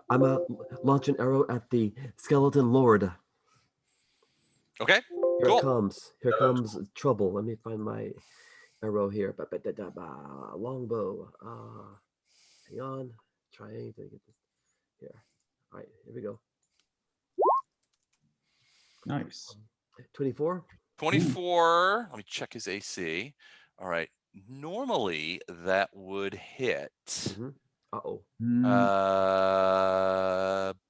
gonna launch an arrow at the skeleton lord. Okay. Here Cool. it comes. Here comes trouble. Let me find my arrow here. Longbow. Hang on. Trying to get this here. All right, here we go. Nice. 24. 24. Let me check his AC. All right. Normally that would hit. Uh-oh.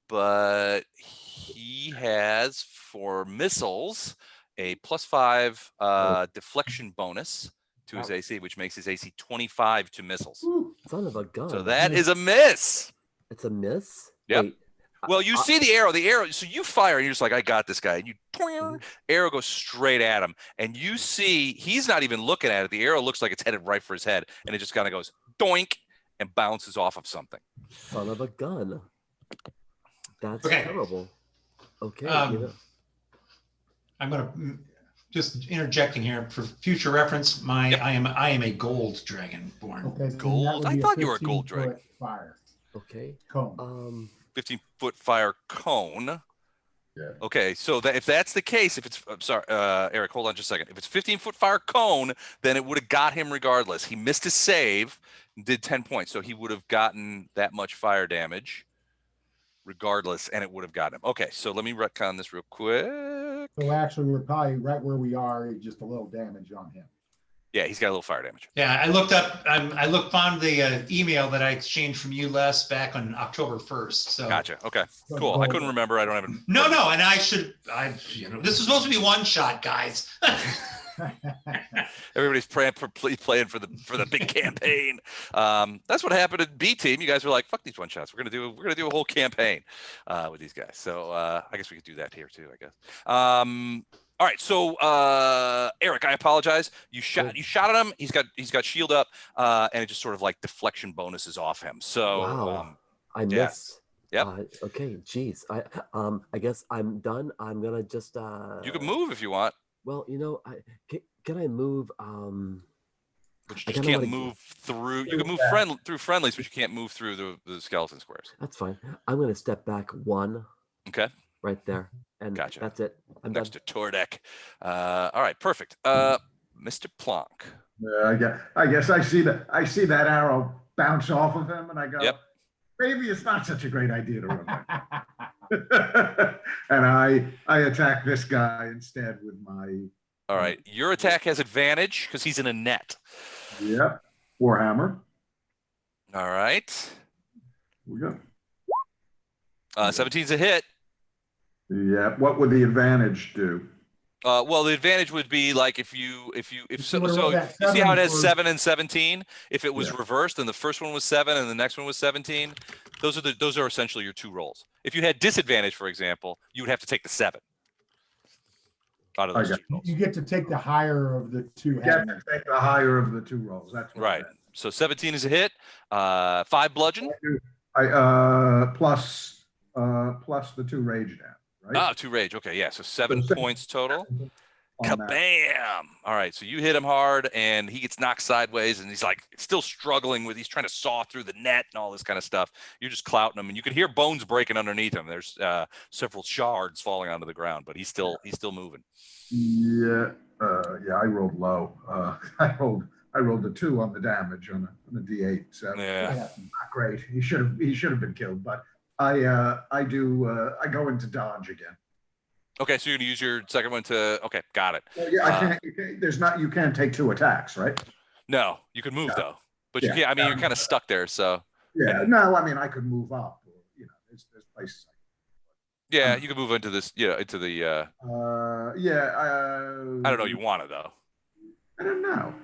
But he has for missiles a +5 deflection bonus to his AC, which makes his AC 25 to missiles. Son of a gun. So that is a miss. It's a miss? Yep. Wait, Well, you see the arrow, so you fire and you're just like, I got this guy. And you arrow goes straight at him. And you see he's not even looking at it. The arrow looks like it's headed right for his head. And it just kind of goes doink and bounces off of something. Son of a gun. That's Okay. terrible. Okay. I'm going to just interjecting here for future reference. I am a gold dragon born. Okay, so that Gold? would I be a thought you were a gold 15-foot dragon. Fire Okay. cone. 15-foot fire cone. Yeah. Okay, so if that's the case, I'm sorry, Eric, hold on just a second. If it's 15-foot fire cone, then it would have got him regardless. He missed his save, did 10 points, so he would have gotten that much fire damage regardless, and it would have gotten him. Okay, so let me retcon this real quick. So actually, we're probably right where we are, just a little damage on him. Yeah, he's got a little fire damage. Yeah, I looked up. I looked on the email that I exchanged from you, Les, back on October 1st. So Gotcha. Okay, cool. I couldn't remember. I don't have it. No, and this is supposed to be one shot, guys. Everybody's playing for the big campaign. That's what happened at B team. You guys were like, "Fuck these one shots. We're gonna do a whole campaign with these guys." So I guess we could do that here too. I guess. All right, so Eric, I apologize. You shot at him. He's got shield up, and it just sort of like deflection bonuses off him. So Wow. I yeah. miss. Yep. Okay, geez. I guess I'm done. I'm gonna just you can move if you want. Well, can I move But you I just kinda can't wanna- move through. You can move Yeah. through friendlies, but you can't move through the skeleton squares. That's fine. I'm gonna step back 1 Okay, right there, and Gotcha. that's it. I'm next done. to Tordek. All right, perfect. Mr. Plonk. I guess I see that arrow bounce off of him, and I go, Yep. maybe it's not such a great idea to run back. And I attack this guy instead with my. All right, your attack has advantage because he's in a net. Yep. Warhammer. All right. We go. 17's a hit. Yeah. What would the advantage do? Well, the advantage would be like if so would've you rolled that see how it has 7 7 and 17. If it was Yeah. reversed, then the first one was 7 and the next one was 17. Those are essentially your 2 rolls. If you had disadvantage, for example, you would have to take the 7 out of I those got 2 rolls. You get to take the higher of the 2 You get to take the higher of the 2 rolls. That's what Right. So 17 is a hit. 5 bludgeon. Plus the 2 rage down. Right. Ah, 2 rage. Okay, yeah. So 7 So points total. on that. Kabam! All right, so you hit him hard, and he gets knocked sideways, and he's like still struggling with. He's trying to saw through the net and all this kind of stuff. You're just clouting him, and you can hear bones breaking underneath him. There's several shards falling onto the ground, but he's still moving. Yeah. Yeah. I rolled low. I rolled a 2 on the damage on a D8. So Yeah. not great. He should have been killed. But I go into dodge again. Okay, so you're gonna use your second one to. Okay, got it. Well, yeah, I can't. You can't take 2 attacks, right? No, you can move Yeah. though, but Yeah. you can't. I mean, you're kind of stuck there. So Yeah. No, I mean I could move up. Or, there's places. yeah, you can move into this. Yeah, into the. Yeah. I don't know. You want to though. I don't know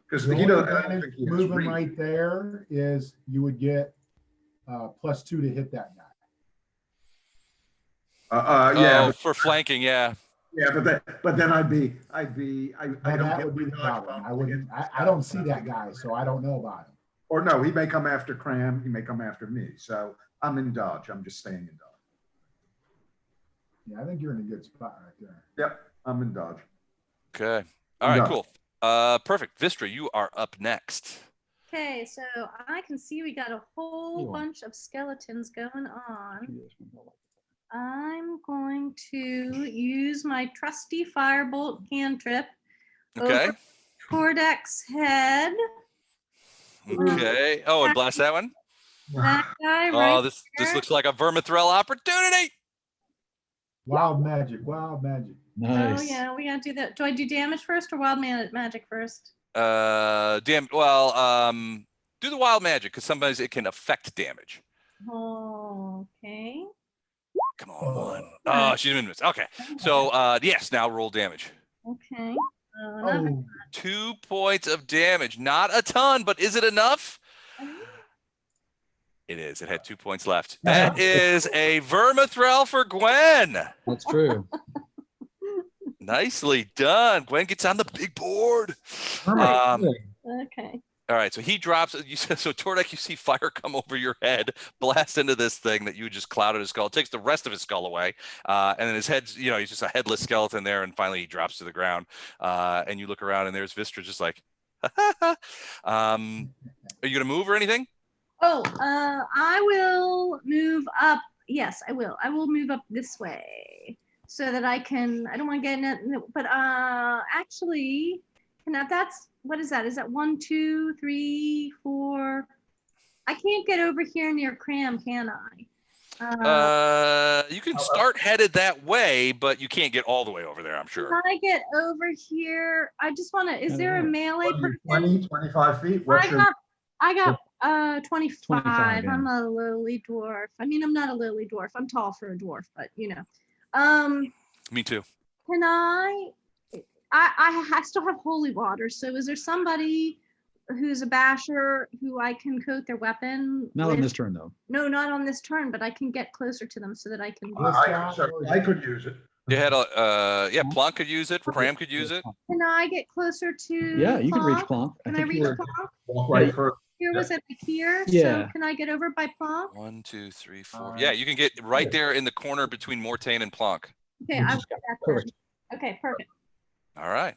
because The he only doesn't. I don't advantage think he has moving reach. right there is you would get +2 to hit that guy. Yeah. Oh, for flanking, yeah. But then I'd be. I Now, don't that get would be the dodge problem. bonus I wouldn't. against I don't see that guy, so I don't know about him. Or no, he may come after Cram. He may come after me. So I'm in dodge. I'm just staying in dodge. Yeah, I think you're in a good spot right there. Yep, I'm in dodge. Okay. All right. Cool. Perfect. Vistra, you are up next. Okay, so I can see we got a whole bunch of skeletons going on. I'm going to use my trusty firebolt cantrip Okay. over Tordek's head. Okay. Oh, and blast that one. That guy Oh, right this there. looks like a Vermithrel opportunity. Wild magic. Wild magic. Nice. Oh yeah, we gotta do that. Do I do damage first or wild magic first? Damn. Well, do the wild magic because sometimes it can affect damage. Okay. Come on, one. Oh, she's been missed. Okay. So, yes, now roll damage. Okay. Oh, 2 points of damage. Not a ton, but is it enough? It is. It had 2 points left. That is a Vermithrel for Gwen. That's true. Nicely done. Gwen gets on the big board. Okay. All right, so he drops. So Tordek, you see fire come over your head, blast into this thing that you just clouded his skull. It takes the rest of his skull away, and then his head's, he's just a headless skeleton there. And finally, he drops to the ground. And you look around, and there's Vistra, just like, are you gonna move or anything? Oh, I will move up. Yes, I will. I will move up this way so that I can. I don't want to get in it, but actually, that's. What is that? Is that 1, 2, 3, 4? I can't get over here near Cram, can I? You can start headed that way, but you can't get all the way over there, I'm sure. Can I get over here? I just want to. Is there a melee What are you, person? 20, 25 feet? What's I got 25. 25, yeah. I'm a lowly dwarf. I mean, I'm not a lowly dwarf. I'm tall for a dwarf, but Me too. Can I still have holy water. So is there somebody who's a basher who I can coat their weapon? Not on with? this turn, though. No, not on this turn, but I can get closer to them so that I can. I could use it. You had Plonk could use it. Cram could use it. Can I get closer to? Yeah, you can reach Plonk? Plonk. Can I think reach you were- Plonk? Walk right first. Here was it here? Yeah. So can I get over by Plonk? 1, 2, 3, 4. Yeah, you can get right there in the corner between Mortain and Plonk. Okay, I will get that then. Perfect. Okay, perfect. All right.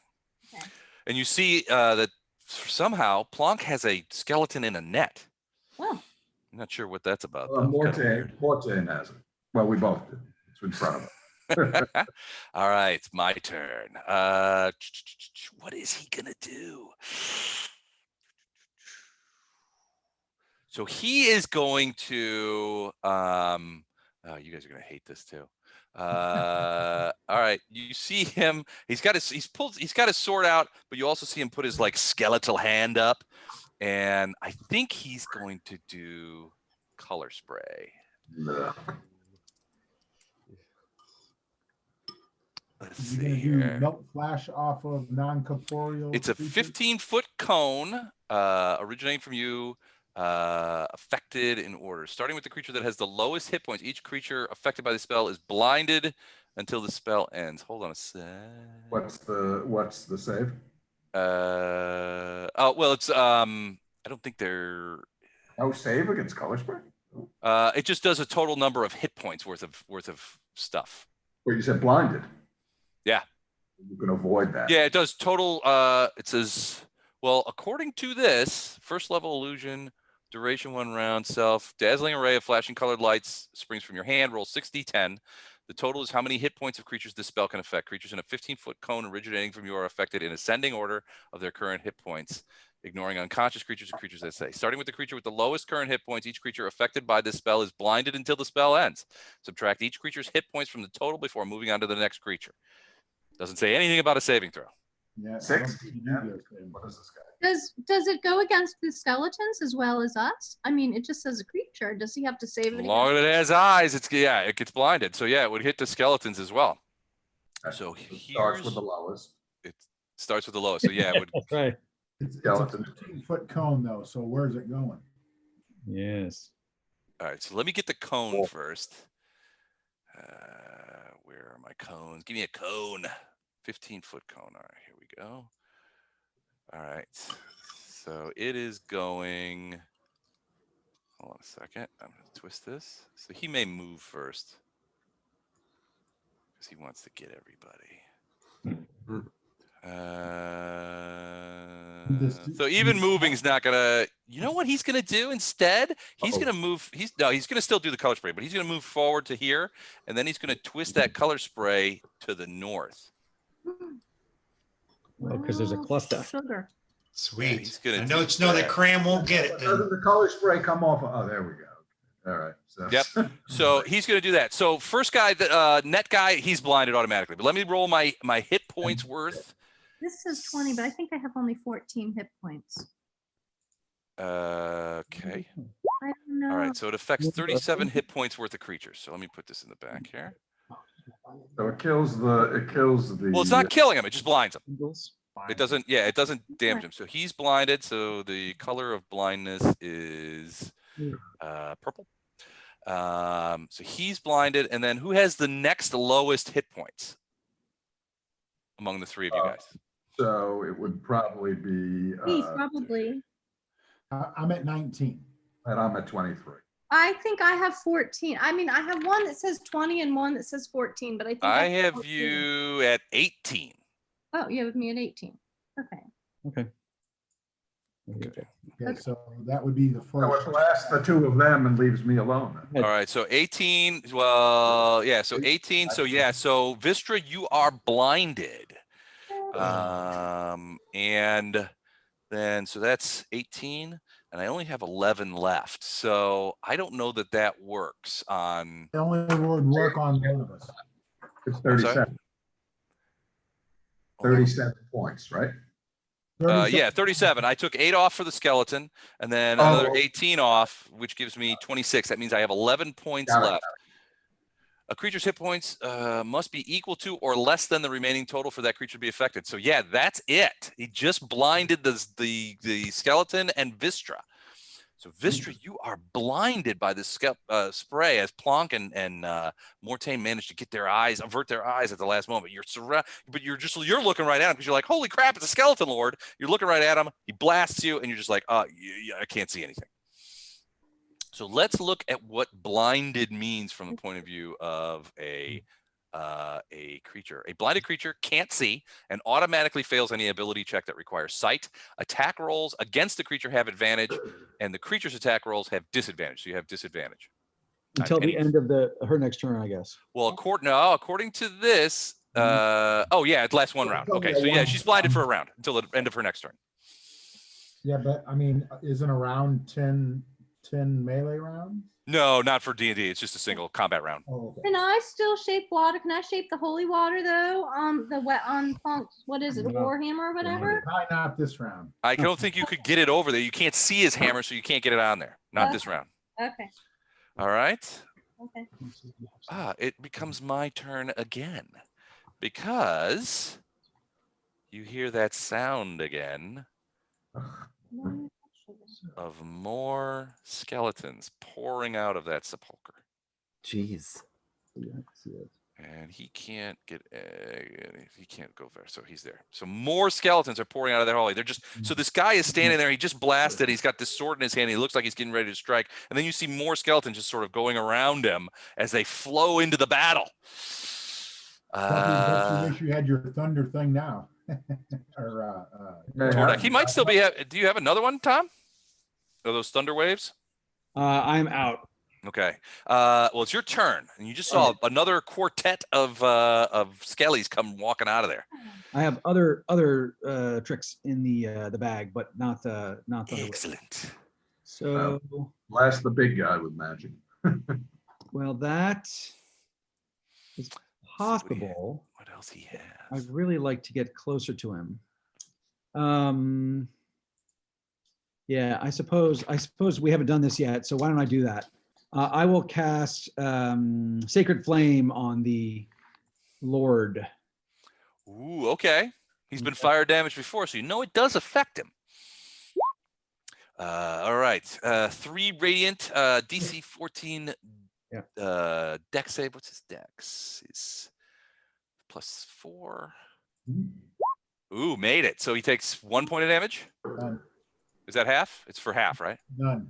Okay. And you see that somehow Plonk has a skeleton in a net. Oh, I'm not sure what that's about. Well, though. It's kinda Mortain has it. Well, we both do. It's in front of us. weird. All right, it's my turn. What is he gonna do? So he is going to. Oh, you guys are gonna hate this too. All right, you see him. He's got his sword out, but you also see him put his like skeletal hand up, and I think he's going to do color spray. Ugh. Let's Is he see gonna do here. melt flash off of non-corporeal? It's a creatures? 15-foot cone originating from you, affected in order. Starting with the creature that has the lowest hit points, each creature affected by the spell is blinded until the spell ends. Hold on a sec. What's the save? Oh well, it's I don't think they're. Oh, save against color spray? It just does a total number of hit points worth of stuff. Well, you said blinded. Yeah. You can avoid that. Yeah, it does total. It says, well, according to this, first level illusion, duration 1 round, self, dazzling array of flashing colored lights springs from your hand, roll 6d10. The total is how many hit points of creatures this spell can affect. Creatures in a 15-foot cone originating from you are affected in ascending order of their current hit points, ignoring unconscious creatures and creatures that say. Starting with the creature with the lowest current hit points, each creature affected by this spell is blinded until the spell ends. Subtract each creature's hit points from the total before moving on to the next creature. Doesn't say anything about a saving throw. Yeah, I don't 60. think you do this thing. What is this guy? does it go against the skeletons as well as us? I mean, it just says a creature. Does he have to save it? As long as it has eyes, it gets blinded. So yeah, it would hit the skeletons as well. So It starts with here's the lowest. it starts with the lowest. So yeah, it would. That's right. It's a Skeleton. 15-foot cone though, so where's it going? Yes. All right, so let me get the cone first. Where are my cones? Give me a cone. 15-foot cone. All right, here we go. All right, so it is going. Hold on a second. I'm going to twist this. So he may move first because he wants to get everybody. So even moving is not gonna. You know what he's gonna do instead? He's gonna move. He's gonna still do the color spray, but he's gonna move forward to here, and then he's gonna twist that color spray to the north. Oh, because there's a cluster. Sugar. Sweet. he's gonna I do know it's know that that. Cram won't get it. Doesn't the color spray come off? Oh, there we go. All right. So, Yep. So he's gonna do that. So first guy, the net guy, he's blinded automatically. But let me roll my hit points worth. This says 20, but I think I have only 14 hit points. Okay. I don't know. All right. So it affects 37 hit points worth of creatures. So let me put this in the back here. So it kills the. Well, it's not killing him. It just blinds him. Eagles. It doesn't. Yeah, it doesn't damage him. So he's blinded. So the color of blindness is purple. So he's blinded. And then who has the next lowest hit points among the three of you guys? So it would probably be. Me, probably. I'm at 19. And I'm at 23. I think I have 14. I mean, I have one that says 20 and one that says 14, but I think I have 14. you at 18. Oh, you have me at 18. Okay. Okay. Okay, so that would be the So first. it blasts the two of them and leaves me alone. All right, so 18. Well, yeah, so 18. So yeah, so Vistra, you are blinded. And then so that's 18, and I only have 11 left. So I don't know that that works on. It only would work on one of us. It's I'm sorry? 37. 37 points, right? 37. Yeah, 37. I took 8 off for the skeleton, and then Oh. another 18 off, which gives me 26. That means I have 11 points Got it. left. A creature's hit points must be equal to or less than the remaining total for that creature to be affected. So yeah, that's it. He just blinded the skeleton and Vistra. So Vistra, you are blinded by this spray as Plonk and Mortain managed to get avert their eyes at the last moment. But you're looking right at him because you're like, holy crap, it's a skeleton lord. You're looking right at him. He blasts you, and you're just like, I can't see anything. So let's look at what blinded means from the point of view of a a blinded creature can't see and automatically fails any ability check that requires sight. Attack rolls against the creature have advantage, and the creature's attack rolls have disadvantage. So you have disadvantage Until the end of her next turn, I guess. Well, according to this, oh yeah, it lasts one round. Okay, so yeah, she's blinded for a round until the end of her next turn. Yeah, but I mean, isn't a round 10 melee rounds? No, not for D&D. It's just a single combat round. Oh, okay. Can I still shape water? Can I shape the holy water though? What is it? A No. Warhammer or whatever? Probably not this round. I don't think you could get it over there. You can't see his hammer, so you can't get it on there. Not this round. Okay. All right. Okay. It becomes my turn again because you hear that sound again of more skeletons pouring out of that sepulcher. Jeez. And he can't get, he can't go there. So he's there. So more skeletons are pouring out of that hallway. They're just, so this guy is standing there. He just blasted. He's got this sword in his hand. He looks like he's getting ready to strike. And then you see more skeletons just sort of going around him as they flow into the battle. You wish you had your thunder thing now. He might still be, do you have another one, Tom? Are those thunder waves? I'm out. Okay. Well, it's your turn, and you just saw another quartet of skellies come walking out of there. I have other tricks in the bag, but not the. Excellent. So Blast the big guy with magic. well, that is possible. What else he has? I'd really like to get closer to him. Yeah, I suppose we haven't done this yet, so why don't I do that? I will cast Sacred Flame on the Lord. Ooh, okay. He's been fire damage before, so you know it does affect him. All right. 3 radiant, DC 14 dex save. What's his dex? He's +4. Ooh, made it. So he takes 1 point of damage. Is that half? It's for half, right? None.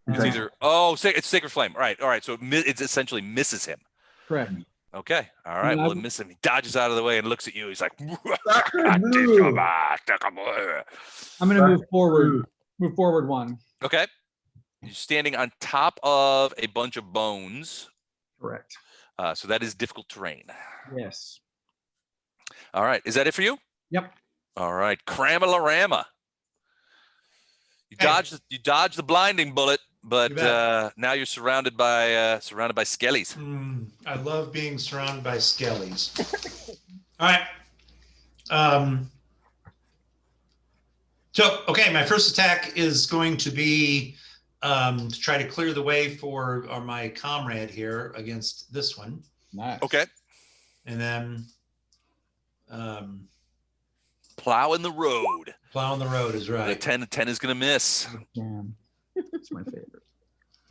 It's either it's Sacred Flame. Right. All right. So it essentially misses him. Correct. Okay. All right. Well, it misses him. He dodges out of the way and looks at you. He's like, I'm gonna move forward. Move forward 1. Okay. You're standing on top of a bunch of bones. Correct. So that is difficult terrain. Yes. All right. Is that it for you? Yep. All right. Cramalorama. You dodge the blinding bullet, but now you're surrounded by skellies. I love being surrounded by skellies. All right. So, okay, my first attack is going to be to try to clear the way for my comrade here against this one. Nice. Okay. And then plowing the road. Plowing the road is right. The 10 is going to miss. It's my favorite.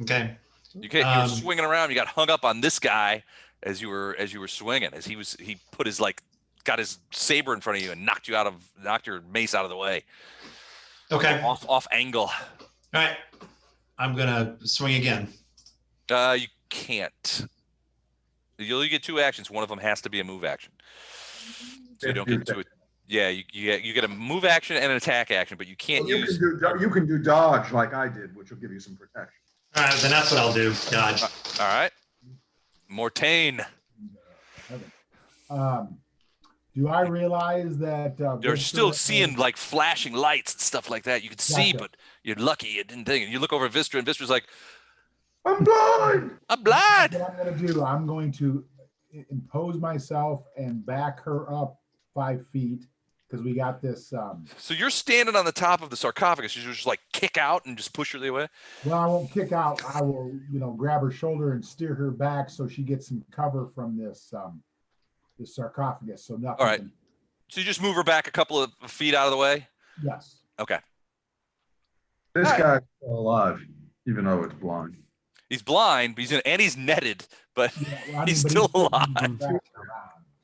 Okay. You were swinging around. You got hung up on this guy as you were swinging. As he put his got his saber in front of you and knocked your mace out of the way. Okay. Off angle. All right. I'm gonna swing again. You can't. You only get 2 actions. One of them has to be a move action. So you don't get to it. Yeah, you get a move action and an attack action, but you can't use. You can do dodge like I did, which will give you some protection. All right, then that's what I'll do. Dodge. All right. Mortain. Do I realize that you're still seeing like flashing lights and stuff like that? You can see, but you're lucky you didn't think it. You look over at Vistra, and Vistra's like, I'm blind. I'm blind. What I'm going to do, I'm going to impose myself and back her up 5 feet because we got this. So you're standing on the top of the sarcophagus. You just like kick out and just push her the way. Well, I won't kick out. I will, grab her shoulder and steer her back so she gets some cover from this sarcophagus. So nothing. All right. So you just move her back a couple of feet out of the way. Yes. Okay. This guy's still alive, even though it's blind. He's blind, but he's netted, but he's still alive.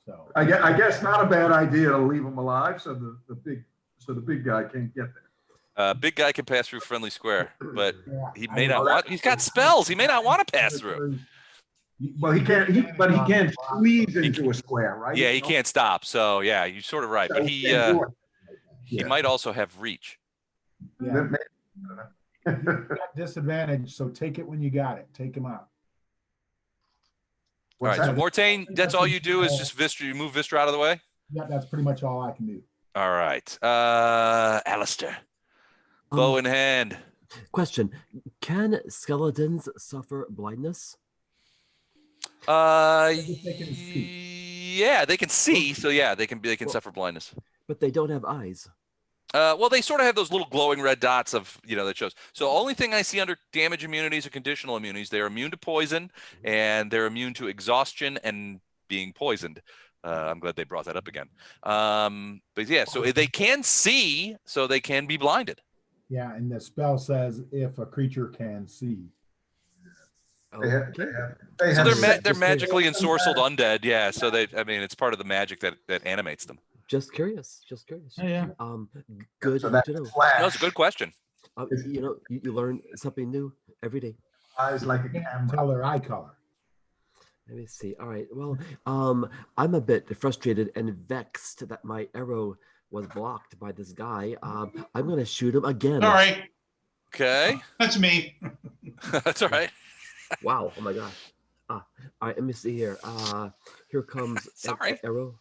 So I guess not a bad idea to leave him alive, so the big guy can't get there. Big guy can pass through friendly square, but he may not want. He's got spells. He may not want to pass through. Well, he can't squeeze into a square, right? Yeah, he can't stop. So yeah, you're sort of right. So But he can't do it. he Yeah. might also have reach. Yeah, you got disadvantage, so take it when you got it. Take him out. All right, so Mortain, that's all you do is just Vistra. You move Vistra out of the way. Yeah, that's pretty much all I can do. All right, Alistair, bow in hand. Question: can skeletons suffer blindness? They can Yeah, they can see. So yeah, they can suffer blindness. But they don't have eyes. Well, they sort of have those little glowing red dots of, that shows. So only thing I see under damage immunities or conditional immunities, they're immune to poison and they're immune to exhaustion and being poisoned. I'm glad they brought that up again. But yeah, so they can see, so they can be blinded. Yeah, and the spell says if a creature can see. So they're magically ensorcelled undead. Yeah. So it's part of the magic that animates them. Just curious. Oh, yeah. Good So to that's know. That's a good question. You learn something new every day. Eyes like a Can't camera. tell their eye color. Let me see. All right. Well, I'm a bit frustrated and vexed that my arrow was blocked by this guy. I'm gonna shoot him again. All right, Okay. that's me. That's all right. Wow. Oh my gosh. All right. Let me see here. Here comes Sorry. arrow.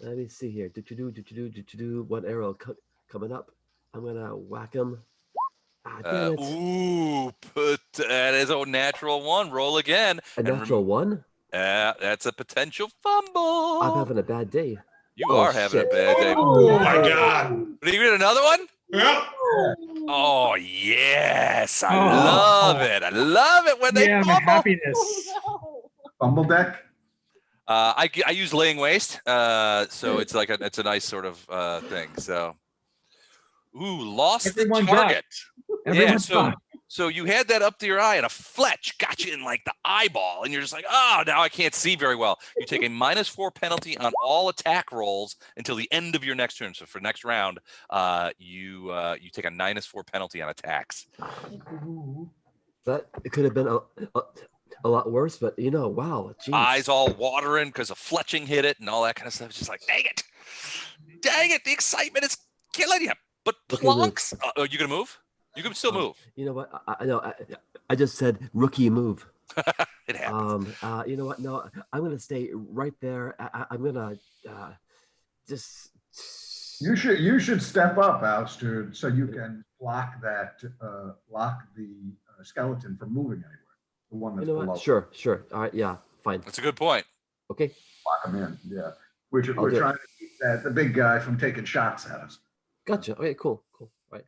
Let me see here. Do. One arrow coming up. I'm gonna whack him. Damn it. Ooh, put that as a natural one. Roll again. A natural one? That's a potential fumble. I'm having a bad day. You are having a bad day. Oh my God. Did you get another one? Yep. Oh yes, I Oh. love it. I love it when they Yeah, my fumble. happiness. Oh, Fumble deck. I use laying waste, so it's like it's a nice sort of thing. So, lost Everyone the target. Everyone's So you had that up to your eye, and a fletch got you in like the eyeball, and you're just like, oh, now I can't see very well. You take a -4 penalty on all attack rolls until the end of your next turn. So for next round, you take a -4 penalty on attacks. That it could have been a lot worse, but wow. Geez. Eyes all watering because a fletching hit it and all that kind of stuff. It's just like, dang it, the excitement is killing you. But Okay, Plonks, are you gonna move? You can still move. You know what? I know. I just said rookie move. It happens. You know what? No, I'm gonna stay right there. I'm gonna just. You should step up, Alistair, so you can block the skeleton from moving anywhere. The one that's below. Sure. All right. Yeah. Fine. That's a good point. Okay. Block him in. Yeah. We're trying to keep the big guy from taking shots at us. Gotcha. Okay. Cool. Right.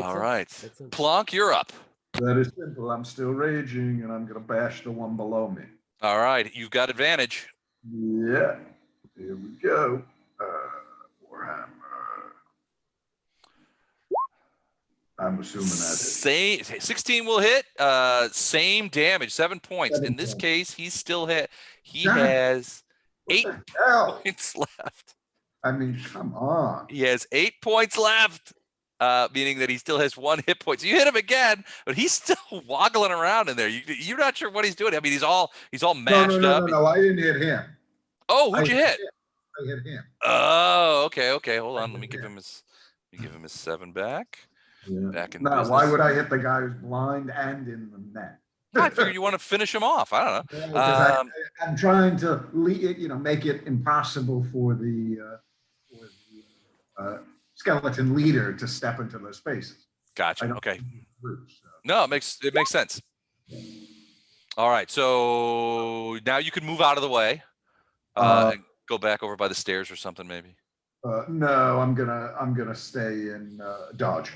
All right. Makes sense. Plonk, you're up. That is simple. I'm still raging, and I'm gonna bash the one below me. All right. You've got advantage. Yeah. Here we go. Warhammer. I'm assuming that. 16 will hit. Same damage, 7 points. In this case, he's still hit. He has 8 points left. I mean, come on. He has 8 points left, meaning that he still has 1 hit point. So you hit him again, but he's still woggling around in there. You're not sure what he's doing. I mean, he's all mashed up. No, I didn't hit him. Oh, who'd you hit? I hit him. Oh, okay. Hold on. Let me give him his 7 back. Yeah. Back in No, business. why would I hit the guy who's blind and in the net? I figured you want to finish him off. I don't know. Yeah, I'm trying to make it impossible for the skeleton leader to step into those spaces. Gotcha. Okay. Through, so. No, it makes sense. All right. So now you can move out of the way. And go back over by the stairs or something, maybe. No, I'm gonna stay in dodge.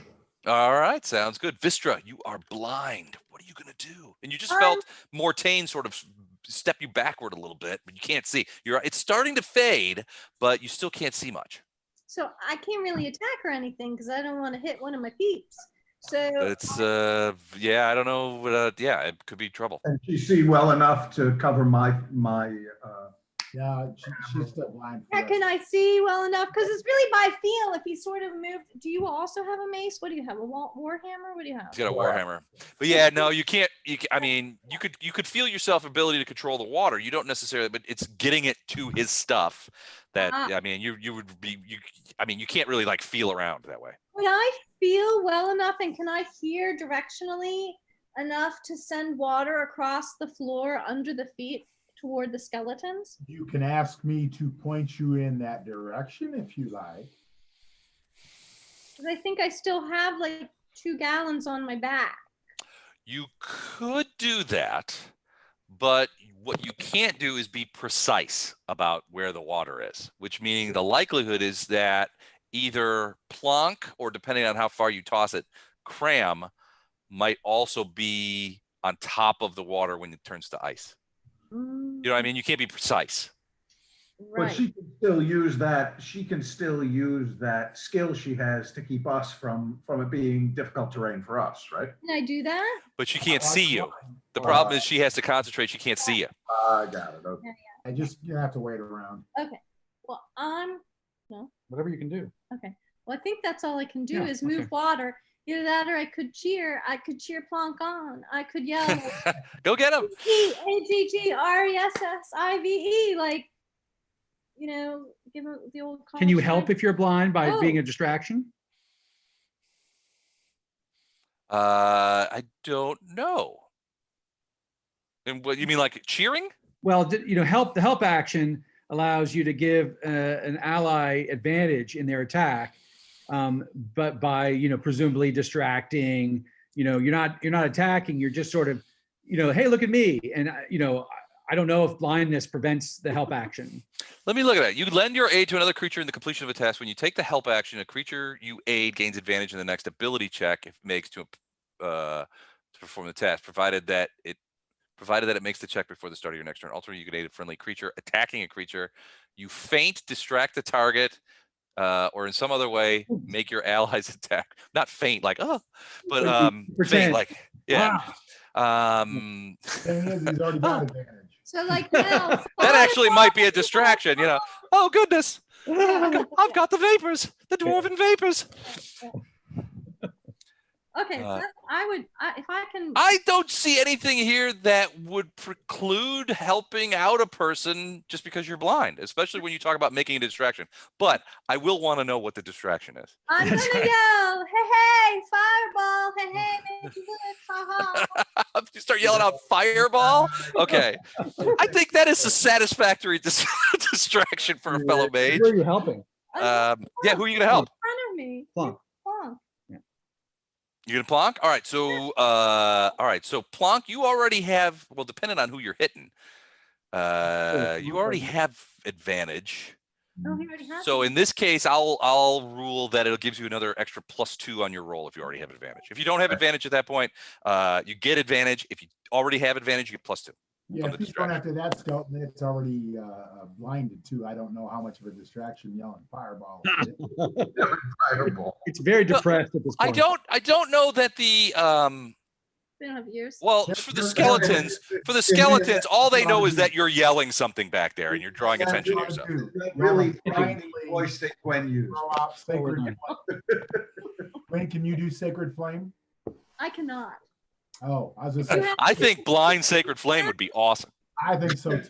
All right, sounds good. Vistra, you are blind. What are you gonna do? And you just felt Mortain sort of step you backward a little bit, but you can't see. It's starting to fade, but you still can't see much. so I can't really attack or anything because I don't want to hit one of my peeps. So It's I don't know. It could be trouble. And you see well enough to cover my Yeah, she's still blind. for Yeah, that. can I see well enough? Because it's really by feel. If he sort of moved, do you also have a mace? What do you have? A warhammer? What do you have? He's got a warhammer. But yeah, no, you can't. I mean, you could feel yourself ability to control the water. You don't necessarily, but it's getting it to his stuff. That I mean, you would be I mean, you can't really like feel around that way. Can I feel well enough, and can I hear directionally enough to send water across the floor under the feet toward the skeletons? You can ask me to point you in that direction if you like. Because I think I still have like 2 gallons on my back. You could do that, but what you can't do is be precise about where the water is, which meaning the likelihood is that either plonk or, depending on how far you toss it, cram might also be on top of the water when it turns to ice. You know what I mean? You can't be precise. But Right. she can still use that. She can still use that skill she has to keep us from it being difficult terrain for us, right? Can I do that? But she can't see you. The problem is she has to concentrate. She can't see you. I got it. Okay. I just, you have to wait around. Okay. Well, Whatever you can do. okay. Well, I think that's all I can do Yeah, is move okay. water. Either that or I could cheer. I could cheer Plonk on. I could yell Go get him. Plonkive, like, you know, give him the old call Can you sign. help if you're blind by being Oh. a distraction? I don't know. And what you mean, like cheering? Well, you know, the help action allows you to give an ally advantage in their attack, but by, you know, presumably distracting. You know, you're not attacking. You're just sort of, you know, hey, look at me. And you know, I don't know if blindness prevents the help action. Let me look at that. You lend your aid to another creature in the completion of a task. When you take the help action, a creature you aid gains advantage in the next ability check if it makes to perform the task, provided that it makes the check before the start of your next turn. Alternatively, you can aid a friendly creature attacking a creature. You feint, distract the target, or in some other way make your allies attack. Not feint like but feint Pretend. like yeah. Thing is, he's already got advantage. So like now, That actually might be a distraction, you know. Oh goodness, I've got the vapors, the dwarven vapors. okay, if I can. I don't see anything here that would preclude helping out a person just because you're blind, especially when you talk about making a distraction. But I will want to know what the distraction is. I'm gonna yell, hey, fireball, hey, make it, ha ha. You start yelling out fireball? Okay. I think that is a satisfactory distraction for a fellow mage. Who are you helping? Yeah, who are you going to help? In front of me. Plonk. Plonk. You're gonna plonk? All right. So so plonk, you already have, well, depending on who you're hitting, you already have advantage. Oh, he already has So it. in this case, I'll rule that it gives you another extra +2 on your roll if you already have advantage. If you don't have advantage at that point, you get advantage. If you already have advantage, you get +2. Yeah, From if the he's going distraction. after that skeleton, it's already blinded too. I don't know how much of a distraction yelling fireball is. Fireball. It's very depressed at this point. I don't know that the They don't have ears. well, for the skeletons, all they know is that you're yelling something back there and you're drawing attention to yourself. That really Blindly funny voice that Gwen used. Throw out sacred Forward. flame. Gwen, can you do sacred flame? I cannot. Oh, I was just saying, I think blind sacred flame would be awesome. I think so too.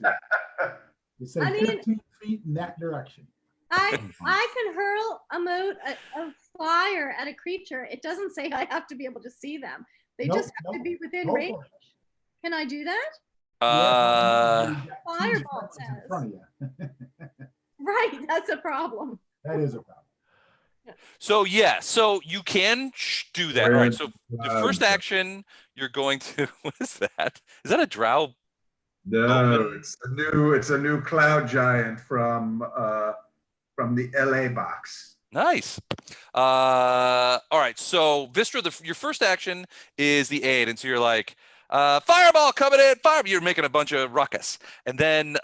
You say I mean- 15 feet in that direction. I can hurl a flyer at a creature. It doesn't say I have to be able to see them. They Nope, just have to nope. be within Go range. for it. Can I do that? Uh, Fireball Two skeletons in front of you. Right, that's a problem. That is a problem. so yeah, so you can do that. All right. So the first action, you're going to what is that? Is that a drow? No, it's a new cloud giant from the LA box. Nice. All right. So Vistra, your first action is the aid, and so you're like, fireball coming in, fire! You're making a bunch of ruckus, and then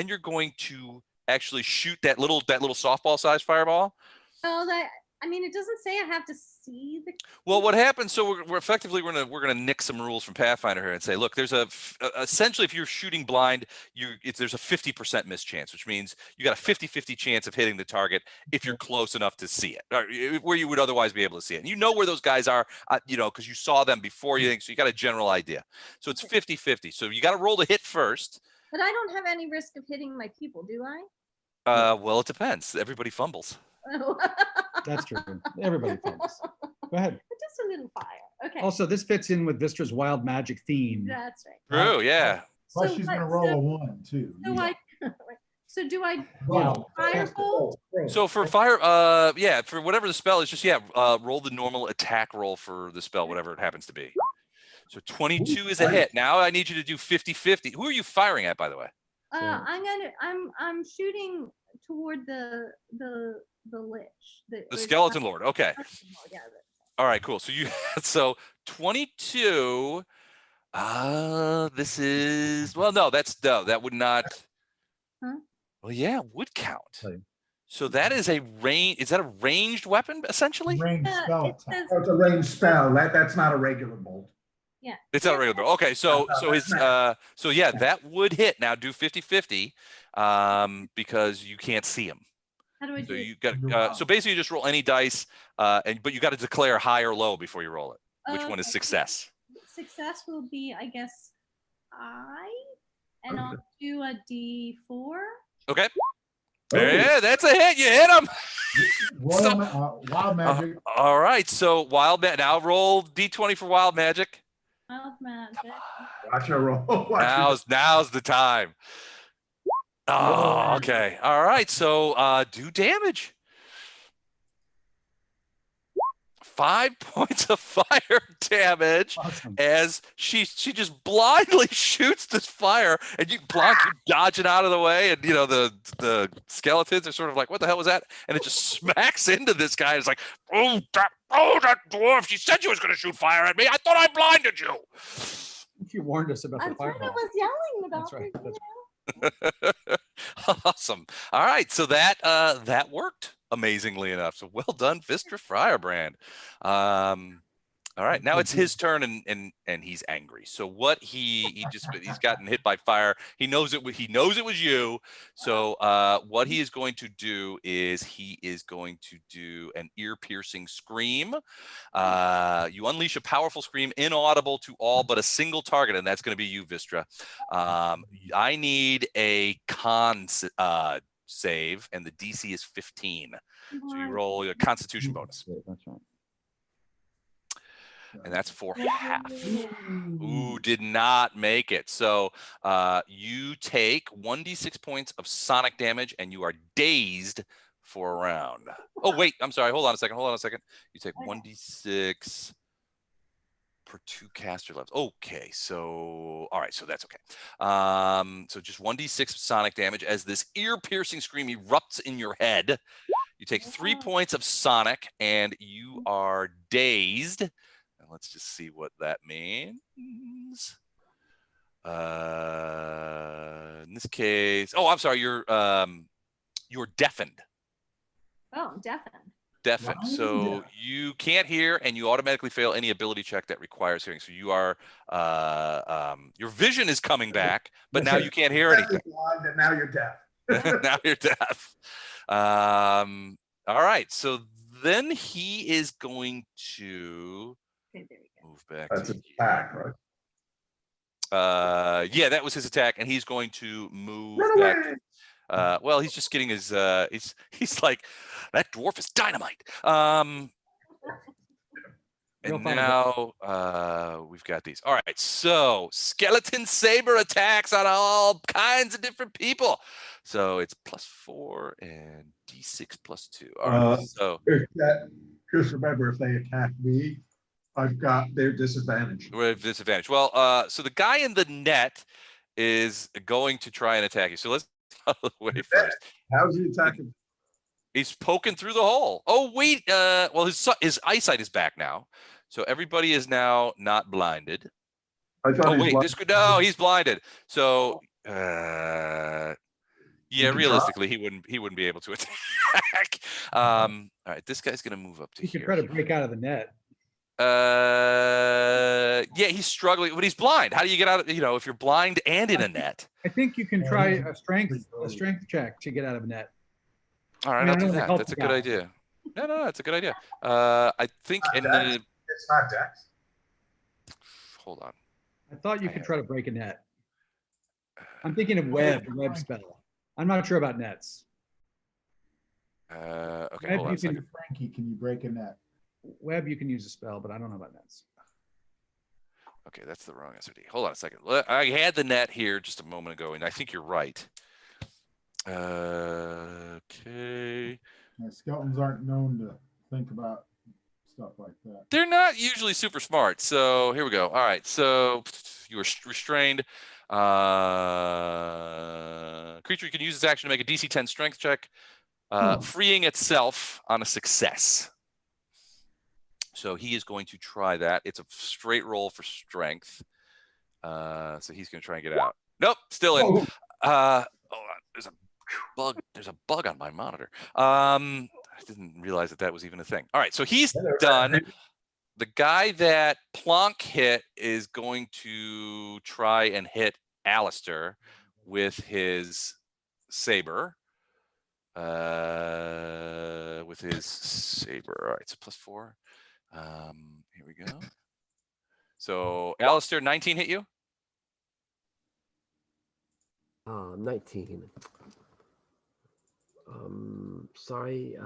you're going to actually shoot that little softball sized fireball. Oh, I mean, it doesn't say I have to see the. Well, what happens? So we're effectively we're gonna nick some rules from Pathfinder here and say, look, there's essentially if you're shooting blind, there's a 50% miss chance, which means you got a 50-50 chance of hitting the target if you're close enough to see it, or where you would otherwise be able to see it. And you know where those guys are, because you saw them before you think, so you got a general idea. So it's 50-50. So you got to roll to hit first. But I don't have any risk of hitting my people, do I? Well, it depends. Everybody fumbles. That's true. Everybody fumbles. Go ahead. Just a little fire. Okay. Also, this fits in with Vistra's wild magic theme. That's right. True, yeah. Plus, she's gonna roll a 1 too. So do I Wow. fire bolt? So for fire, for whatever the spell is, just roll the normal attack roll for the spell, whatever it happens to be. So 22 is a hit. Now I need you to do 50-50. Who are you firing at, by the way? I'm shooting toward the lich. The skeleton lord. Okay. Yeah. All right, cool. So 22. This is that would not. Huh? Well, yeah, would count. So that is a range. Is that a ranged weapon essentially? Ranged spell attack. Oh, it's a ranged spell. That's not a regular bolt. Yeah. It's not a regular bolt. Okay, so that would hit. Now do 50-50, because you can't see him. How do I So do it? you got so basically you just roll any dice, but you got to declare high or low before you roll it. Which one is Okay. success? Success will be, I guess, and I'll do a D4. Okay. Yeah, that's a hit. You hit him. Wild magic. All right. So now roll D20 for wild magic. Wild magic. Watch her roll. Now's the time. Oh, okay. All right. So do damage. 5 points of fire damage. Awesome. As she just blindly shoots this fire, and you dodging out of the way, and the skeletons are sort of like, what the hell was that? And it just smacks into this guy. It's like, that dwarf, she said she was going to shoot fire at me. I thought I blinded you. She warned us about the That's what I fireball. was yelling about. That's right. That's Awesome. All right, so that worked amazingly enough. So well done, Vistra Firebrand. All right, now it's his turn, and he's angry. So what he's gotten hit by fire. He knows it was you. So what he is going to do is he is going to do an ear-piercing scream. You unleash a powerful scream, inaudible to all but a single target, and that's going to be you, Vistra. I need a con save, and the DC is 15. So you roll a Constitution bonus. That's right. And that's for half. Ooh, did not make it. So you take 1d6 points of sonic damage, and you are dazed for a round. Oh, wait, I'm sorry. Hold on a second. You take 1d6 per 2 caster levels. Okay, so all right, so that's okay. So just 1d6 sonic damage as this ear-piercing scream erupts in your head. You take 3 points of sonic, and you are dazed. And let's just see what that means. In this case, I'm sorry, you're deafened. Oh, I'm deafened. Deafened. So you can't hear, and you automatically fail any ability check that requires hearing. So you are, your vision is coming back, but now you can't hear anything. And now you're deaf. Now you're deaf. All right. So then he is going to move back. That's an attack, right? Yeah, that was his attack, and he's going to move Run back. away! Well, he's just getting his. He's like, that dwarf is dynamite. And now we've got these. All right, so skeleton saber attacks on all kinds of different people. So it's +4 and D6 +2. All right, so Just remember, if they attack me, I've got their disadvantage. we have disadvantage. Well, so the guy in the net is going to try and attack you. So let's wait first. How's he attacking? He's poking through the hole. Oh wait, well his eyesight is back now, so everybody is now not blinded. I thought Oh wait, he's blinded. So Yeah, can realistically, he wouldn't be able to attack. All right, this guy's gonna move up to You could here. try to break out of the net. Yeah, he's struggling, but he's blind. How do you get out of, if you're blind and in a net? I think you can Yeah, try he's a strength pretty check to get out of a net. All right, Yeah, I I'll do don't wanna that. help That's a the good guy. idea. No, that's a good idea. I think, and Dex. It's not Dex. hold on. I thought you I could have- try to break a net. I'm thinking of web spell. I'm not sure about nets. Okay, Web hold on you a second. Frankie, can you break a net? Web you can use a spell, but I don't know about nets. Okay, that's the wrong SRD. Hold on a second. I had the net here just a moment ago, and I think you're right. Okay. Yeah, skeletons aren't known to think about stuff like that. They're not usually super smart. So here we go. All right. So you were restrained. Creature can use its action to make a DC 10 strength check, freeing itself on a success. So he is going to try that. It's a straight roll for strength. So he's going to try and get out. Nope, still in. Hold on. There's a bug. There's a bug on my monitor. I didn't realize that was even a thing. All right, so he's done. The guy that Plonk hit is going to try and hit Alistair with his saber. All right, so +4. Here we go. So Alistair, 19 hit you? 19. Sorry.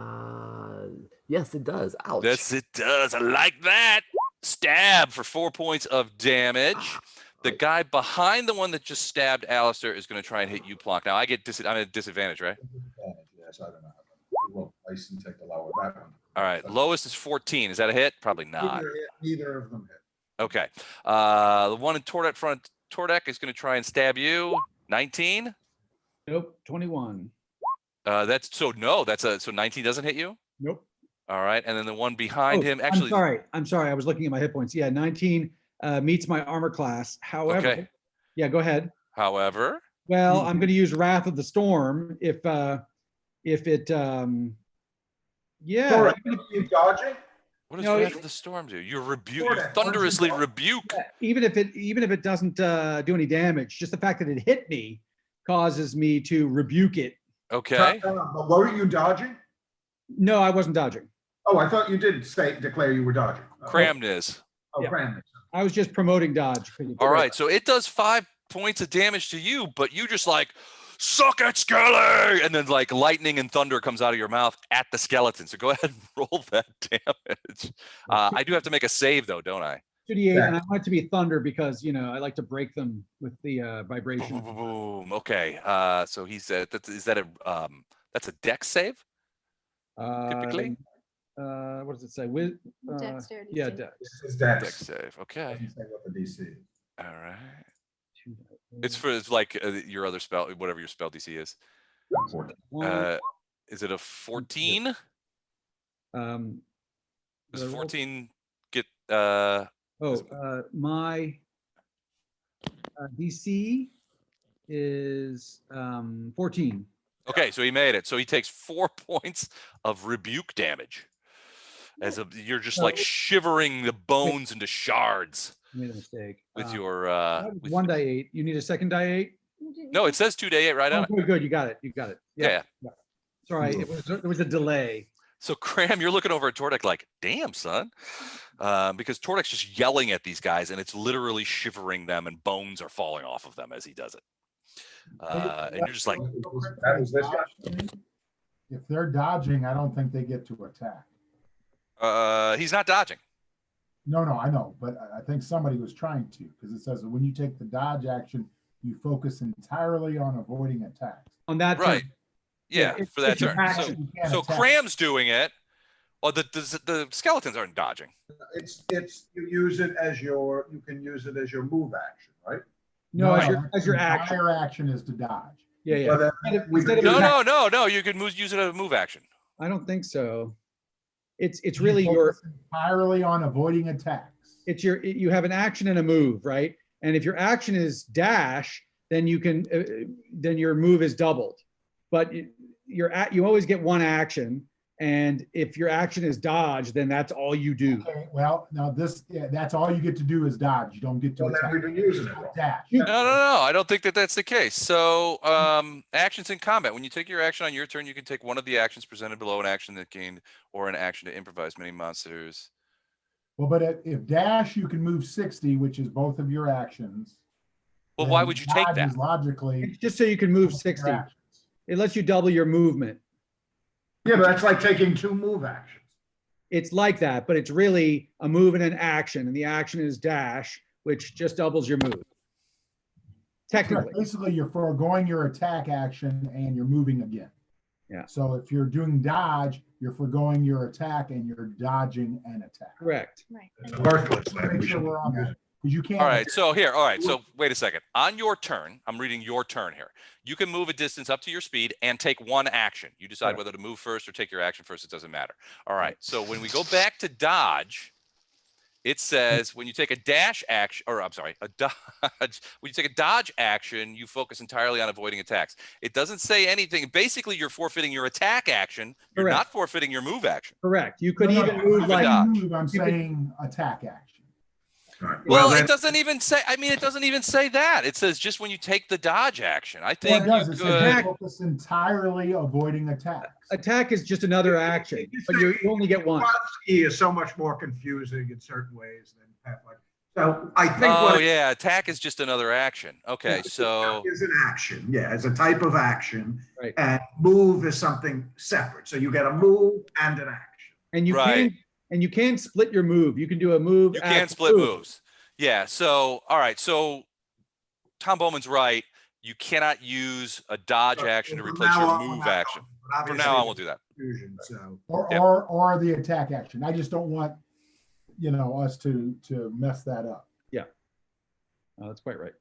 Yes, it does. Ouch. Yes, it does. I like that. Stab for 4 points of damage. The guy behind the one that just stabbed Alistair is going to try and hit you, Plonk. Now I'm at a disadvantage, right? Yes, I don't know. We'll place and take the lower that one. All right. Lowest is 14. Is that a hit? Probably not. Neither of them hit. Okay. The one in Tordek is going to try and stab you. 19. Nope, 21. So 19 doesn't hit you. Nope. All right. And then the one behind him actually. I'm sorry. I was looking at my hit points. Yeah, 19 meets my armor class. However, Okay. Yeah, go ahead. However, Well, I'm going to use Wrath of the Storm if it yeah. Sorry, you dodging? what does No, Wrath of the Storm do? You Tordek, thunderously aren't you rebuke. Even if it doesn't do any damage, just the fact that it hit me causes me to rebuke it. Okay. But were you dodging? No, I wasn't dodging. Oh, I thought you did declare you were dodging. Crammed is. Oh, Yeah. crammed. I was just promoting dodge. All right. So it does 5 points of damage to you, but you just like, suck it, Skelly! And then like lightning and thunder comes out of your mouth at the skeleton. So go ahead and roll that damage. I do have to make a save though, don't I? 2d8, Yeah. and I want it to be thunder because I like to break them with the vibration. Boom, boom, boom. Okay. So he said that's a dex save typically? What does it say? With Dexterity yeah, save. dex. This is Dex Dex. save. Okay. Doesn't say what the DC is. All right. It's like your other spell, whatever your spell DC is. Is it a 14? Um, Does the roll- 14 get my DC is 14. okay, so he made it. So he takes 4 points of rebuke damage. You're just like shivering the bones into shards I made a mistake. with your with, 1 die 8. You need a second die 8? no, it says 2d8 right on it. Oh, good. You got it. Yeah. Sorry, there was a delay. So Cram, you're looking over at Tordek like, damn, son. Because Tordek's just yelling at these guys and it's literally shivering them and bones are falling off of them as he does it. And you're just like, That was this guy. If they're dodging, I don't think they get to attack. he's not dodging. No, I know, but I think somebody was trying to, because it says that when you take the dodge action, you focus entirely on avoiding attacks. On that Right. turn. Yeah, It's- for that it's your turn. action. You can't So attack. Cram's doing it. Well, the skeletons aren't dodging. It's you use it as you can use it as your move action, right? No, as your the action. entire action is to dodge. Yeah. Well, then Instead of No, attack- no. You can use it as a move action. I don't think so. It's You really your focus entirely on avoiding attacks. you have an action and a move, right? And if your action is dash, then you can then your move is doubled. but you always get one action. And if your action is dodge, then that's all you do. Okay, well, now that's all you get to do is dodge. You don't get to Well, then attack. we've been using it. Dash. No, I don't think that that's the case. So actions in combat. When you take your action on your turn, you can take one of the actions presented below, an action that gained, or an action to improvise many monsters. Well, but if dash, you can move 60, which is both of your actions. Well, then why would you take dodge that? is logically It's just so you can move your 60. actions. It lets you double your movement. Yeah, but that's like taking 2 move actions. It's like that, but it's really a move and an action. And the action is dash, which just doubles your move. Correct. Technically. Basically, you're foregoing your attack action and you're moving again. Yeah. So if you're doing dodge, you're foregoing your attack and you're dodging an attack. Correct. Right. It's worthless. Make We sure should we're on use that. it. Because you can't. All right, so wait a second. On your turn, I'm reading your turn here. You can move a distance up to your speed and take one action. You decide Correct. whether to move first or take your action first. It doesn't matter. All right, so when we go back to dodge, it says when you take a dash action, or I'm sorry, a dodge, when you take a dodge action, you focus entirely on avoiding attacks. It doesn't say anything. Basically, you're forfeiting your attack action. You're Correct. not forfeiting your move action. Correct. You could No, even no, move I'm like, saying move, I'm you could- saying attack action. All right. Well, then- it doesn't even say. I mean, it doesn't even say that. It says just when you take the dodge action. I Well, think it does. you It says could. focus entirely avoiding attacks. attack is just another action, but you only get one. E is so much more confusing in certain ways than Pathfinder. So I think Oh what yeah, attack is just another action. Okay, so is an action, yeah, it's a type of action, Right. and move is something separate. So you get a move and an action. And you Right. can split your move. You can do a move. you can action, split move. moves. Yeah. So all right. So Tom Bowman's right. You cannot use a dodge action to From replace now your on, we're move not action. going, but From obviously now on, we'll do that. confusion, so Or, Yep. or the attack action. I just don't want, us to mess that up. Oh, that's quite right.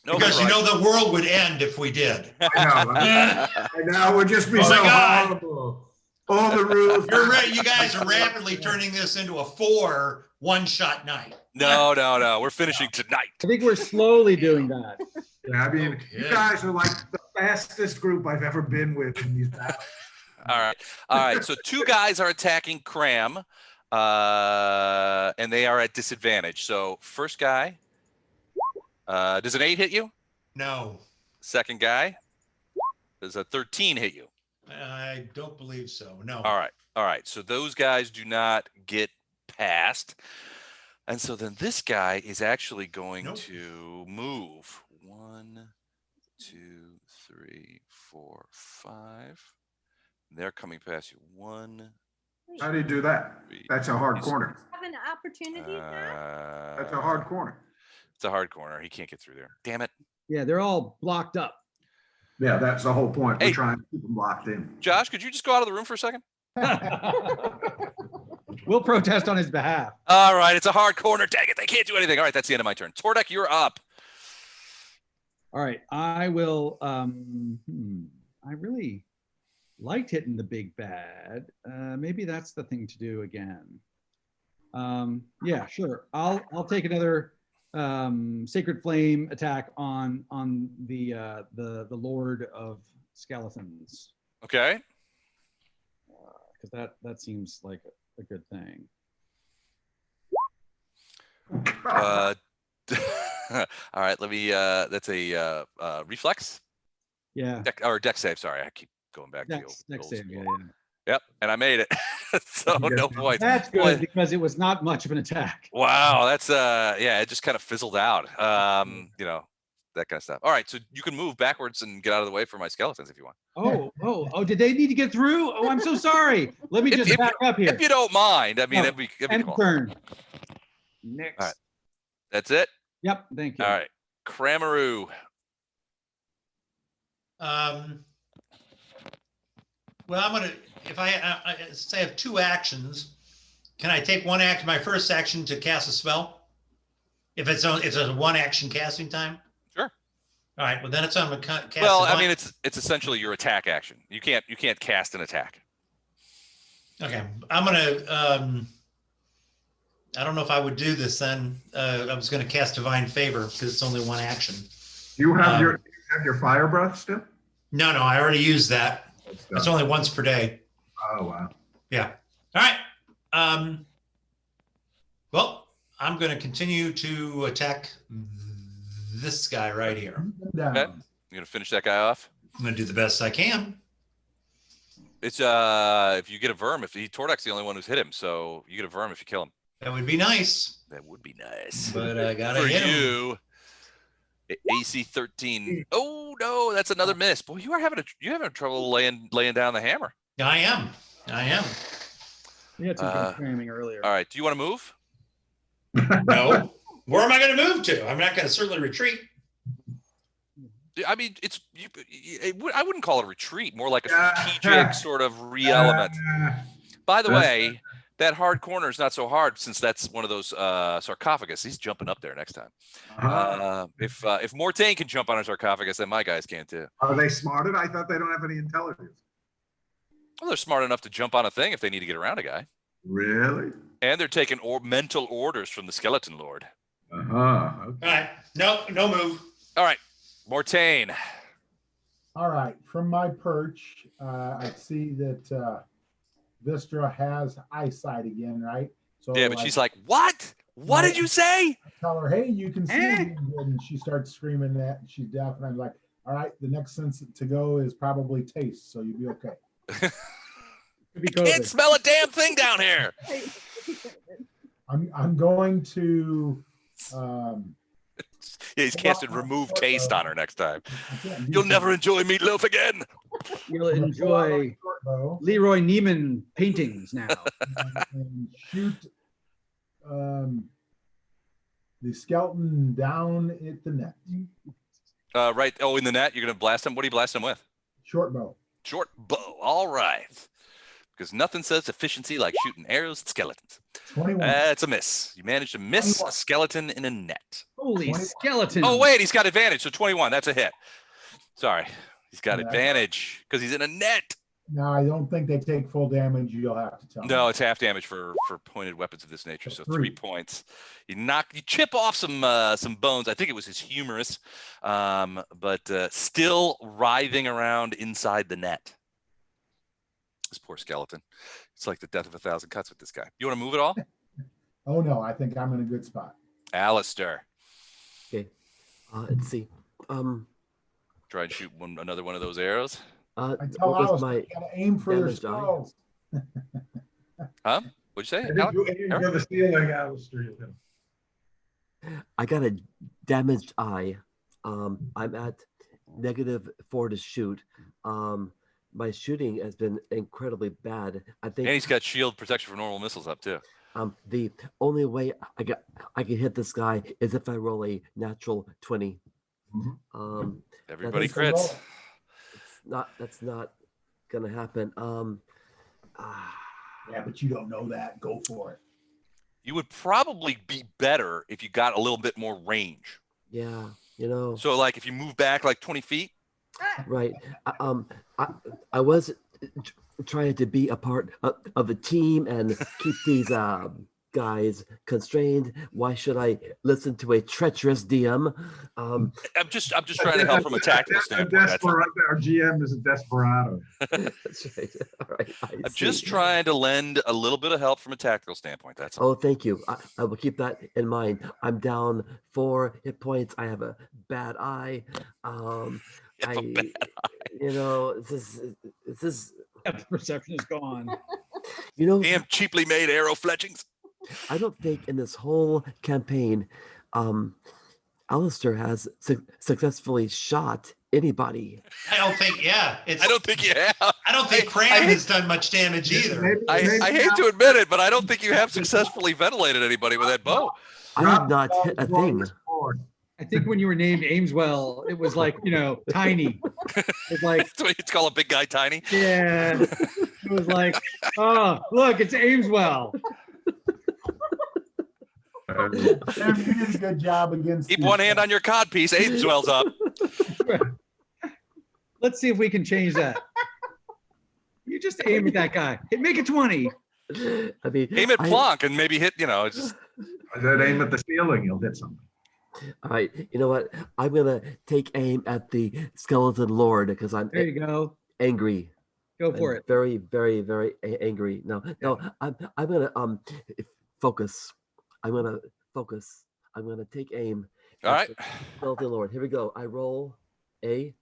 No, Because you're you right. know the world would end if we did. I know, I know, it would just be Oh so my God. horrible. All the rules. You guys are rapidly turning this into a 4 one-shot night. No. We're finishing tonight. I think we're slowly doing that. Yeah, I mean, you Okay. guys are like the fastest group I've ever been with in these battles. All right. So 2 guys are attacking Cram, and they are at disadvantage. So first guy, does an 8 hit you? No, Second guy, does a 13 hit you? I don't believe so. No. All right. So those guys do not get past. And so then this guy is actually going Nope. to move 1, 2, 3, 4, 5. They're coming past you. 1, How do you do that? 3. That's a hard He's- corner. Have an opportunity, Pat? That's a hard corner. It's a hard corner. He can't get through there. Damn it. Yeah, they're all blocked up. Yeah, that's the whole point. We're Hey. trying to keep them locked in. Josh, could you just go out of the room for a second? We'll protest on his behalf. All right. It's a hard corner. Dang it. They can't do anything. All right. That's the end of my turn. Tordek, you're up. All right, I will. I really liked hitting the big bad. Maybe that's the thing to do again. Yeah, sure. I'll take another sacred flame attack on the Lord of Skeletons, Okay. because that seems like a good thing. All right. Let me. That's a reflex. Yeah, Deck save. Sorry, I keep going back to the next old save. school. Yeah. Yep, and I made it. So You no get- points. That's Boy, good because it was not much of an attack. Wow, that's yeah, it just kind of fizzled out. That kind of stuff. All right, so you can move backwards and get out of the way for my skeletons if you want. Oh! Did they need to get through? Oh, I'm so sorry. Let me If- just back up here. If you don't mind, I mean, No, that'd be End cool. turn. Next. All right. That's it. Yep. Thank you. All right, Cramaroo. Well, I'm gonna, if I say I have 2 actions, can I take one action, my first action to cast a spell? If it's a 1 action casting time? Sure. All right, well then it's on the cast. Well, I divine- mean, it's essentially your attack action. You can't cast an attack. Okay, I'm gonna, I don't know if I would do this then. I was gonna cast divine favor because it's only 1 action. Do you have Um, your fire breath still? No, I already used that. It's only once per day. Oh, wow. Yeah. All right. Well, I'm going to continue to attack this guy right here. Down. Okay. You gonna finish that guy off? I'm going to do the best I can. It's if you get a verm, if Tordak's the only one who's hit him, so you get a verm if you kill him. That would be nice. That would be nice. But I got to For hit him. you. AC 13. Oh no, that's another miss. Boy, you having trouble laying down the hammer. I am. We had some good framing earlier. All right. Do you want to move? No. Where am I going to move to? I'm not going to certainly retreat. I mean, I wouldn't call it a retreat, more like a strategic sort of re-element. By the way, that hard corner is not so hard since that's one of those sarcophagus. He's jumping up there next time. If Mortain can jump on a sarcophagus, then my guys can too. Are they smarted? I thought they don't have any intelligence. Well, they're smart enough to jump on a thing if they need to get around a guy. Really? And they're taking mental orders from the Skeleton Lord. Okay. All right. No move. All right. Mortain. All right, from my perch, I see that Vistra has eyesight again, right? So Yeah, but she's like, what? What did you say? I tell her, hey, you can see me. And she starts screaming that. And she's deaf. And I'm like, all right, the next sense to go is probably taste. So you'll be okay. I can't smell a damn thing down here. I'm going to. Yeah, he's casting remove taste on her next time. You'll never enjoy meatloaf again. You'll enjoy Leroy Neiman paintings now. And shoot the skeleton down at the net. Right. Oh, in the net, you're going to blast him. What do you blast him with? Short bow. Short bow. All right. Because nothing says efficiency like shooting arrows at skeletons. 21. That's a miss. You managed to miss a skeleton in a net. Holy 21. skeleton. Oh, wait, he's got advantage. So 21. That's a hit. Sorry. He's got advantage because he's in a net. No, I don't think they take full damage. You'll have to tell me. No, it's half damage for pointed weapons of this nature. So 3 points. You chip off some bones. I think it was his humerus, but still writhing around inside the net. This poor skeleton. It's like the death of 1,000 cuts with this guy. You want to move at all? Oh no, I think I'm in a good spot. Alistair. Okay. Let's see. Try and shoot another one of those arrows. I tell what was Alice, my you gotta aim for their damage die? skulls. Huh? What'd you say? Go the ceiling, Alistair. I got a damaged eye. I'm at -4 to shoot. My shooting has been incredibly bad. I think. And he's got shield protection for normal missiles up too. The only way I can hit this guy is if I roll a natural 20. Everybody that's- crits. That's not gonna happen. Yeah, but you don't know that. Go for it. You would probably be better if you got a little bit more range. Yeah, you know. So like if you move back like 20 feet. Right. I was trying to be a part of a team and keep these guys constrained. Why should I listen to a treacherous DM? I'm just trying to help from a tactical standpoint. Our GM is a desperado. That's right. All right. I'm just trying to lend a little bit of help from a tactical standpoint. That's all. Oh, thank you. I will keep that in mind. I'm down 4 hit points. I have a bad eye. You know, this is Depth perception is gone. you know, Damn cheaply made arrow fletchings. I don't think in this whole campaign, Alistair has successfully shot anybody. I don't think, yeah. I don't think you have. I don't think Cram has done much damage either. I hate to admit it, but I don't think you have successfully ventilated anybody with that bow. I have not hit a thing. I think when you were named Ameswell, it was like, tiny. It's like, That's what you call a big guy tiny. yeah. It was like, oh, look, it's Ameswell. Sam, you did a good job against. Keep one hand on your cod piece. Aiden swells up. Let's see if we can change that. You just aim at that guy. Make it 20. I mean, Aim at Plonk and maybe hit, just. I said aim at the ceiling, you'll hit something. All right. You know what? I'm gonna take aim at the skeleton lord because I'm There you go. angry. Go for I'm it. very, very, very angry. No, I'm gonna focus. I'm gonna focus. I'm gonna take aim. All at right. the skeleton lord. Here we go. I roll a.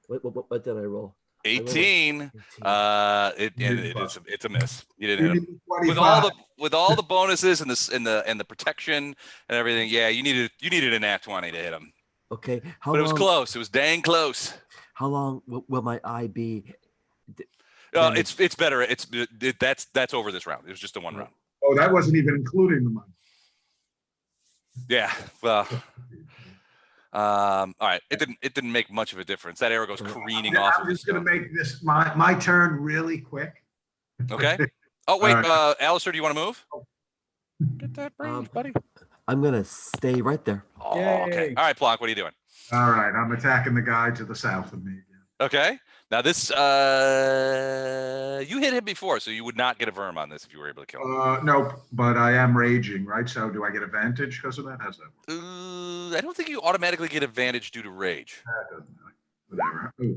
What did I roll? I rolled a 18. 18. It's a miss. You didn't hit him. need With 25. all the bonuses and the protection and everything, yeah, you needed an nat 20 to hit him. Okay. How But it was long? close. It was dang close. How long will my eye be? damaged? It's better. That's over this round. It was just a one round. Oh, that wasn't even including the money. Yeah. Well. All right. It didn't make much of a difference. That arrow goes careening off. I'm just going to make this my turn really quick. Okay. Oh wait, All Alistair, do you want to move? Get that range, buddy. I'm gonna stay right there. Oh, okay. Yay. All right, Plonk, what are you doing? All right, I'm attacking the guy to the south of me again. Okay. Now this, you hit him before, so you would not get a verm on this if you were able to kill him. Nope, but I am raging, right? So do I get advantage because of that? How's that work? I don't think you automatically get advantage due to rage. That doesn't matter. Whatever. Oh,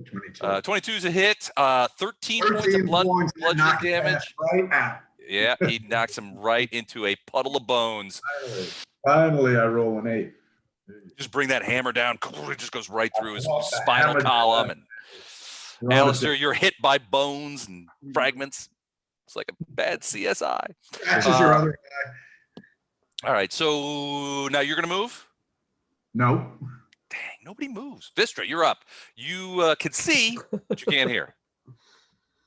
22. 22 is a hit. 13 points of 13 bludgeoning knock his ass damage. Right out. Yeah, he knocks him right into a puddle of bones. Finally, I roll an 8. Just bring that hammer down. It just goes right through his I want the spinal hammer column. down. And Alistair, you're hit by bones and fragments. It's like a bad CSI. Catches your other guy. All right, so now you're gonna move. No. Dang, nobody moves. Vistra, you're up. You can see, but you can't hear.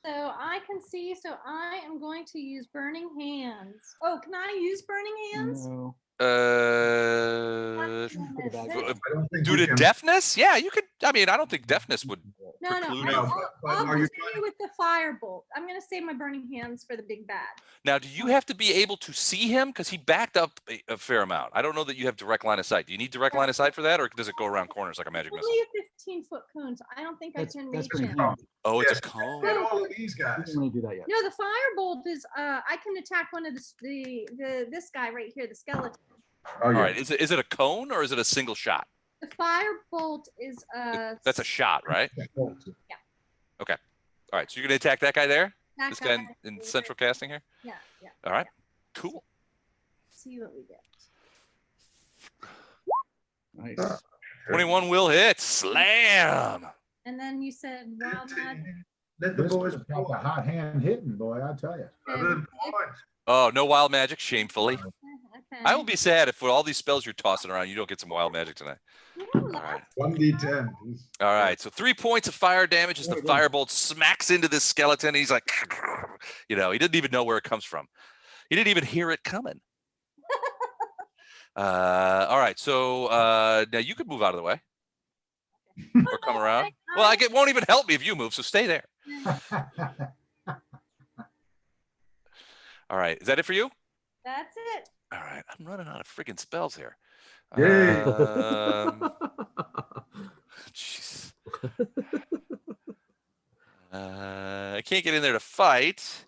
So I can see, so I am going to use Burning Hands. Oh, can I use Burning Hands? No. Uh, due to can. deafness? Yeah, you could. I mean, I don't think deafness would. No, preclude no, you. I'll Are you continue with the Firebolt. I'm going to save my Burning Hands for the big bad. Now, do you have to be able to see him? Because he backed up a fair amount. I don't know that you have direct line of sight. Do you need direct line of sight for that, or does it go around corners like a magic missile? Only a 15-foot cone, so I don't think I can That's reach pretty him. cool. Oh, it's Yes. a cone. Get all of these I guys. didn't want to do that yet. No, the Firebolt is, I can attack one of this guy right here, the skeleton. Oh, All yeah. right, is it a cone or is it a single shot? The Firebolt is, That's a shot, right? Okay. All right, so you're gonna attack that guy there? that This guy guy in is central casting here? Yeah, yeah. All right, cool. See what we get. Nice. 21 will hit. Slam. And then you said wild magic. Let the This boys was got the hot hand hitting, boy, I tell you. 7 points. Oh, no wild magic, shamefully. Okay. I will be sad if with all these spells you're tossing around, you don't get some wild magic tonight. All right. 1d10. All right. So 3 points of fire damage as the firebolt smacks into this skeleton. He's like, he didn't even know where it comes from. He didn't even hear it coming. All right. So now you could move out of the way or come around. Well, it won't even help me if you move. So stay there. All right. Is that it for you? That's it. All right. I'm running out of freaking spells here. Yay. Jeez. I can't get in there to fight.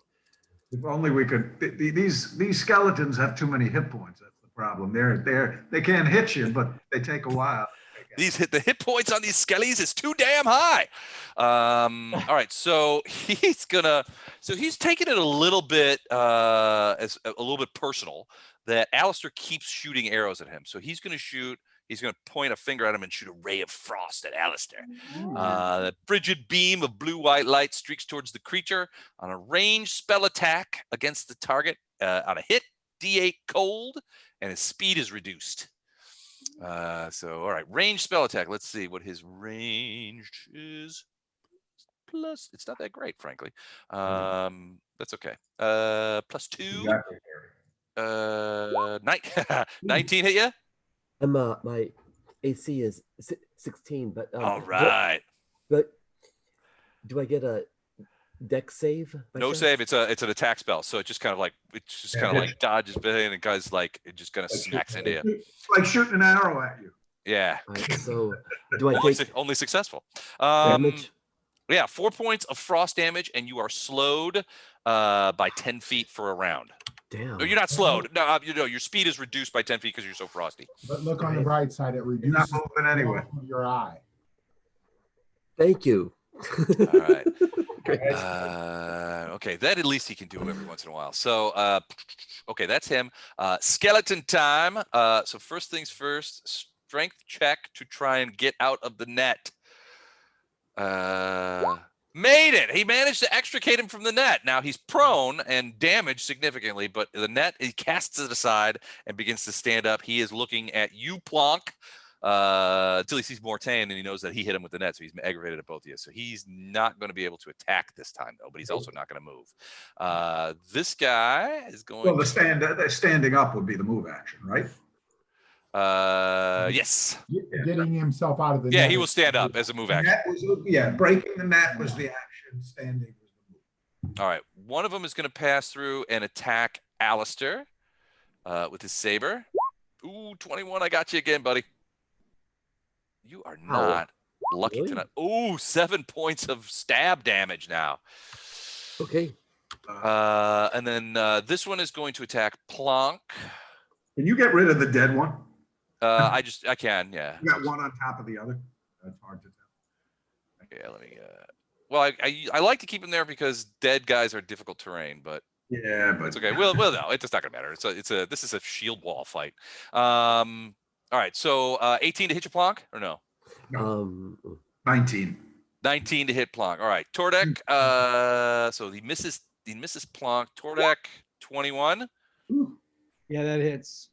If only we could. These skeletons have too many hit points. That's the problem. They can't hit you, but they take a while. The hit points on these skellies is too damn high. All right, so he's taking it a little bit as a little bit personal that Alistair keeps shooting arrows at him. So he's going to point a finger at him and shoot a ray of frost at Alistair. The frigid beam of blue-white light streaks towards the creature on a ranged spell attack against the target on a hit, D8 cold, and his speed is reduced. So, all right, ranged spell attack. Let's see what his ranged is. Plus, it's not that great, frankly. That's okay. +2. 19 hit you? My AC is 16, but All right. But do I get a dex save? by No chance? save. It's an attack spell, so it just kind of like dodges behind and guys like it just kind of smacks into you. It's like shooting an arrow at you. Yeah. All right, so do I Only, take only successful. damage? Yeah, 4 points of frost damage, and you are slowed by 10 feet for a round. Damn. No, you're not slowed. No, your speed is reduced by 10 feet because you're so frosty. But look on the bright side, it You're reduces not the moving anyway. angle of your eye. Thank you. All right. Great. Okay, that at least he can do every once in a while. So, okay, that's him. Skeleton time. So first things first, strength check to try and get out of the net. Made it. He managed to extricate him from the net. Now he's prone and damaged significantly, but the net, he casts it aside and begins to stand up. He is looking at you, Plonk, until he sees Mortain and he knows that he hit him with the net. So he's aggravated at both of you. So he's not going to be able to attack this time, though, but he's also not going to move. This guy is going Well, the standing up would be the move action, right? yes. Getting himself out of the Yeah, net he will is- stand up as a move action. Net was, breaking the net was the action. Standing was the move. All right. One of them is going to pass through and attack Alistair with his saber. Ooh, 21. I got you again, buddy. You are not lucky Really? tonight. Ooh, 7 points of stab damage now. Okay. And then this one is going to attack Plonk. Can you get rid of the dead one? I can, yeah. You got one on top of the other. That's hard to tell. Yeah, let me. Well, I like to keep them there because dead guys are difficult terrain, but Yeah, but it's okay. Well, no, it's not gonna matter. This is a shield wall fight. All right, so 18 to hit your Plonk or no? 19. 19 to hit Plonk. All right, Tordek. So he misses Plonk. Tordek 21. Yeah, that hits.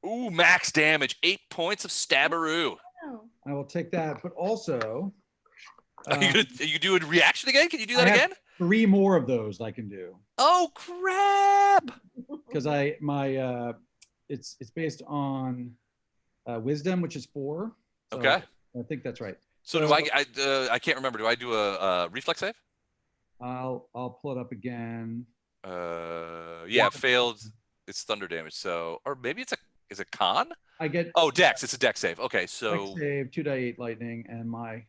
Ooh, max damage. 8 points of stabberoo. Oh. I will take that, but also Are you doing reaction again? Can you do that I have again? 3 more of those I can do Oh crap! because it's based on wisdom, which is 4. So Okay. I think that's right. So do I can't remember. Do I do a reflex save? I'll pull it up again. Yeah, failed. It's thunder damage. So, or maybe is it con? I get Oh, dex. It's a dex save. Okay, so dex save 2d8 lightning and my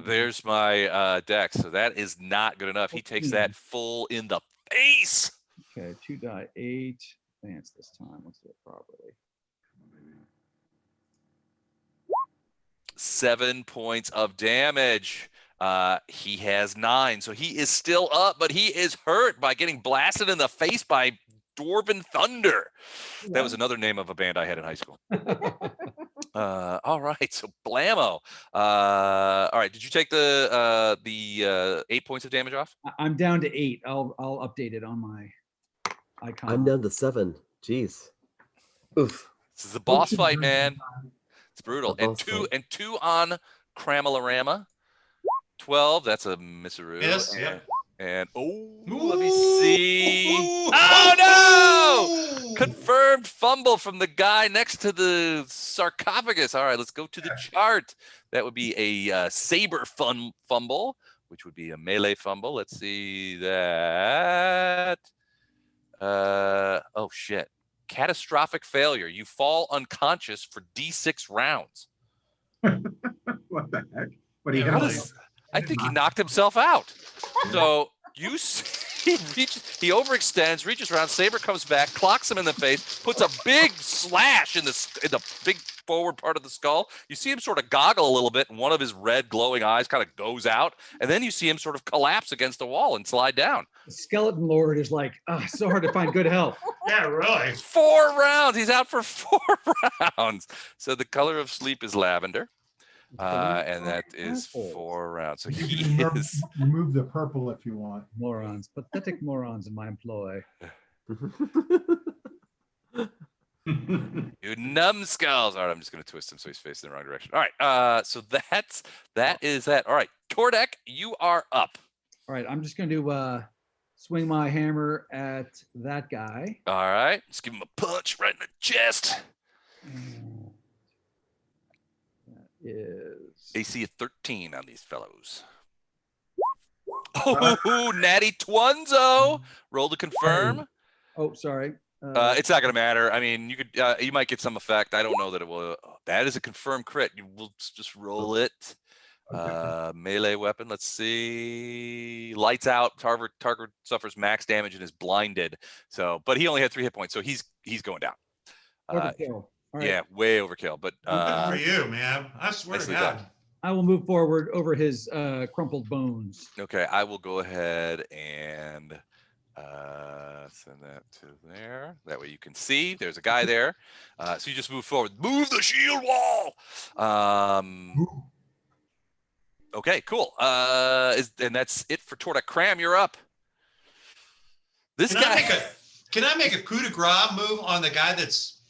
there's my dex. So that is not good enough. He takes that full in the face. Okay, 2d8 advance this time. Let's do it properly. 7 points of damage. He has 9, so he is still up, but he is hurt by getting blasted in the face by Dwarven Thunder. That was another name of a band I had in high school. All right, so Blammo. All right, did you take the 8 points of damage off? I'm down to 8. I'll update it on my icon. I'm down to 7. Jeez. Oof. This is the boss fight, man. It's brutal. The And boss two fight. and 2 on Cramalorama. 12. That's a misseroo. Yes, and, yeah. And let me see. Oh no! Confirmed fumble from the guy next to the sarcophagus. All right, let's go to the chart. That would be a saber fumble, which would be a melee fumble. Let's see that. Oh shit. Catastrophic failure. You fall unconscious for D6 rounds. What the heck? What do you Yeah, have? really. I think he knocked himself out. So you see, he overextends, reaches around, saber comes back, clocks him in the face, puts a big slash in the big forward part of the skull. You see him sort of goggle a little bit, and one of his red glowing eyes kind of goes out, and then you see him sort of collapse against the wall and slide down. The skeleton lord is like, so hard to find good help. Yeah, really. 4 rounds. He's out for 4 rounds. So the color of sleep is lavender. And that is 4 rounds. So You he can is. remove the purple if you want. Morons, pathetic morons in my employ. You numbskulls. All right, I'm just going to twist him so he's facing the wrong direction. All right, so that is that. All right, Tordek, you are up. All right, I'm just going to swing my hammer at that guy. All right, let's give him a punch right in the chest. And that is AC of 13 on these fellows. Oh, natty twunzo. Roll to confirm. oh, sorry. It's not going to matter. I mean, you could, you might get some effect. I don't know that it will. That is a confirmed crit. You will just roll it. Melee weapon. Let's see. Lights out. Target suffers max damage and is blinded. So, but he only had 3 hit points, so he's going down. Overkill. All right. Yeah, way overkill. But Good for you, man. I swear to nicely God. done. I will move forward over his crumpled bones. Okay, I will go ahead and send that to there. That way you can see there's a guy there. So you just move forward. Move the shield wall. Okay, cool. And that's it for Tordak. Cram, you're up. This Can guy. Can I make a coup de grace move on the guy that's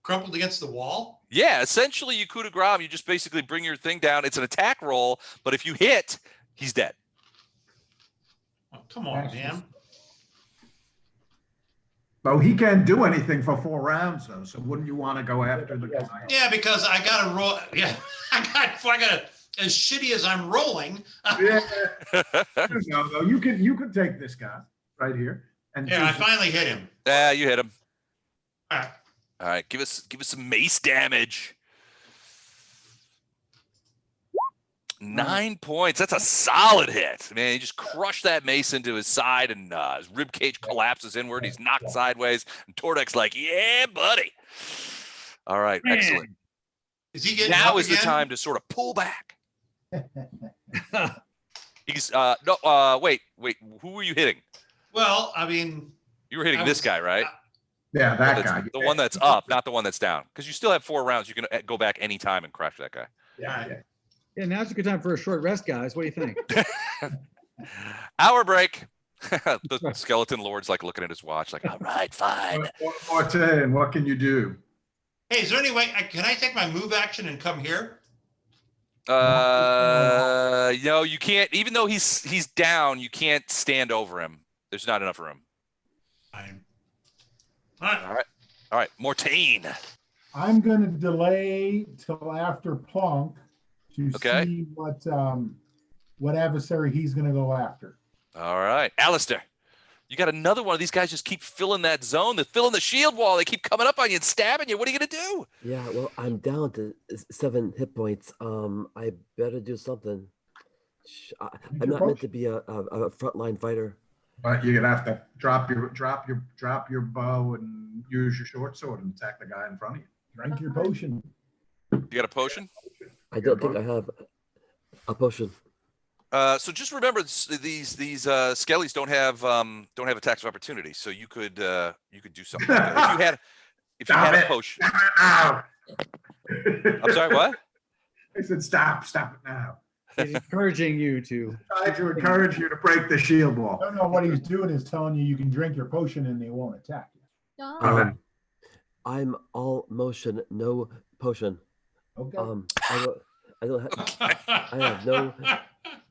crumpled against the wall? Yeah, essentially you coup de grace. You just basically bring your thing down. It's an attack roll, but if you hit, he's dead. Oh, come on, man. Oh, he can't do anything for 4 rounds though. So wouldn't you want to go after the guy? Yeah, because I got to roll. Yeah, I got to, as shitty as I'm rolling. Yeah. No, you can take this guy right here. And Yeah, I finally hit him. Yeah, you hit him. All right. All right, give us some mace damage. 9 points. That's a solid hit. Man, he just crushed that mace into his side, and his rib cage collapses inward. He's knocked sideways, and Tordak's like, "Yeah, buddy." All right, excellent. Is he getting Now up is the again? time to sort of pull back. He's no. Wait. Who were you hitting? Well, I mean, You were hitting this guy, right? Yeah, that guy. The one that's up, not the one that's down. Because you still have 4 rounds. You can go back anytime and crush that guy. Yeah. Yeah, now's a good time for a short rest, guys. What do you think? Hour break. The skeleton lord's like looking at his watch, like, all right, fine. Martin, what can you do? hey, is there any way, can I take my move action and come here? No, you can't. Even though he's down, you can't stand over him. There's not enough room. Fine. All right. Mortain. I'm going to delay till after Plunk to see what adversary he's going to go after. All right, Alistair. You got another one of these guys just keep filling that zone. They're filling the shield wall. They keep coming up on you and stabbing you. What are you going to do? Yeah, well, I'm down to 7 hit points. I better do something. I'm not meant to be a frontline fighter. But you're gonna have to drop your bow and use your short sword and attack the guy in front of you. Drink your potion. You got a potion? I don't think I have a potion. So just remember these skellies don't have attacks of opportunity. So you could do something like that. If you had a potion. Stop it now. I'm sorry, what? I said stop it now. He's encouraging you to. Trying to encourage you to break the shield wall. I don't know what he's doing is telling you can drink your potion and they won't attack you. I'm all motion, no potion. Okay. I have no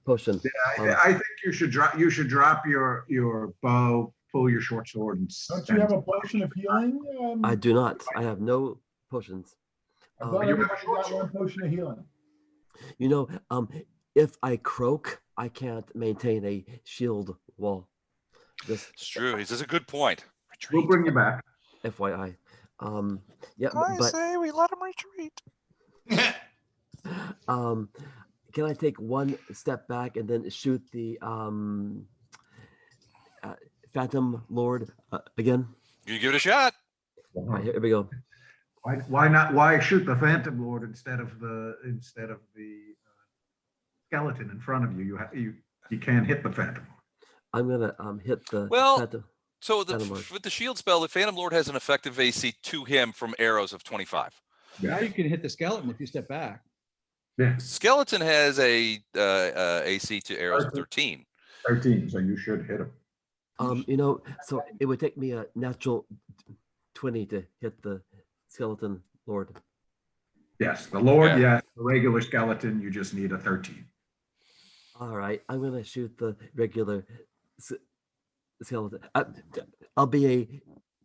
potion. Yeah, I think you should drop your bow, pull your short sword, and. Don't you have a potion of healing? I do not. I have no potions. I thought everybody got 1 potion of healing. You know, if I croak, I can't maintain a shield wall. It's true. This is a good point. Retreat. We'll bring you back. FYI. Yeah, I but say we let him retreat. can I take 1 step back and then shoot the Phantom Lord again? You give it a shot. All right, here we go. Why not? Why shoot the Phantom Lord instead of the skeleton in front of you? You can't hit the Phantom Lord. I'm gonna hit the Phantom. So Phantom Lord. with the shield spell, the Phantom Lord has an effective AC to him from arrows of 25. Now you can hit the skeleton if you step back. Yeah, Skeleton has a AC to arrows of 13. 13. So you should hit him. You know, so it would take me a natural 20 to hit the Skeleton Lord. Yes, the Lord. Yeah. Yes, the regular skeleton. You just need a 13. All right, I'm gonna shoot the regular skeleton. I'll be a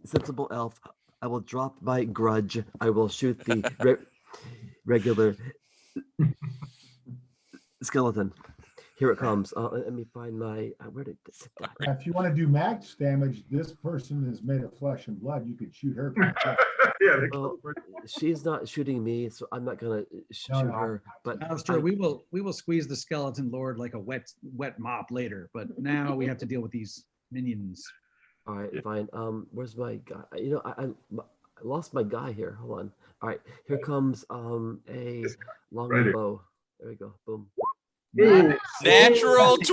sensible elf. I will drop my grudge. I will shoot the regular skeleton. Here it comes. Let me find my. Where did this? Now, if you want to do max damage, this person is made of flesh and blood. You could shoot her. Yeah, they Well, she's not shooting me, so I'm not gonna shoot No, no, her. But Alistair, we will squeeze the skeleton lord like a wet mop later, but now we have to deal with these minions. all right, fine. Where's my guy? You know, I lost my guy here. Hold on. All right, here comes a longbow. There we go. Boom. Natural 20.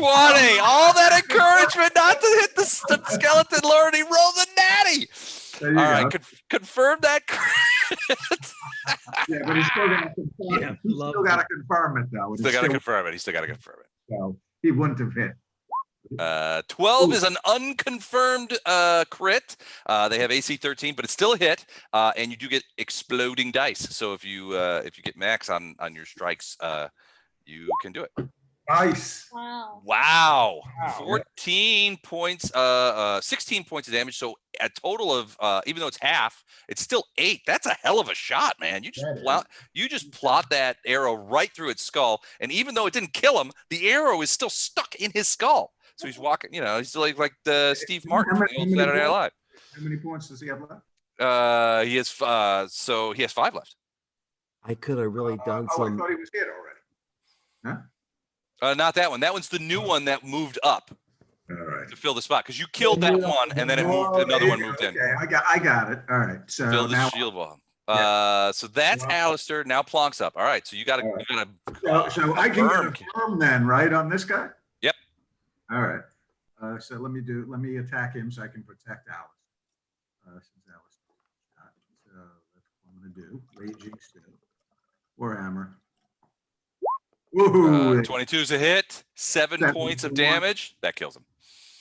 All that encouragement not to hit the skeleton lord. He rolled a natty. There you All go. right, confirm that. Yeah, but he's still got to confirm. Yeah, He's love still got to confirm it though. Still got to confirm it. He still got to confirm it. So he wouldn't have hit. 12 is an unconfirmed crit. They have AC 13, but it's still a hit, and you do get exploding dice. So if you get max on your strikes, you can do it. Nice. Wow. Wow. 14 points, 16 points of damage. So a total of, even though it's half, it's still 8. That's a hell of a shot, man. You just plot that arrow right through its skull, and even though it didn't kill him, the arrow is still stuck in his skull. So he's walking, he's like the Steve Martin from the old Saturday Night Live. How many points does he have left? He has 5 left. I could have really done I some. thought he was hit already. Huh? Not that one. That one's the new one that moved up All right. to fill the spot, because you killed that one and then another one moved in. Okay, I got it. All right. So Fill the now, shield wall. So that's Alistair. Now Plonk's up. All right. So you got to. so I can get a firm then, right, on this guy? Yep. All right. So let me attack him so I can protect Alice. Since Alice shot. So that's what I'm gonna do. Raging Still. Warhammer. Woohoo! 22 is a hit. 7 points of damage. That kills him.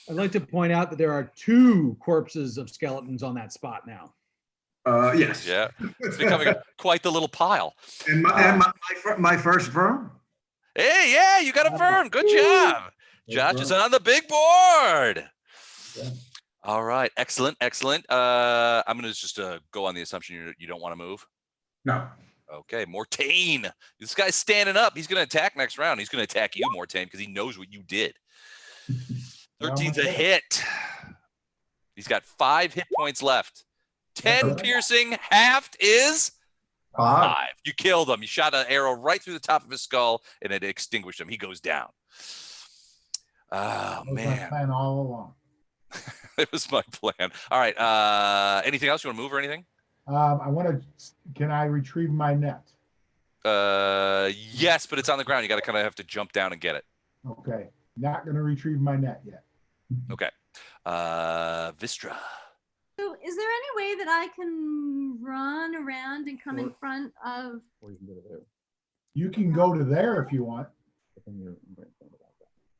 I'd like to point out that there are 2 corpses of skeletons on that spot now. Yes. Yeah. It's becoming quite the little pile. And my first firm. Hey, yeah, you got a firm. Good job. Josh is on the big board. All right. Excellent. Excellent. I'm going to just go on the assumption you don't want to move. No. Okay. Mortain. This guy's standing up. He's going to attack next round. He's going to attack you, Mortain, because he knows what you did. 13's a hit. He's got 5 hit points left. 10 piercing. Halved is 5. You killed him. You shot an arrow right through the top of his skull, and it extinguished him. He goes down. Oh, man. My plan all along. It was my plan. All right. Anything else? You want to move or anything? Can I retrieve my net? Yes, but it's on the ground. You got to kind of have to jump down and get it. Okay. Not going to retrieve my net yet. Okay. Vistra. So is there any way that I can run around and come in front of? Or you can go to there. You can go to there if you want. But then you're right in front of that.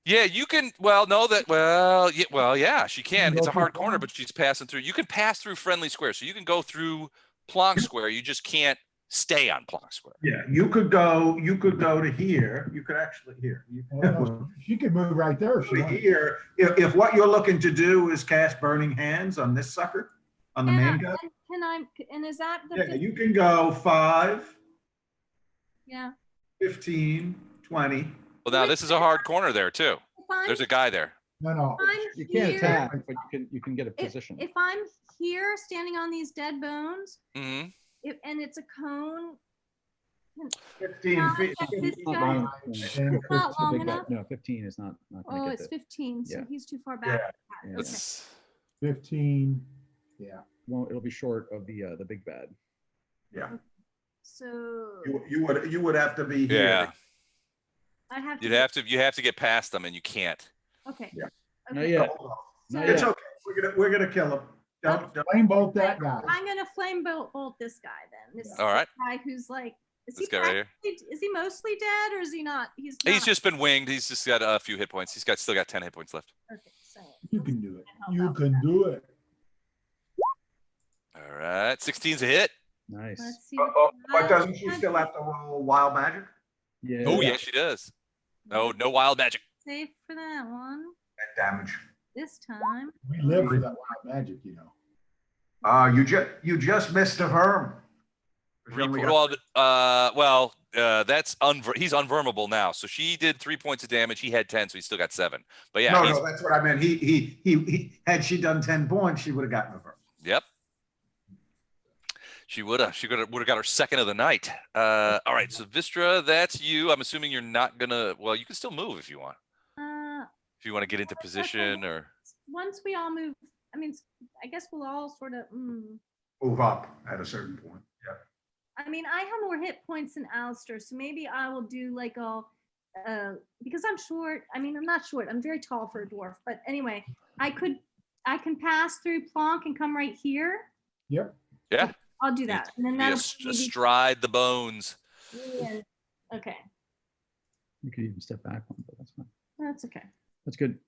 Yeah, you can. Yeah, she can. go It's a through hard corner, Plonk? but she's passing through. You can pass through friendly square, so you can go through Plonk Square. You just can't stay on Plonk Square. Yeah, you could go to here. You could actually here. She could move right there if she wants. Here, if what you're looking to do is cast Burning Hands on this sucker, on the main guy. Can I? And is that the? Yeah, you can go 5, Yeah. 15, 20. Well, now this is a hard corner there too. There's a guy there. No. You can't attack, but you can get a position. If I'm here standing on these dead bones, Mm-hmm. and it's a cone. 15 feet. This Not guy, long. it's not long Big guy. enough. No, 15 is not going Oh, to it's get it. 15, so Yeah. he's too far back. Yeah, Okay. It's 15. Yeah. Well, it'll be short of the big bad. Yeah, So you would have to be here. yeah. I have to. You have to get past them, and you can't. Okay. Yeah. Not Okay. yet. So Not It's yet. okay. We're gonna kill him. Don't. Flame bolt that guy. I'm gonna flame bolt this guy then. This All right. guy who's like, is This he guy right here. is he mostly dead or is he not? He's He's just been winged. He's just got a few hit points. He's still got 10 hit points left. okay. So You can do it. You can do it. All right. 16's a hit. Nice. let's see. But doesn't she still have to roll Wild Magic? Yeah. Oh, yeah, she does. No wild magic. Save for that one That damage. this time. We live with that wild magic, you know. You just missed a firm. She only got- Well, that's he's unvermable now. So she did 3 points of damage. He had 10, so he still got 7. But yeah, no, that's what I meant. He had she done 10 points, she would have gotten her. Yep. She would have. She would have got her second of the night. All right. So Vistra, that's you. I'm assuming you're not gonna. Well, you can still move if you want. If you want to get into position or. Once we all move, I mean, I guess we'll all sort of. Move up at a certain point. Yeah. I mean, I have more hit points than Alistair, so maybe I will do like a. Because I'm short. I mean, I'm not short. I'm very tall for a dwarf. But anyway, I can pass through Plonk and come right here. Yep. Yeah. I'll do that. And then Be that'll astride the bones. Yeah. Okay. You could even step back one, but that's fine. That's okay. That's good.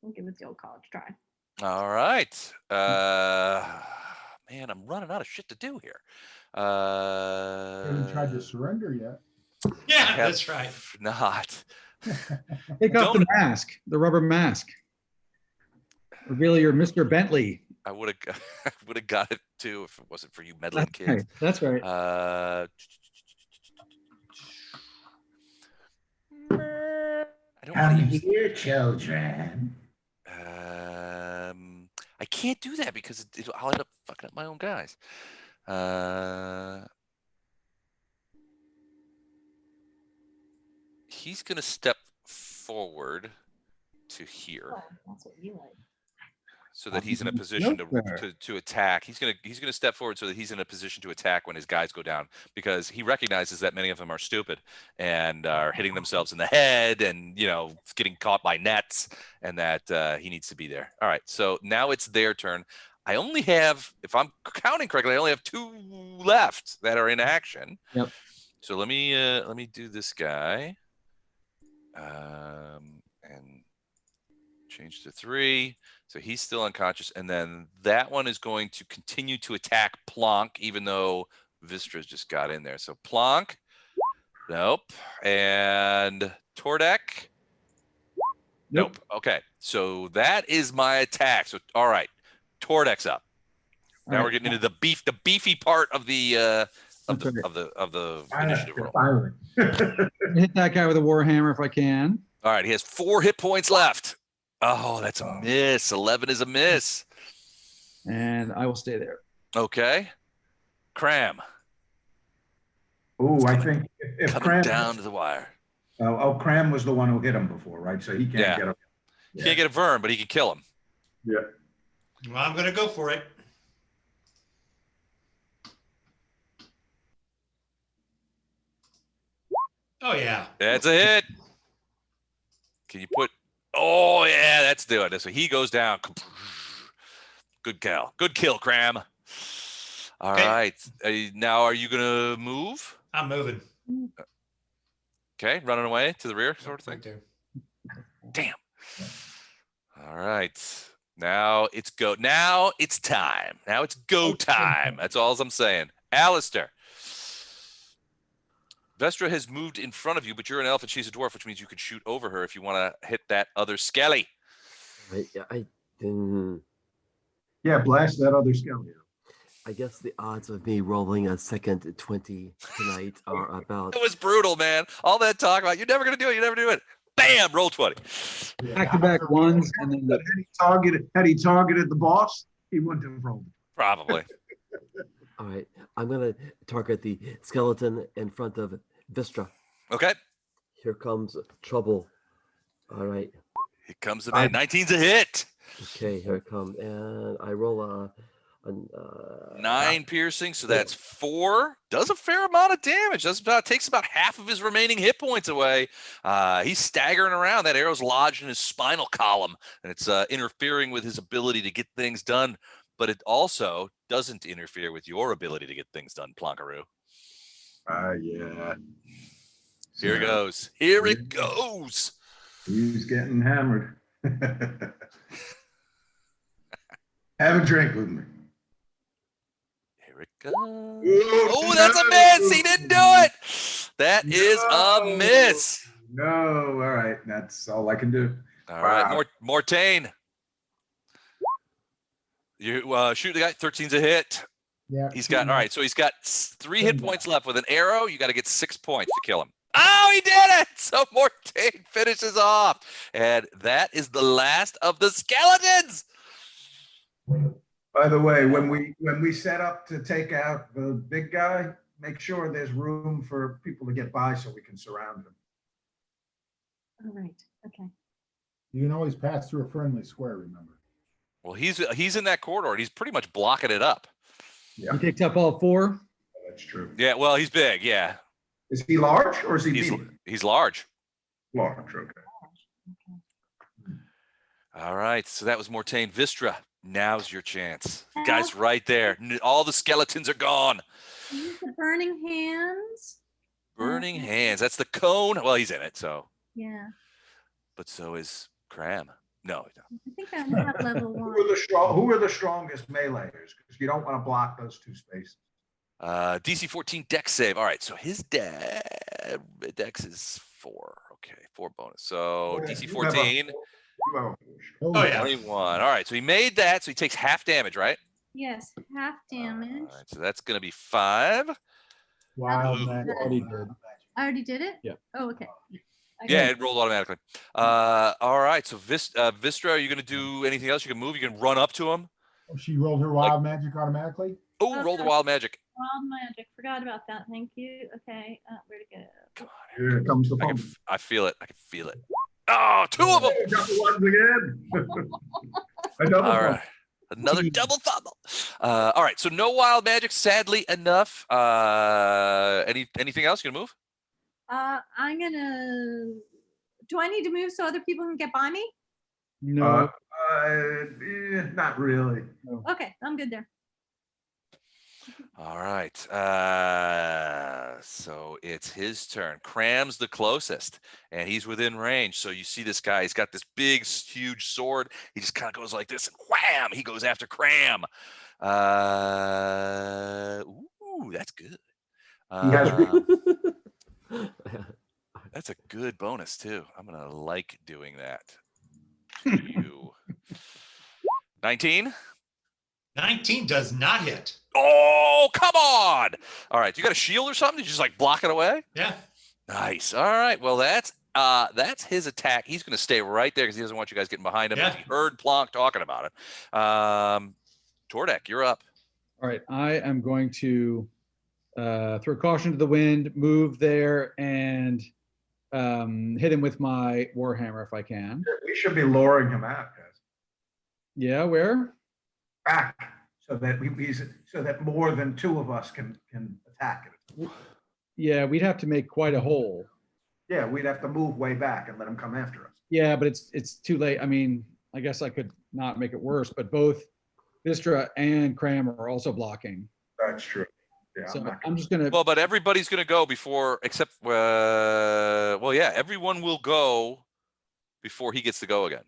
We'll give it the old college try. All right. Man, I'm running out of shit to do here. Haven't tried to surrender yet. Yeah, that's right. Not. Take off the mask, the rubber mask. Reveal your Mr. Bentley. I would have got it too if it wasn't for you meddling kids. Right. That's right. I don't Come want to use. here, children. I can't do that because I'll end up fucking up my own guys. He's gonna step forward to here. Oh, that's what you like. So that he's in a position to attack. He's gonna step forward so that he's in a position to attack when his guys go down, because he recognizes that many of them are stupid and are hitting themselves in the head and getting caught by nets, and that he needs to be there. All right, so now it's their turn. I only have, if I'm counting correctly, I only have 2 left that are in action. Yep. So let me do this guy, and change to 3. So he's still unconscious. And then that one is going to continue to attack Plonk, even though Vistra's just got in there. So Plonk, nope. And Tordek, nope. Okay. So that is my attack. So, all right. Tordek's up. Now we're getting into the beefy part of the initiative roll. Hit that guy with a warhammer if I can. All right. He has 4 hit points left. Oh, that's a miss. 11 is a miss. And I will stay there. Okay. Cram. Oh, I think if Coming Cram down to the wire. Cram was the one who hit him before, right? So he can't get him. He can't get a Vern, but he can kill him. Yeah. Well, I'm going to go for it. Oh, yeah. That's a hit. Can you put... Oh, yeah, that's doing it. So he goes down. Good kill. Good kill, Cram. All right. Now, are you going to move? I'm moving. Okay, running away to the rear sort of thing. Right there. Damn. All right. Now it's go. Now it's time. Now it's go time. That's all I'm saying. Alistair. Vestra has moved in front of you, but you're an elf and she's a dwarf, which means you can shoot over her if you want to hit that other skelly. I didn't. Yeah, blast that other skeleton. I guess the odds of me rolling a second 20 tonight are about. It was brutal, man. All that talk about you're never gonna do it. You never do it. Bam, roll 20. Back-to-back ones, and then had he targeted the boss, he wouldn't have rolled. Probably. All right, I'm gonna target the skeleton in front of Vistra. Okay. Here comes trouble. All right. Here comes the man. 19's a hit. Okay, here it comes, and I roll a 9 piercing, so that's 4. Does a fair amount of damage. Takes about half of his remaining hit points away. He's staggering around. That arrow's lodged in his spinal column, and it's interfering with his ability to get things done. But it also doesn't interfere with your ability to get things done, Plonkaroo. Yeah. Here it goes. Here it goes. He's getting hammered. Have a drink with me. Here it goes. Oh, that's a miss. He didn't do it. That is a miss. No, all right. That's all I can do. All right, Mortain. You shoot the guy. 13's a hit. Yeah. He's got, all right, so he's got 3 hit points left. With an arrow, you got to get 6 points to kill him. Oh, he did it! So Mortain finishes off. And that is the last of the skeletons. By the way, when we set up to take out the big guy, make sure there's room for people to get by so we can surround him. All right, okay. You can always pass through a friendly square, remember? Well, he's in that corridor, and he's pretty much blocking it up. Yeah, He takes up all 4. that's true. Yeah, well, he's big, yeah. Is he large or is he medium? He's large. Large, okay. All right, so that was Mortain. Vistra, now's your chance. The guy's right there. All the skeletons are gone. Use the burning hands. Burning hands. That's the cone. Well, he's in it, so. Yeah, But so is Cram. No. I think I only have level Who 1. are the strongest meleeers? Because you don't want to block those 2 spaces. DC 14 dex save. All right, so his dex is 4. Okay, 4 bonus. So Yeah, DC you have a- 14, Oh, yeah. 21. All right, so he made that. So he takes half damage, right? Yes, half damage. All right, so that's going to be 5. Wild Ooh. man. Already did. I already did it? Yeah. Oh, okay. Yeah, it rolled automatically. All right, so Vistra, are you going to do anything else? You can move. You can run up to him. Oh, she rolled her wild magic automatically? Oh, roll the wild magic. Wild magic. Forgot about that. Thank you. Okay. Where'd it go? Here comes the pump. I feel it. I can feel it. Oh, 2 of them. Got the ones again. I double All right. Another double fumble. All right. So no wild magic, sadly enough. Anything else? You gonna move? I'm gonna. Do I need to move so other people can get by me? No. Not really. Okay, I'm good there. All right. So it's his turn. Cram's the closest, and he's within range. So you see this guy. He's got this big, huge sword. He just kind of goes like this, and wham! He goes after Cram. Ooh, that's good. That's a good bonus too. I'm gonna like doing that to you. 19. 19 does not hit. Oh, come on. All right. You got a shield or something? Did you just like block it away? Yeah. Nice. All right. Well, that's his attack. He's going to stay right there because he doesn't want you guys getting behind him. Yeah. He heard Plonk talking about it. Tordek, you're up. All right. I am going to throw caution to the wind, move there, and hit him with my Warhammer if I can. We should be luring him out, guys. Yeah, where? Back, so that more than 2 of us can attack it. Yeah, we'd have to make quite a hole. Yeah, we'd have to move way back and let him come after us. Yeah, but it's too late. I mean, I guess I could not make it worse, but both Vistra and Cram are also blocking. That's true. Yeah, So not I'm just gonna. Well, but everybody's going to go before, except, well, yeah, everyone will go before he gets to go again.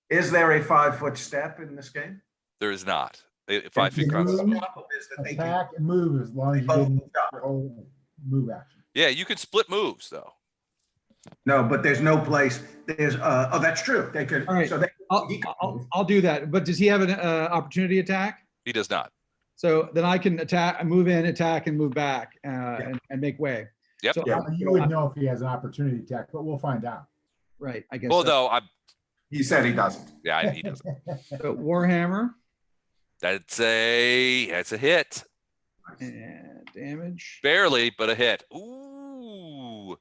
Is there a 5-foot step in this game? There is not. 5 feet. The Constant. problem is that they can Attack and move as long as you didn't your whole move action. Yeah, you could split moves though. No, but there's no place. There's oh, that's true. They could. All right. So they, I'll do that. But does he have an opportunity attack? He does not. So then I can attack, move in, attack, and move back, and make way. Yep. So, Yeah. You would know if he has an opportunity attack, but we'll find out. right. I guess. Well, so. no, he said he doesn't. he doesn't. So Warhammer That's a hit. and damage. Barely, but a hit. Ooh.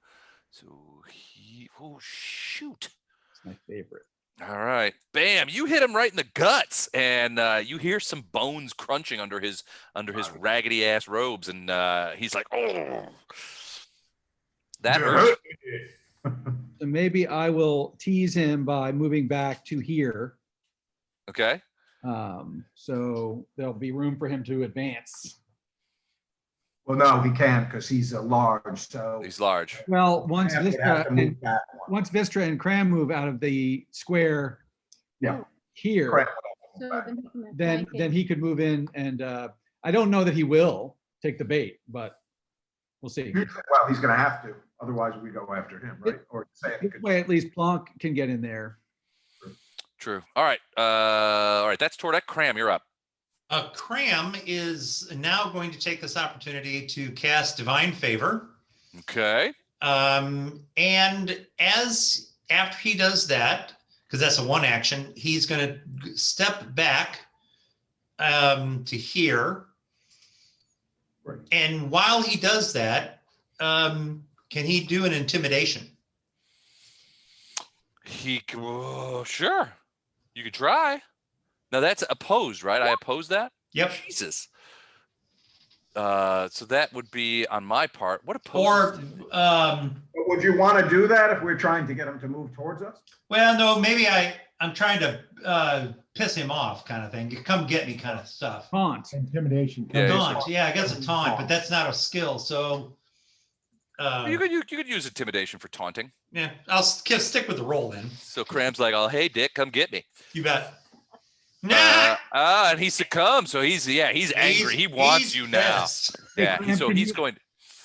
So oh shoot. It's my favorite. All right. Bam. You hit him right in the guts. And you hear some bones crunching under his raggedy ass robes. And he's like, oh. That hurts. So maybe I will tease him by moving back to here. Okay. So there'll be room for him to advance. Well, no, he can't because he's a large. So He's large. Well, once Cram would have to move Vistra back one. and Cram move out of the square Yeah. here, Cram So would have to then move he can then flank it. he could move in, and I don't know that he will take the bait, but we'll see. back. Well, he's going to have to. Otherwise, we go after him, right? Or say he This could. way, at least Plonk can get in there. True. All right. All right. That's Tordek. Cram, you're up. Cram is now going to take this opportunity to cast Divine Favor. Okay. And after he does that, because that's a one action, he's going to step back to here. Right. And while he does that, can he do an intimidation? Sure. You could try. Now that's opposed, right? I oppose that? Yep. Jesus. So that would be on my part. What Or, opposes? But would you want to do that if we're trying to get him to move towards us? well, no, maybe I'm trying to piss him off kind of thing. Come get me kind of stuff. Taunt. Intimidation. Yeah, Taunt. Yeah, I guess a taunt, but that's not a skill. So you could use intimidation for taunting. yeah, I'll stick with the roll then. So Cram's like, "Oh, hey, Dick, come get me." You bet. Nah. And he succumbs. So he's angry. He wants you now. pissed. Yeah. Cram, So can he's you- going.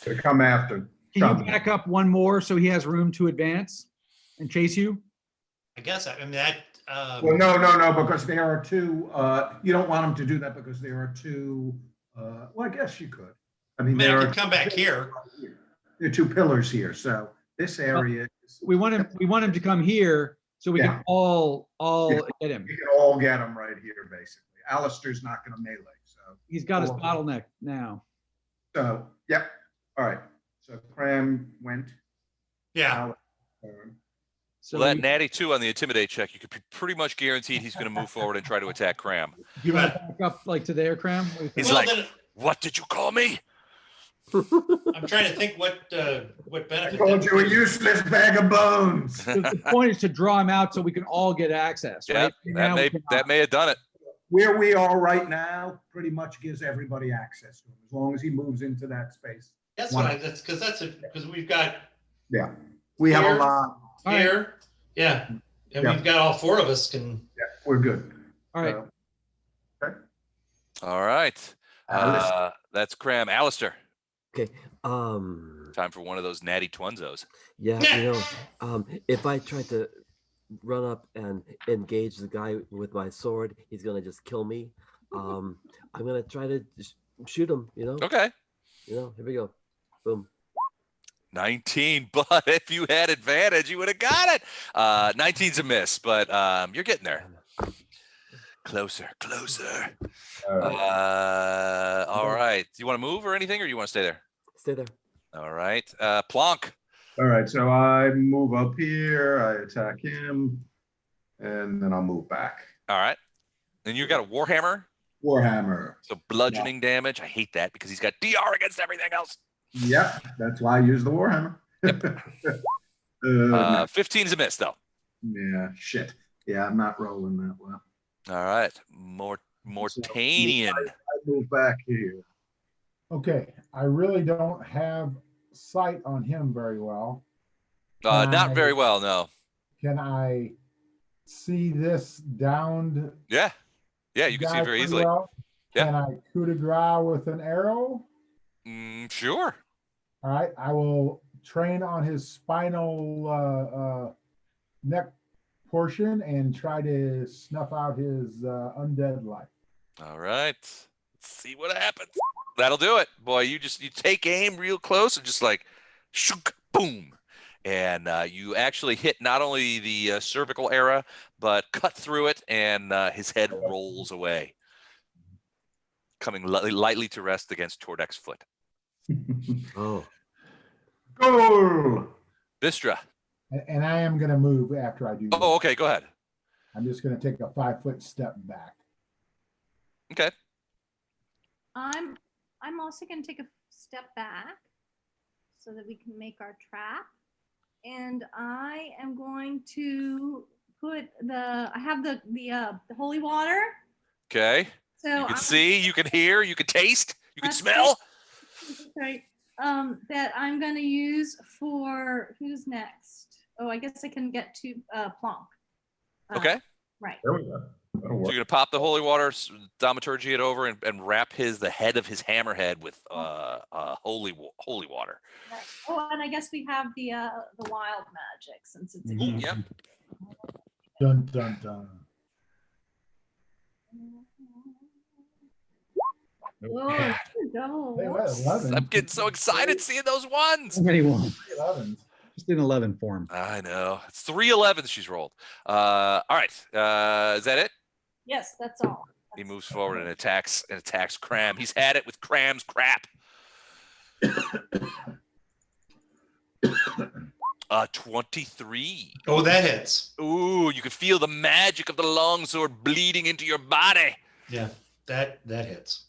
To come after. Can you back up one more so he has room to advance and chase you? I guess I mean that. Well, no, because there are two, you don't want him to do that because there are two, well, I guess you could. I mean, I there could are. come back here. There are two pillars here, so this area. We want him to come here so we Yeah. can all Yeah. get him. We can all get him right here, basically. Alistair's not gonna melee, so. He's got his bottleneck now. So, yep, all right. So Cram went. Yeah. So Well, that we- natty 2 on the intimidate check, you could be pretty much guaranteed he's going to move forward and try to attack Cram. you want to back up like to there, Cram? He's Well, like, then- "What did you call me?" I'm trying to think what I benefit. told you a useless bag of bones. The point is to draw him out so we can all get access, Yeah, right? Now we cannot. that may have done it. Where we are right now pretty much gives everybody access to him, as long as he moves into that space. That's what because we've got Yeah, we have a Here. lot. All right. here, yeah, and Yeah. we've got all four of us can. Yeah, we're good. All right. All right. Alistair. That's Cram. Alistair, Okay. time for one of those natty twinzos. Yeah, if I try to run up and engage the guy with my sword, he's gonna just kill me. I'm gonna try to just shoot him. Okay. Here we go. Boom. 19, but if you had advantage, you would have got it. 19's a miss, but you're getting there. Closer. All right. Do you want to move or anything, or you want to stay there? Stay there. All right. Plonk. All right, so I move up here, I attack him, and then I'll move back. All right. And you got a Warhammer, Warhammer. so bludgeoning damage. I hate that because he's got DR against everything else. Yep, that's why I use the Warhammer. 15 is a miss, though. Yeah, shit. Yeah, I'm not rolling that well. All right. Mortanian. I move back here. Okay, I really don't have sight on him very well. Not very well, no. Can I see this downed Yeah. Yeah, you can see guy it very pretty easily. well? Yeah. Can I coup de grace with an arrow? Sure. All right, I will train on his spinal neck portion and try to snuff out his undead life. All right. Let's see what happens. That'll do it. Boy, you take aim real close and just like shook, boom. And you actually hit not only the cervical area, but cut through it, and his head rolls away, coming lightly to rest against Tordek's foot. Oh. Goal! Vistra. And I am going to move after I do this. Oh, okay. Go ahead. I'm just going to take a 5-foot step back. Okay. I'm also going to take a step back so that we can make our trap. And I am going to put I have the holy water. Okay. So You can I'm- see, you can hear, you can taste, you can That's smell. Right. That I'm going to use for who's next? Oh, I guess I can get to Plonk. Okay. Right. There we go. That'll So work. you're gonna pop the holy water, thaumaturgy it over, and wrap the head of his hammerhead with holy water. Right. Oh, and I guess we have the wild magic since it's a Ooh, yep. Dun, dun, dun. Oh, Yeah. no. They went 11. I'm getting so excited seeing those ones. So many ones. 11s. Just in 11 form. I know. It's 3 11s she's rolled. All right. Is that it? Yes, that's all. He moves forward and attacks Cram. He's had it with Cram's crap. 23. Oh, that hits. Ooh, you can feel the magic of the longsword bleeding into your body. Yeah, that hits.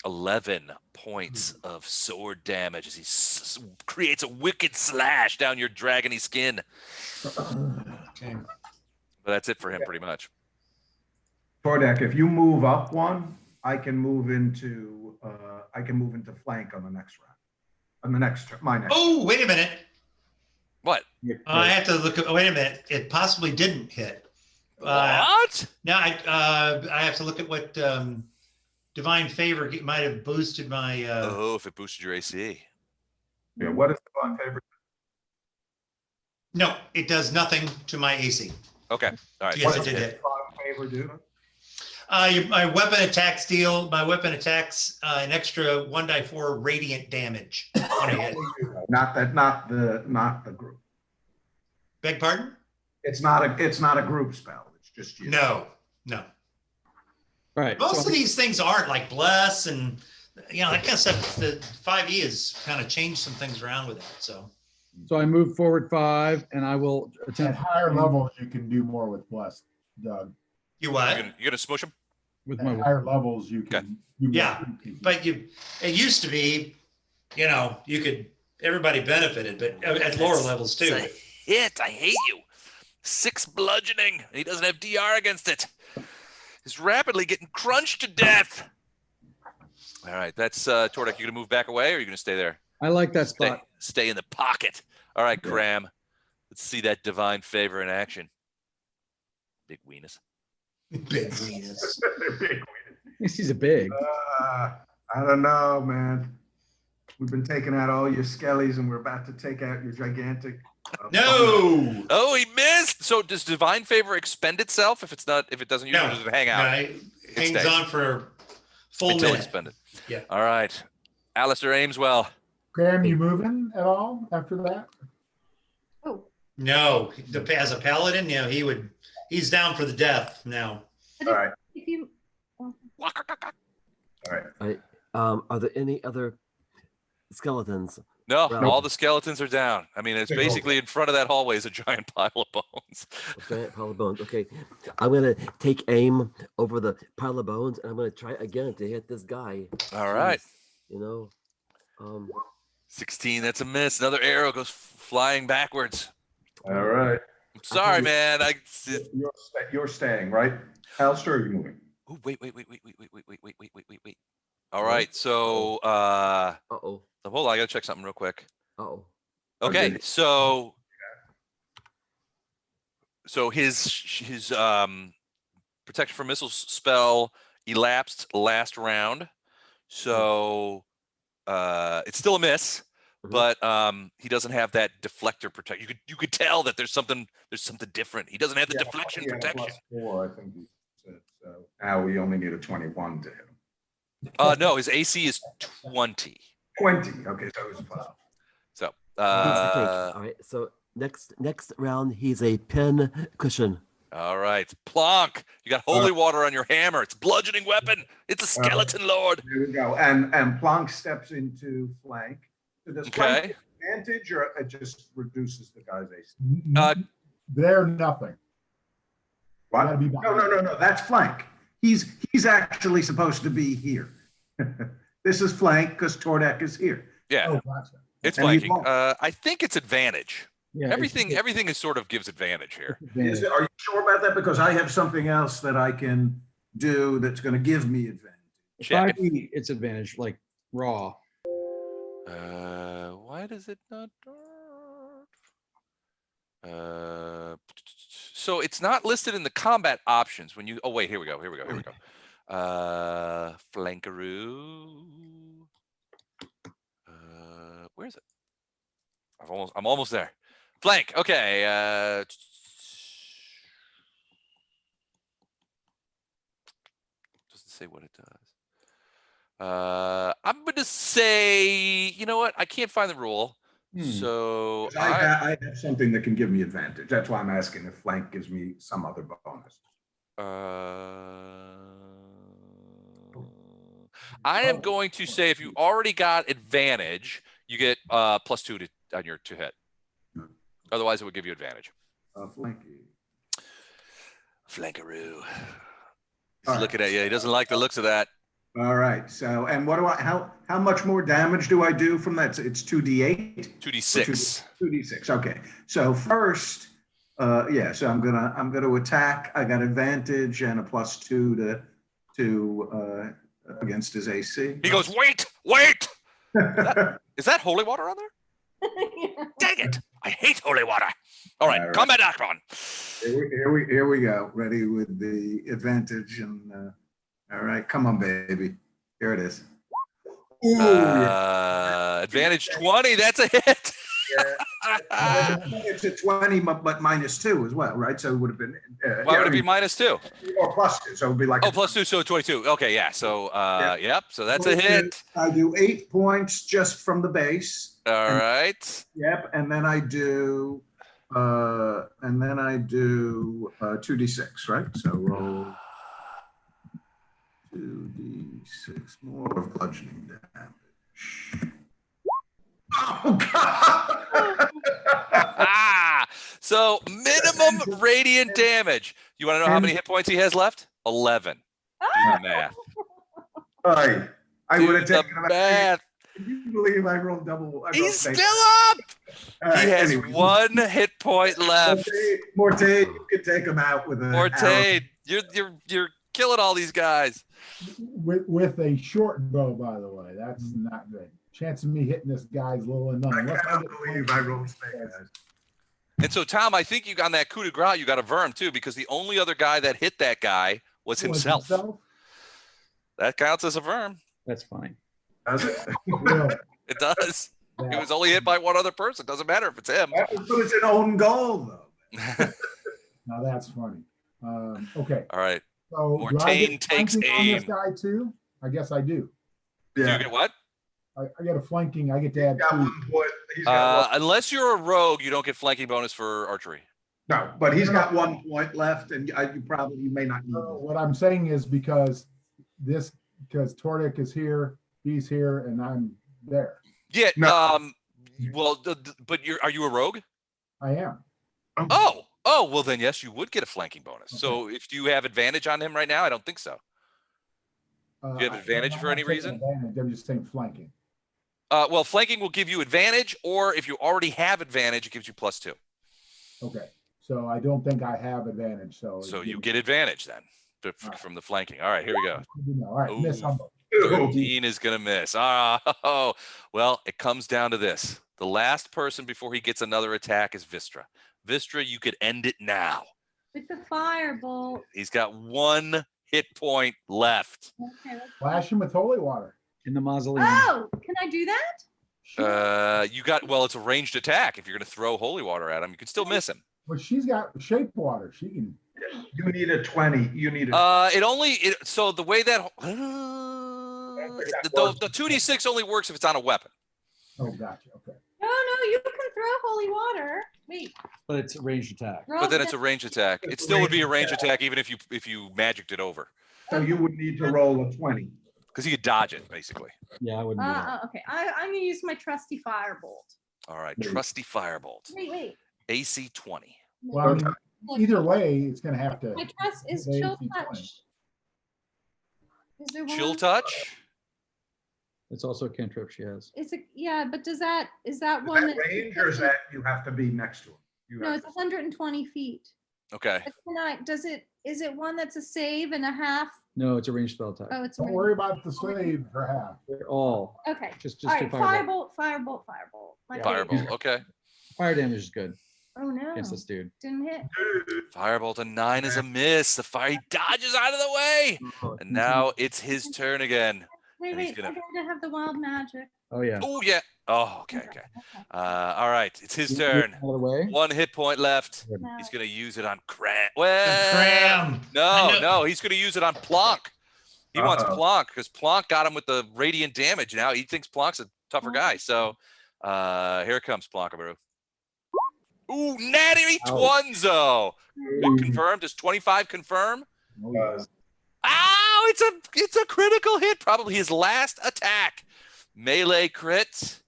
11 points of sword damage as he creates a wicked slash down your dragony skin. Okay. But that's it for him, pretty much. Tordek, if you move up one, I can move into flank on the next round. On the next my next. Oh, wait a minute. What? I have to look at. Wait a minute. It possibly didn't hit. What? Now I have to look at what divine favor might have boosted my. Oh, if it boosted your AC. Yeah, what is the fun favorite? No, it does nothing to my AC. Okay. All right. Yes, so it did it's- hit. Fun favor do? My weapon attacks an extra 1d4 radiant damage when I hit. Not the group. Beg pardon? It's not a group spell. It's just you. No. Right. Most So, of these things aren't like bless and that kind of stuff. The 5e has kind of changed some things around with that. So so I move forward 5 and I will At attempt higher levels, you can do more with blessed, Doug. you what? You're gonna smush him? with At my higher levels, you can. do more Yeah, with- But it used to be, you could, everybody benefited, but at lower levels too. It's a hit. I hate you. 6 bludgeoning. He doesn't have DR against it. He's rapidly getting crunched to death. All right, that's Tordek. You gonna move back away, or are you gonna stay there? I like that spot. Stay in the pocket. All right, Cram. Let's see that divine favor in action. Big weenus. Big weenus. Big. He's a big. I don't know, man. We've been taking out all your skellies, and we're about to take out your gigantic. No. Oh, he missed. So does divine favor expend itself if it doesn't use it, No. does it hang out No, it hangs stays. on for full until minute. expended? Yeah. All right. Alistair Ameswell. Graham, you moving at all after that? Oh, No, as a paladin, he's down for the death now. All right. if you, All right. Are there any other skeletons? No, Well- all the skeletons are down. I mean, it's Big basically in front of that hallway is a giant pile of bones. A giant pile of bones. Okay, I'm gonna take aim over the pile of bones, and I'm gonna try again to hit this guy. All right. Jeez, 16, that's a miss. Another arrow goes flying backwards. All right. I'm sorry, man. You're staying, right? Alistair, are you moving? Oh, wait. All right, so uh-oh, hold on, I gotta check something real quick. uh-oh. Okay, Okay. so his protection from missiles spell elapsed last round. So it's still a miss, Mhm. but he doesn't have that deflector protect. You could tell that there's something different. He doesn't have the deflection He had a protection. +4, I think he said. So now we only need a 21 to hit him. No, his AC is 20. 20. Okay, so it was +. So Here's the thing. All right, so next round, he's a pin cushion. all right, Plonk. You got holy water on your hammer. It's a bludgeoning weapon. It's a skeleton lord. There we go. And Plonk steps into flank. So does flank Okay. advantage, or it just reduces the guy's AC? They're nothing. What? Gotta be behind. No. That's flank. He's actually supposed to be here. This is flank because Tordek is here. Yeah, Oh, gotcha. it's and he's flanking. long. I think it's advantage. Yeah, Everything is sort of gives advantage here. Is it, are you sure about that? Because I have something else that I can do that's going to give me advantage. Check it. 5e, it's advantage, like raw. Why does it not? So it's not listed in the combat options when you. Oh wait, here we go. Flankaroo. Where is it? I'm almost there. Flank. Okay. Doesn't say what it does. I'm gonna say, you know what? I can't find the rule. So 'Cause I have something that can give me advantage. That's why I'm asking if flank gives me some other bonus. I am going to say if you already got advantage, you get +2 on your to hit. Otherwise, it would give you advantage. Flanky. Flankaroo. He's All looking right. at you. He doesn't like the looks of that. All right. So, and what do how much more damage do I do from that? It's 2d8? 2d6. 2d6. Okay. So first, yeah, so I'm gonna attack. I got advantage and a +2 to against his AC. He goes, wait. Is that holy water on there? Dang it. I hate holy water. All right. Combat action. Here we go. Ready with the advantage and all right, come on, baby. Here it is. Ooh, yeah. Advantage 20. That's a hit. Yeah. It's a 20, but -2 as well, right? So it would have been. Why would it be -2? Or +2, so it would be like. Oh, +2, so 22. Okay, yeah. So, yep. So that's a hit. I do 8 points just from the base. All right. Yep, and then I do 2d6, right? So roll 2d6 more of bludgeoning damage. Oh God! So minimum radiant damage. You want to know how many hit points he has left? 11. Do the math. I would have taken the math. Can you believe I rolled double? He's still up. He has anyway. 1 hit point left. Mortaid, you could take him out with a Mortaid, you're killing all these guys. With a short bow, by the way. That's not good. Chance of me hitting this guy's little and none. I Unless cannot get believe I rolled snake eyes. And so, Tom, I think you on that coup de grace, you got a Verm too, because the only other guy that hit that guy was himself. That counts as a Verm. That's fine. Does it? Really? It does. Yeah. He was only hit by one other person. Doesn't matter if it's him. But it's an own goal, though. Now that's funny. Okay. All right. So Mortain takes flanking on this aim. guy too? I guess I do. Do you Yeah. get what? I get a flanking. I get to add He's got 2. 1 point. He's got one. Unless you're a rogue, you don't get flanking bonus for archery. No, but he's got 1 point left, and you may not need So it. what I'm saying is because Tordik is here, he's here, and I'm there. Yeah. No. Well, but are you a rogue? I am. Oh, well then yes, you would get a flanking bonus. Okay. So if you have advantage on him right now, I don't think so. Do you have advantage I'm for not any taking reason? advantage, I'm just saying flanking. Well, flanking will give you advantage, or if you already have advantage, it gives you +2. Okay. So I don't think I have advantage. So You get advantage then from the flanking. All right, here we go. All right, miss Ooh. humble. 13 is going to miss. Oh, well, it comes down to this. The last person before he gets another attack is Vistra. Vistra, you could end it now. With the firebolt. He's got 1 hit point left. Okay, let's Flash him with holy water. In the mausoleum. Oh, can I do that? It's a ranged attack. If you're going to throw holy water at him, you can still miss him. Well, she's got shape water. She can. You need a 20. You need a. So the way that the 2d6 only works if it's on a weapon. Oh, gotcha. Okay. No, you can throw holy water. Wait. But it's a ranged attack. But then it's a ranged attack. It still would be a ranged attack even if you magicked it over, So you would need to roll a 20. because you could dodge it basically. Yeah, I wouldn't do that. Okay, I'm gonna use my trusty firebolt. All right, trusty firebolt, Wait. AC 20. Well, I mean, either way, it's going to have to. My trust is Say chill AC 20. touch. Is there one? Chill touch. It's also a cantrip she has. But is that Is one that range or is that you have to be next to him? No, it's 120 feet. Okay. But is it one that's a save and a half? No, it's a ranged spell attack. Oh, it's a Don't worry about the slave for half. They're all Okay. just All right, do firebolt. firebolt. My Yeah. favorite. Firebolt. Okay. Fire damage is good Oh no, against this dude. didn't hit. Firebolt, a 9 is a miss. The fire he dodges out of the way, and now it's his turn again. And he's Wait, gonna- I gotta have the wild magic. Oh yeah. Oh yeah. Oh, okay. All right, it's his turn. Out of the way. 1 hit point left. No. He's gonna use it on Cram. Cram. No, he's gonna use it on Plonk. He wants Plonk because Plonk got him with the radiant damage. Now he thinks Plonk's a tougher guy. So here comes Plonkaberoo. Ooh, natty Twunzo. Confirmed. Does 25 confirm? Ow, it's a critical hit. Probably his last attack. Melee crit.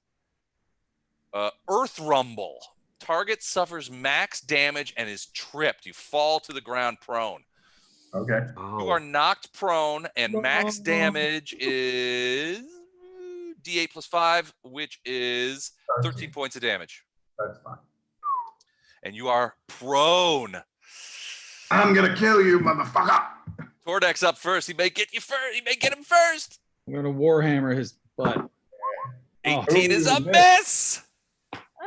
Earth Rumble. Target suffers max damage and is tripped. You fall to the ground prone. Okay. You are knocked prone, and max damage is D8 plus 5, which is 13 points of damage. That's fine. And you are prone. I'm gonna kill you, motherfucker. Tordek's up first. He may get you first. He may get him first. I'm gonna warhammer his butt. 18 is a miss.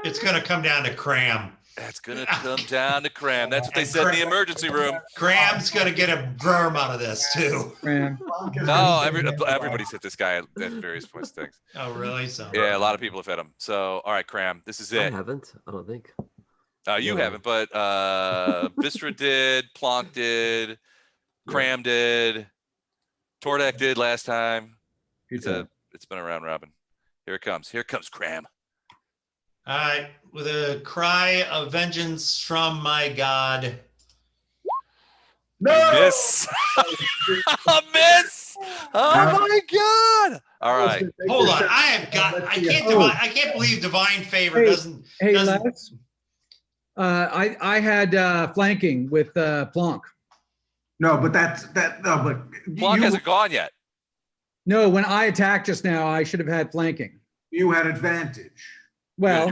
It's going to come down to Cram. That's gonna come down to Cram. That's what they said in the emergency room. Cram's going to get a verm out of this too. Man. No, everybody's hit this guy at various points. Things. Oh, really? So Yeah, a lot of people have hit him. So, all right, Cram, this is I it. haven't. I don't think. You No. haven't, but Vistra did, Plonk did, Cram did, Tordek did last time. It's been a round robin. Here it comes. Here comes Cram. all right, with a cry of vengeance from my God. No. Miss. A miss. Oh my God. All right. Hold on, I can't believe divine favor Hey, doesn't. Hey, doesn't Les. I had flanking with Plonk. No, but no, but Plonk hasn't gone yet. No, when I attacked just now, I should have had flanking. you had advantage. Well,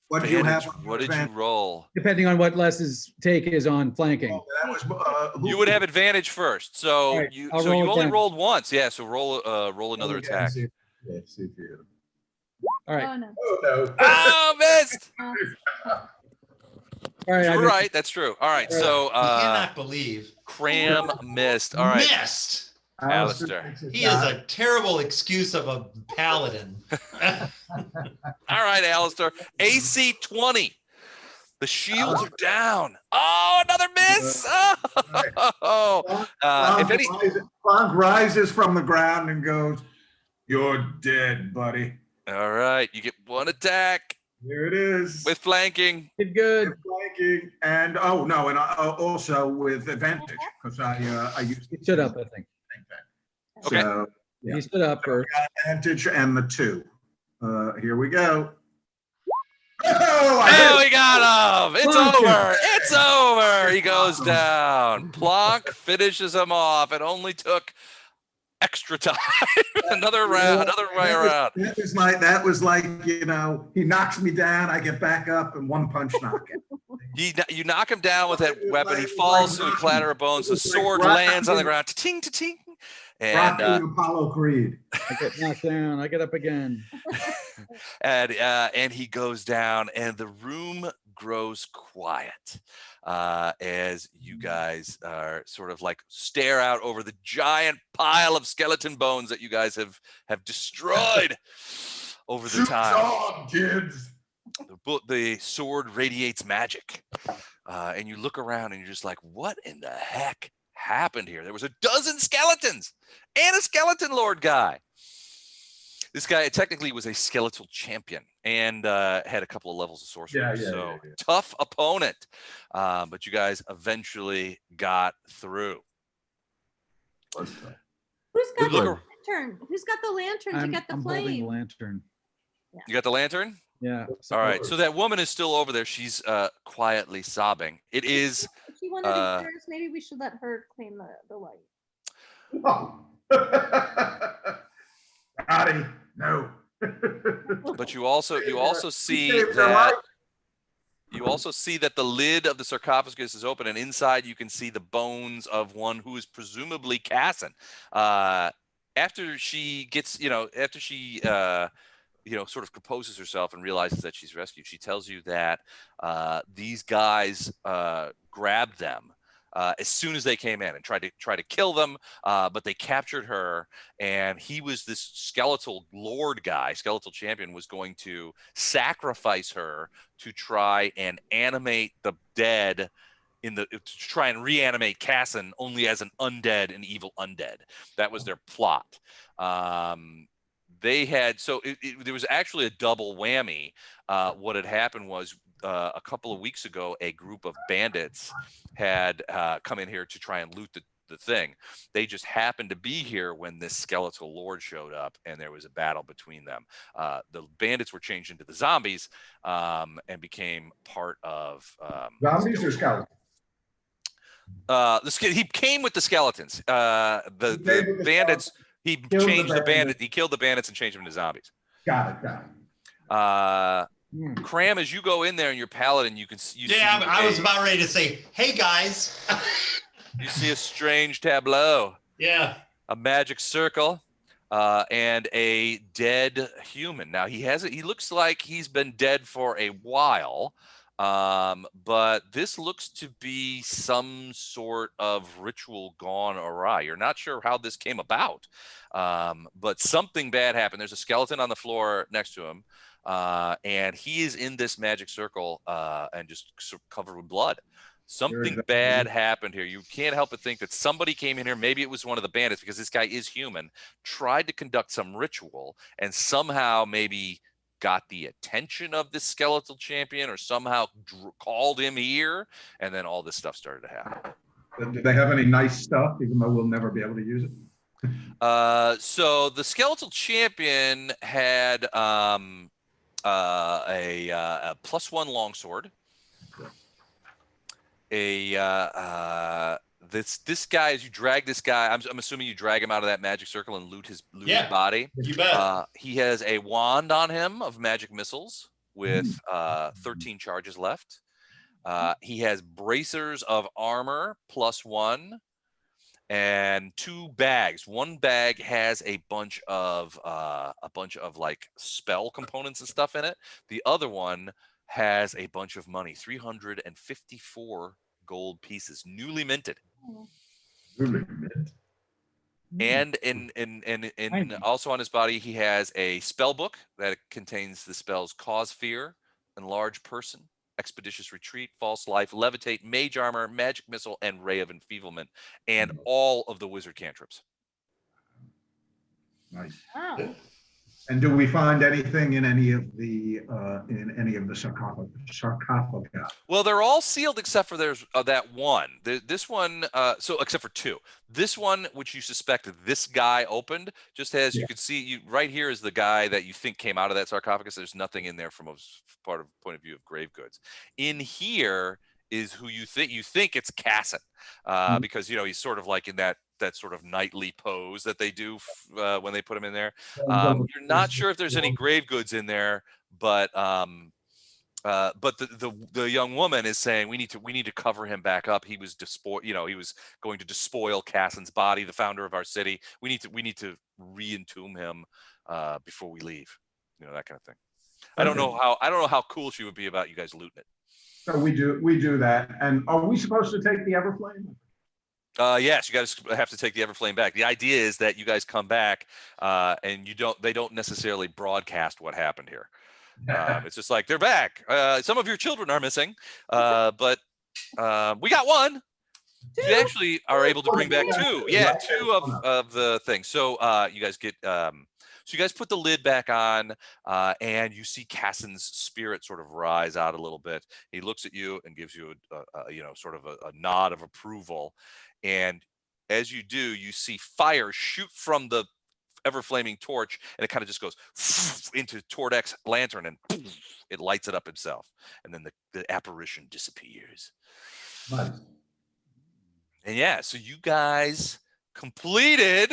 What did you have? What did you roll? depending on what Les's take is on flanking. Oh, that was, You would have advantage first. So All right, you I'll so roll you only again. rolled once. Yeah, so roll another attack. Yeah, see if you. All right. Oh, no. Oh no. Oh, missed. Oh. All right. You're right. That's true. All right. So I cannot believe Cram missed. All right. missed. Alistair. He is a terrible excuse of a paladin. All right, Alistair. AC 20. The shields are down. Oh, another miss. Oh. If any. Plonk rises from the ground and goes, "You're dead, buddy." All right. You get one attack Here it is. with flanking. Did good. Flanking and also with advantage because I used He stood up, I think. Okay. So Yeah. He stood up first. advantage and the 2. Here we go. Oh, Oh, he got him. It's Plonk him. over. It's over. He goes down. Plonk finishes him off. It only took extra time. another round, another way around. That was like, he knocks me down, I get back up and one punch knock him. You knock him down with that It was weapon. He like falls to the Rocky. clatter of bones. It The was like sword Rocky. lands on the ground. Ting, ting. And Rocky and Apollo Creed. I get knocked down. I get up again. and he goes down, and the room grows quiet as you guys are sort of like stare out over the giant pile of skeleton bones that you guys have destroyed over the Shoot's time. on, kids. The sword radiates magic, and you look around and you're just like, what in the heck happened here? There was a dozen skeletons and a skeleton lord guy. This guy technically was a skeletal champion and had a couple of levels of sorcery. Yeah. Tough opponent, but you guys eventually got through. Who's got Good the look. lantern? Who's got the lantern to get the I'm holding the flame? lantern. You got the lantern? Yeah. All right. So that woman is still over there. She's quietly sobbing. It is. If she wanted to be first, maybe we should let her claim the light. Oh. Scotty, no. But you also see saved her that. life. You also see that the lid of the sarcophagus is open, and inside you can see the bones of one who is presumably Kassen. After she gets, sort of composes herself and realizes that she's rescued, she tells you that these guys grabbed them as soon as they came in and tried to kill them, but they captured her, and he was this skeletal lord guy, skeletal champion, was going to sacrifice her to try and animate the dead to try and reanimate Kassen only as an undead, an evil undead. That was their plot. They had, so there was actually a double whammy. What had happened was a couple of weeks ago, a group of bandits had come in here to try and loot the thing. They just happened to be here when this skeletal lord showed up, and there was a battle between them. The bandits were changed into the zombies and became part of Zombies or skeletons? He came with the skeletons. The bandits. He changed the bandit. He killed the bandits and changed them into zombies. Got it. Cram, as you go in there and you're paladin, you can see. I was about ready to say, "Hey guys." You see a strange tableau. Yeah. A magic circle, and a dead human. Now he looks like he's been dead for a while. But this looks to be some sort of ritual gone awry. You're not sure how this came about, but something bad happened. There's a skeleton on the floor next to him, and he is in this magic circle and just covered with blood. Something bad happened here. You can't help but think that somebody came in here. Maybe it was one of the bandits, because this guy is human, tried to conduct some ritual and somehow maybe got the attention of this skeletal champion, or somehow called him here, and then all this stuff started to happen. Do they have any nice stuff, even though we'll never be able to use it? So the skeletal champion had a +1 longsword. This guy, as you drag this guy, I'm assuming you drag him out of that magic circle and loot his body. You bet. He has a wand on him of magic missiles with 13 charges left. He has bracers of armor +1 and 2 bags. One bag has a bunch of like spell components and stuff in it. The other one has a bunch of money, 354 gold pieces, newly minted. And also on his body, he has a spell book that contains the spells Cause Fear, Enlarge Person, Expeditious Retreat, False Life, Levitate, Mage Armor, Magic Missile, and Ray of Enfeeblement, and all of the wizard cantrips. Nice. Wow. And do we find anything in any of the sarcophagi? Well, they're all sealed except for there's that one. This one, so except for 2. This one, which you suspect this guy opened, just has you can see you right here is the guy that you think came out of that sarcophagus. There's nothing in there from a point of view of grave goods. In here is who you think it's Kassen, because he's sort of like in that sort of knightly pose that they do when they put him in there. You're not sure if there's any grave goods in there, but the young woman is saying we need to cover him back up. He was he was going to despoil Kassen's body, the founder of our city. We need to re-entomb him before we leave. That kind of thing. I don't know how cool she would be about you guys looting it. So we do that. And are we supposed to take the Everflame? Yes, you guys have to take the Everflame back. The idea is that you guys come back and they don't necessarily broadcast what happened here. It's just like they're back. Some of your children are missing, but we got one. You actually are able to bring back 2. Yeah, 2 of the things. So you guys get. So you guys put the lid back on, and you see Kassen's spirit sort of rise out a little bit. He looks at you and gives you sort of a nod of approval. And as you do, you see fire shoot from the ever-flaming torch, and it kind of just goes into Tordek's lantern, and it lights it up himself. And then the apparition disappears. Nice. And so you guys completed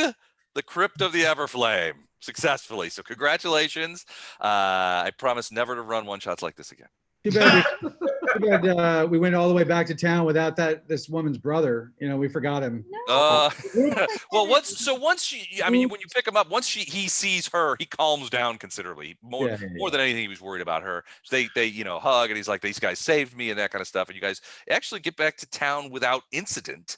the Crypt of the Everflame successfully. So congratulations. I promise never to run one-shots like this again. Too bad we went all the way back to town without this woman's brother. We forgot him. No. Well, once when you pick him up, once he sees her, he calms down considerably. More than anything, he was worried about her. So they hug, and he's like, these guys saved me and that kind of stuff. And you guys actually get back to town without incident.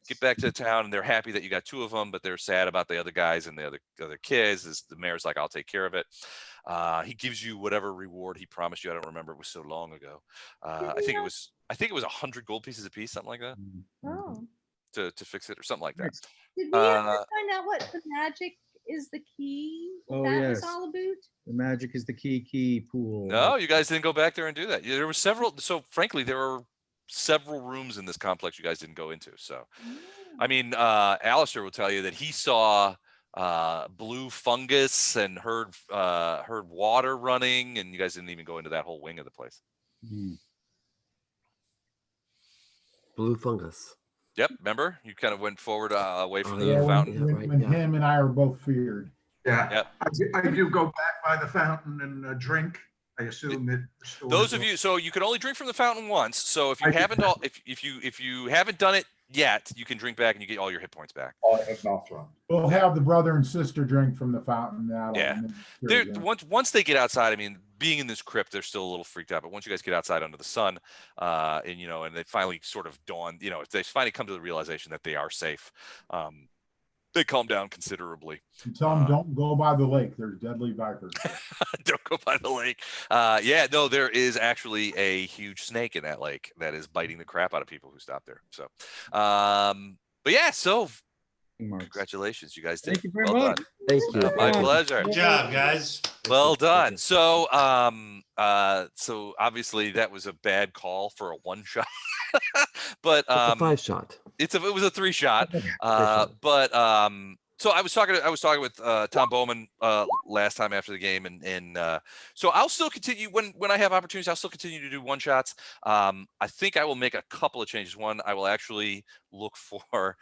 Get back to town, and they're happy that you got 2 of them, but they're sad about the other guys and the other kids. The mayor's like, I'll take care of it. He gives you whatever reward he promised you. I don't remember. It was so long ago. Did I we think it not- was. I think it was 100 gold pieces a piece, something like that, Oh, to fix it or something like that. Nice. did we ever Uh, find out what the magic is the key? What Oh, that was yes. all about? The magic is the key pool. No, you guys didn't go back there and do that. There were several. So frankly, there were several rooms in this complex you guys didn't go into. So, I mean, Alistair will tell you that he saw blue fungus and heard water running, and you guys didn't even go into that whole wing of the place. Hmm. Blue fungus. Yep, remember you kind of went forward away from Oh, the Yeah, fountain. Yeah, right, when yeah. him and I were both feared. Yeah. Yep. I do go back by the fountain and drink. I assume it restores. Those of you, so you can only drink from the fountain once. So if you haven't if you haven't done it yet, you can drink back and you get all your hit points back. all have not thrown. We'll have the brother and sister drink from the fountain. That'll Yeah. make They're, sure, yeah. once they get outside, I mean, being in this crypt, they're still a little freaked out. But once you guys get outside under the sun, and and they finally sort of dawn, they finally come to the realization that they are safe. They calm down considerably. You tell them don't go by the lake. There's deadly vipers. Don't go by the lake. No, there is actually a huge snake in that lake that is biting the crap out of people who stop there. So, but yeah, so Marks. congratulations, you guys did. Thank you very Well much. done. Thank you. My Yeah. pleasure. Good job, guys. Well Thank you. done. So, so obviously that was a bad call for a one shot, but It's a 5-shot. it was a 3-shot. shot. But so I was talking with Tom Bowman last time after the game, and so I'll still continue when I have opportunities. I'll still continue to do one shots. I think I will make a couple of changes. One, I will actually look for.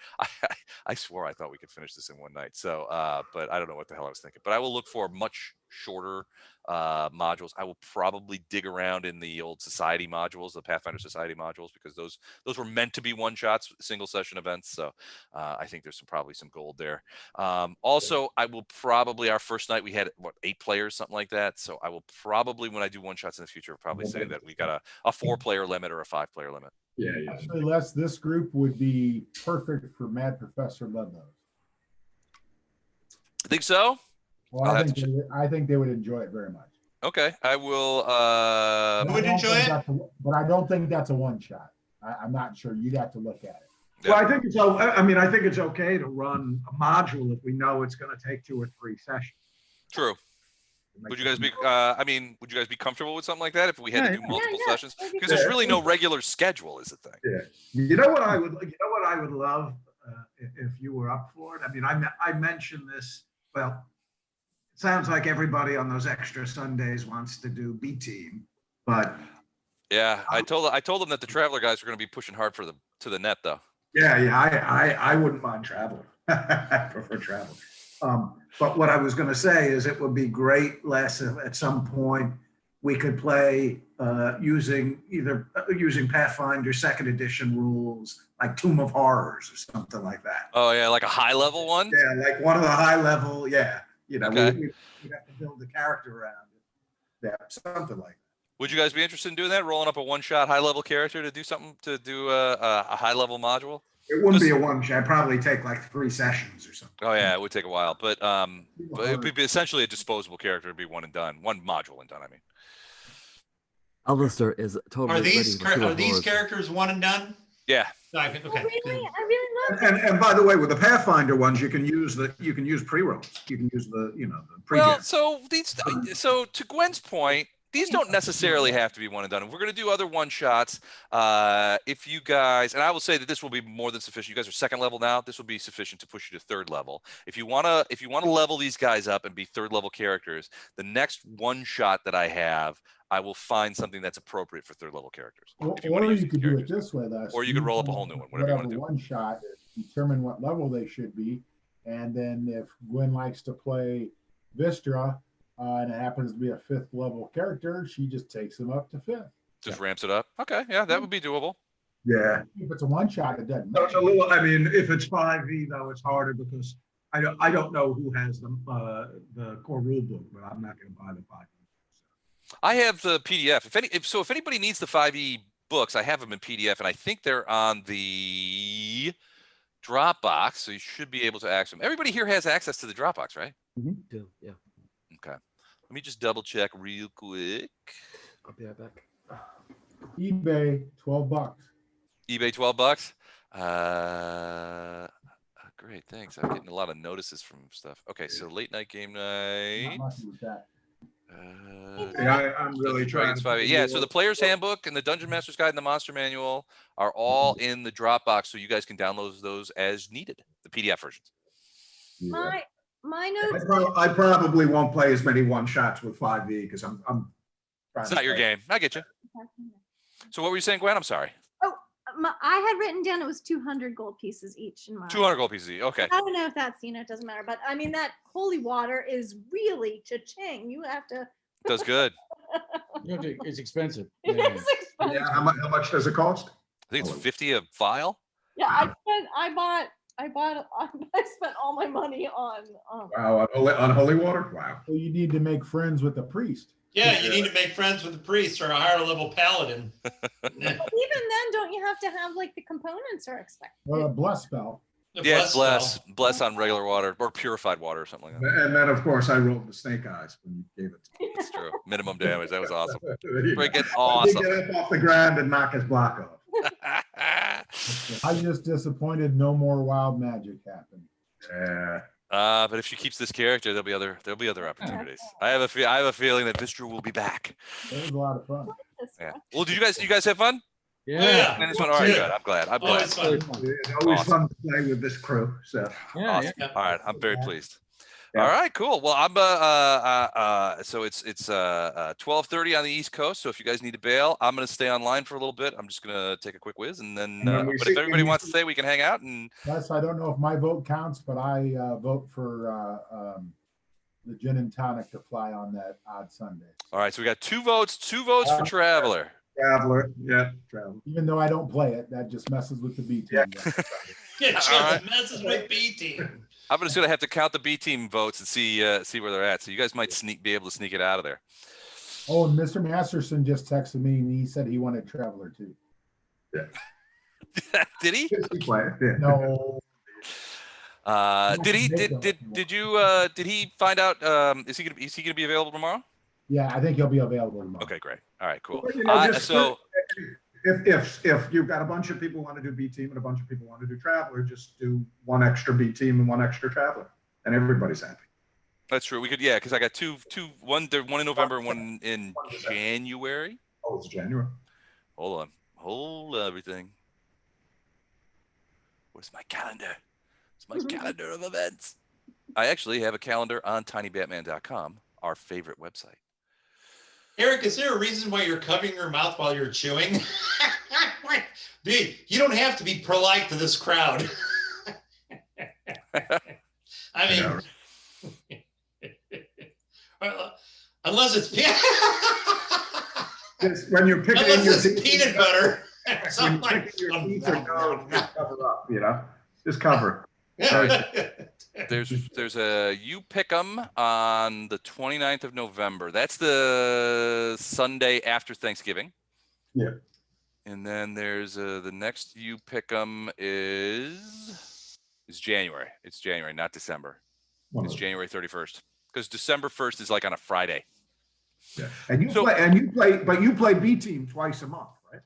I swore I thought we could finish this in one night. So, but I don't know what the hell I was thinking. But I will look for much shorter modules. I will probably dig around in the old Society modules, the Pathfinder Society modules, because those were meant to be one shots, single session events. So I think there's probably some gold there. Also, I will probably, our first night we had 8 players, something like that. So I will probably, when I do one shots in the future, probably say that we got a 4-player limit or a 5-player limit. Yeah. Actually, Les, this group would be perfect for Mad Professor Ludlow. Think so? Well, I'll I have think, I think they would enjoy it very much. Okay, I will. Who would I don't enjoy think it? but I don't think that's a one shot. I'm not sure. You'd have to look at it. Well, I think I think it's okay to run a module if we know it's going to take 2 or 3 sessions. True. Would you guys be? Would you guys be comfortable with something like that if we had to do multiple sessions? Because there's really no regular schedule, is the thing. Yeah. You know what I would love if you were up for it. I mean, I mentioned this. Well, it sounds like everybody on those extra Sundays wants to do B team, but Yeah, I told them that the Traveler guys were going to be pushing hard to the net though. yeah, I wouldn't mind traveling. I prefer traveling. But what I was going to say is it would be great, Les, if at some point we could play using Pathfinder 2nd edition rules, like Tomb of Horrors or something like that. Oh yeah, like a high level one. Yeah, like one of the high level. Yeah, Okay. we'd have to build the character around it. Yeah, something like that. Would you guys be interested in doing that? Rolling up a one-shot high-level character to do something, to do a high-level module? It wouldn't be a one shot. It'd probably take like 3 sessions or something. Oh yeah, it would take a while, but it would be essentially a disposable character. It'd be one and done, one module and done. I mean, Alistair is totally Are these ready for these Horrors. characters one and done? yeah. No, okay. Oh, really? I really love And by the way, with the Pathfinder ones, you can use pre-rolls. You can use the pre. Well, so to Gwen's point, these don't necessarily have to be one and done. If we're going to do other one shots, if you guys, and I will say that this will be more than sufficient. You guys are 2nd level now. This will be sufficient to push you to 3rd level. If you want to level these guys up and be 3rd level characters, the next one shot that I have, I will find something that's appropriate for 3rd level characters. Or If you want to use you these could do it characters. this way, Les. Or you could roll up a whole new one, whatever you want to do. One shot, determine what level they should be, and then if Gwen likes to play Vistra, and it happens to be a 5th level character, she just takes them up to 5th. Just ramps it up. Okay, yeah, that would be doable. Yeah. If it's a one shot, it doesn't So it's a matter. little. I mean, if it's 5e though, it's harder because I don't know who has the core rule book, but I'm not going to buy the 5e. I have the PDF. If anybody needs the 5e books, I have them in PDF, and I think they're on the Dropbox, so you should be able to access them. Everybody here has access to the Dropbox, right? Too, yeah. Okay. Let me just double check real quick. I'll be right back. eBay, $12. eBay, $12. Great, thanks. I'm getting a lot of notices from stuff. Okay, so late night game Not night. much with that. Yeah, I'm really Dungeons trying Dragons to 5. put Yeah, more- so the player's handbook and the Dungeon Master's Guide and the Monster Manual are all in the Dropbox, so you guys can download those as needed, the PDF versions. Yeah. My notes. I probably won't play as many one shots with 5e because I'm trying It's to not your play- game. I get you. So what were you saying, Gwen? I'm sorry. I had written down it was 200 gold pieces each in mine. 200 gold pieces. Okay. I don't know if that's, it doesn't matter, but I mean, that holy water is really cha-ching. You have to. Does good. It's expensive. It Yeah. is expensive. Yeah, how much does it cost? I think it's 50 a file. Yeah, I spent all my money on. Wow, on holy water? Wow. So you need to make friends with the priest. Yeah, you need to make friends with the priest or a higher level paladin. But even then, don't you have to have like the components are expected? Well, a bless spell. The Yeah, it's spell. bless on regular water or purified water or something like that. And then, of course, I rolled the snake eyes when you gave it to me. That's true. Minimum damage. That was awesome. You know, Freaking I awesome. did get up off the ground and knock his block off. I'm just disappointed no more wild magic happened. Yeah. But if she keeps this character, there'll be other opportunities. I have a feeling that Vistra will be back. It was a lot of fun. Yeah. Well, did you guys have fun? Yeah. Man, this one, all right, Yeah. good. I'm glad. I'm Oh, glad. it's fun. It's always Awesome. fun to play with this crew. So Yeah. Awesome. All right, I'm very pleased. Yeah. All right, cool. Well, I'm so it's 12:30 on the East Coast. So if you guys need to bail, I'm gonna stay online for a little bit. I'm just gonna take a quick whiz, and then. And when we But see- if everybody wants to stay, we can hang out. And Plus, I don't know if my vote counts, but I vote for the gin and tonic to fly on that odd Sunday. all right, so we got two votes for Traveler. Traveler, yeah, Traveler. Even though I don't play it, that just messes with the B team. Yeah. It just All right. messes with B team. I'm just gonna have to count the B team votes and see where they're at. So you guys might be able to sneak it out of there. Oh, and Mr. Masterson just texted me and he said he wanted Traveler too. Did he? Good player, yeah. No, Did he find out? Is he gonna be available tomorrow? yeah, I think he'll be available tomorrow. Okay, great. All right, cool. Well, you know, just So if you've got a bunch of people want to do B team and a bunch of people want to do Traveler, just do one extra B team and one extra Traveler, and everybody's happy. that's true. We could, yeah, because I got one in November and one in January. Oh, it's January. Hold everything. Where's my calendar? It's my calendar of events. I actually have a calendar on tinybatman.com, our favorite website. Eric, is there a reason why you're covering your mouth while you're chewing? Dude, you don't have to be polite to this crowd. I mean, unless it's When you're picking unless your it's teeth, peanut butter. when So I'm you're like, picking your teeth or nose, just cover up, just cover. There's a You Pick 'em on the 29th of November. That's the Sunday after Thanksgiving. Yeah. And then there's the next You Pick 'em is January. It's January, not December. It's January 31st. Because December 1st is like on a Friday. Yeah. And you So- play B team twice a month, right?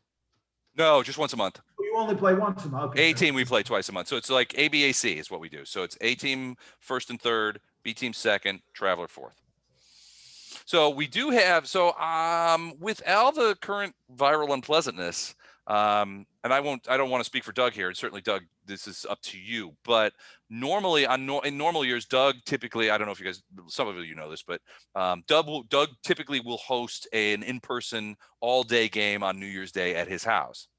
No, just once a month. You only play once a month. Okay. A team we play twice a month. So it's like ABAC is what we do. So it's A team first and third, B team second, Traveler fourth. So we do have with all the current viral unpleasantness, and I don't want to speak for Doug here. And certainly Doug, this is up to you. But normally in normal years, Doug typically, I don't know if you guys, some of you know this, but Doug typically will host an in-person all-day game on New Year's Day at his house.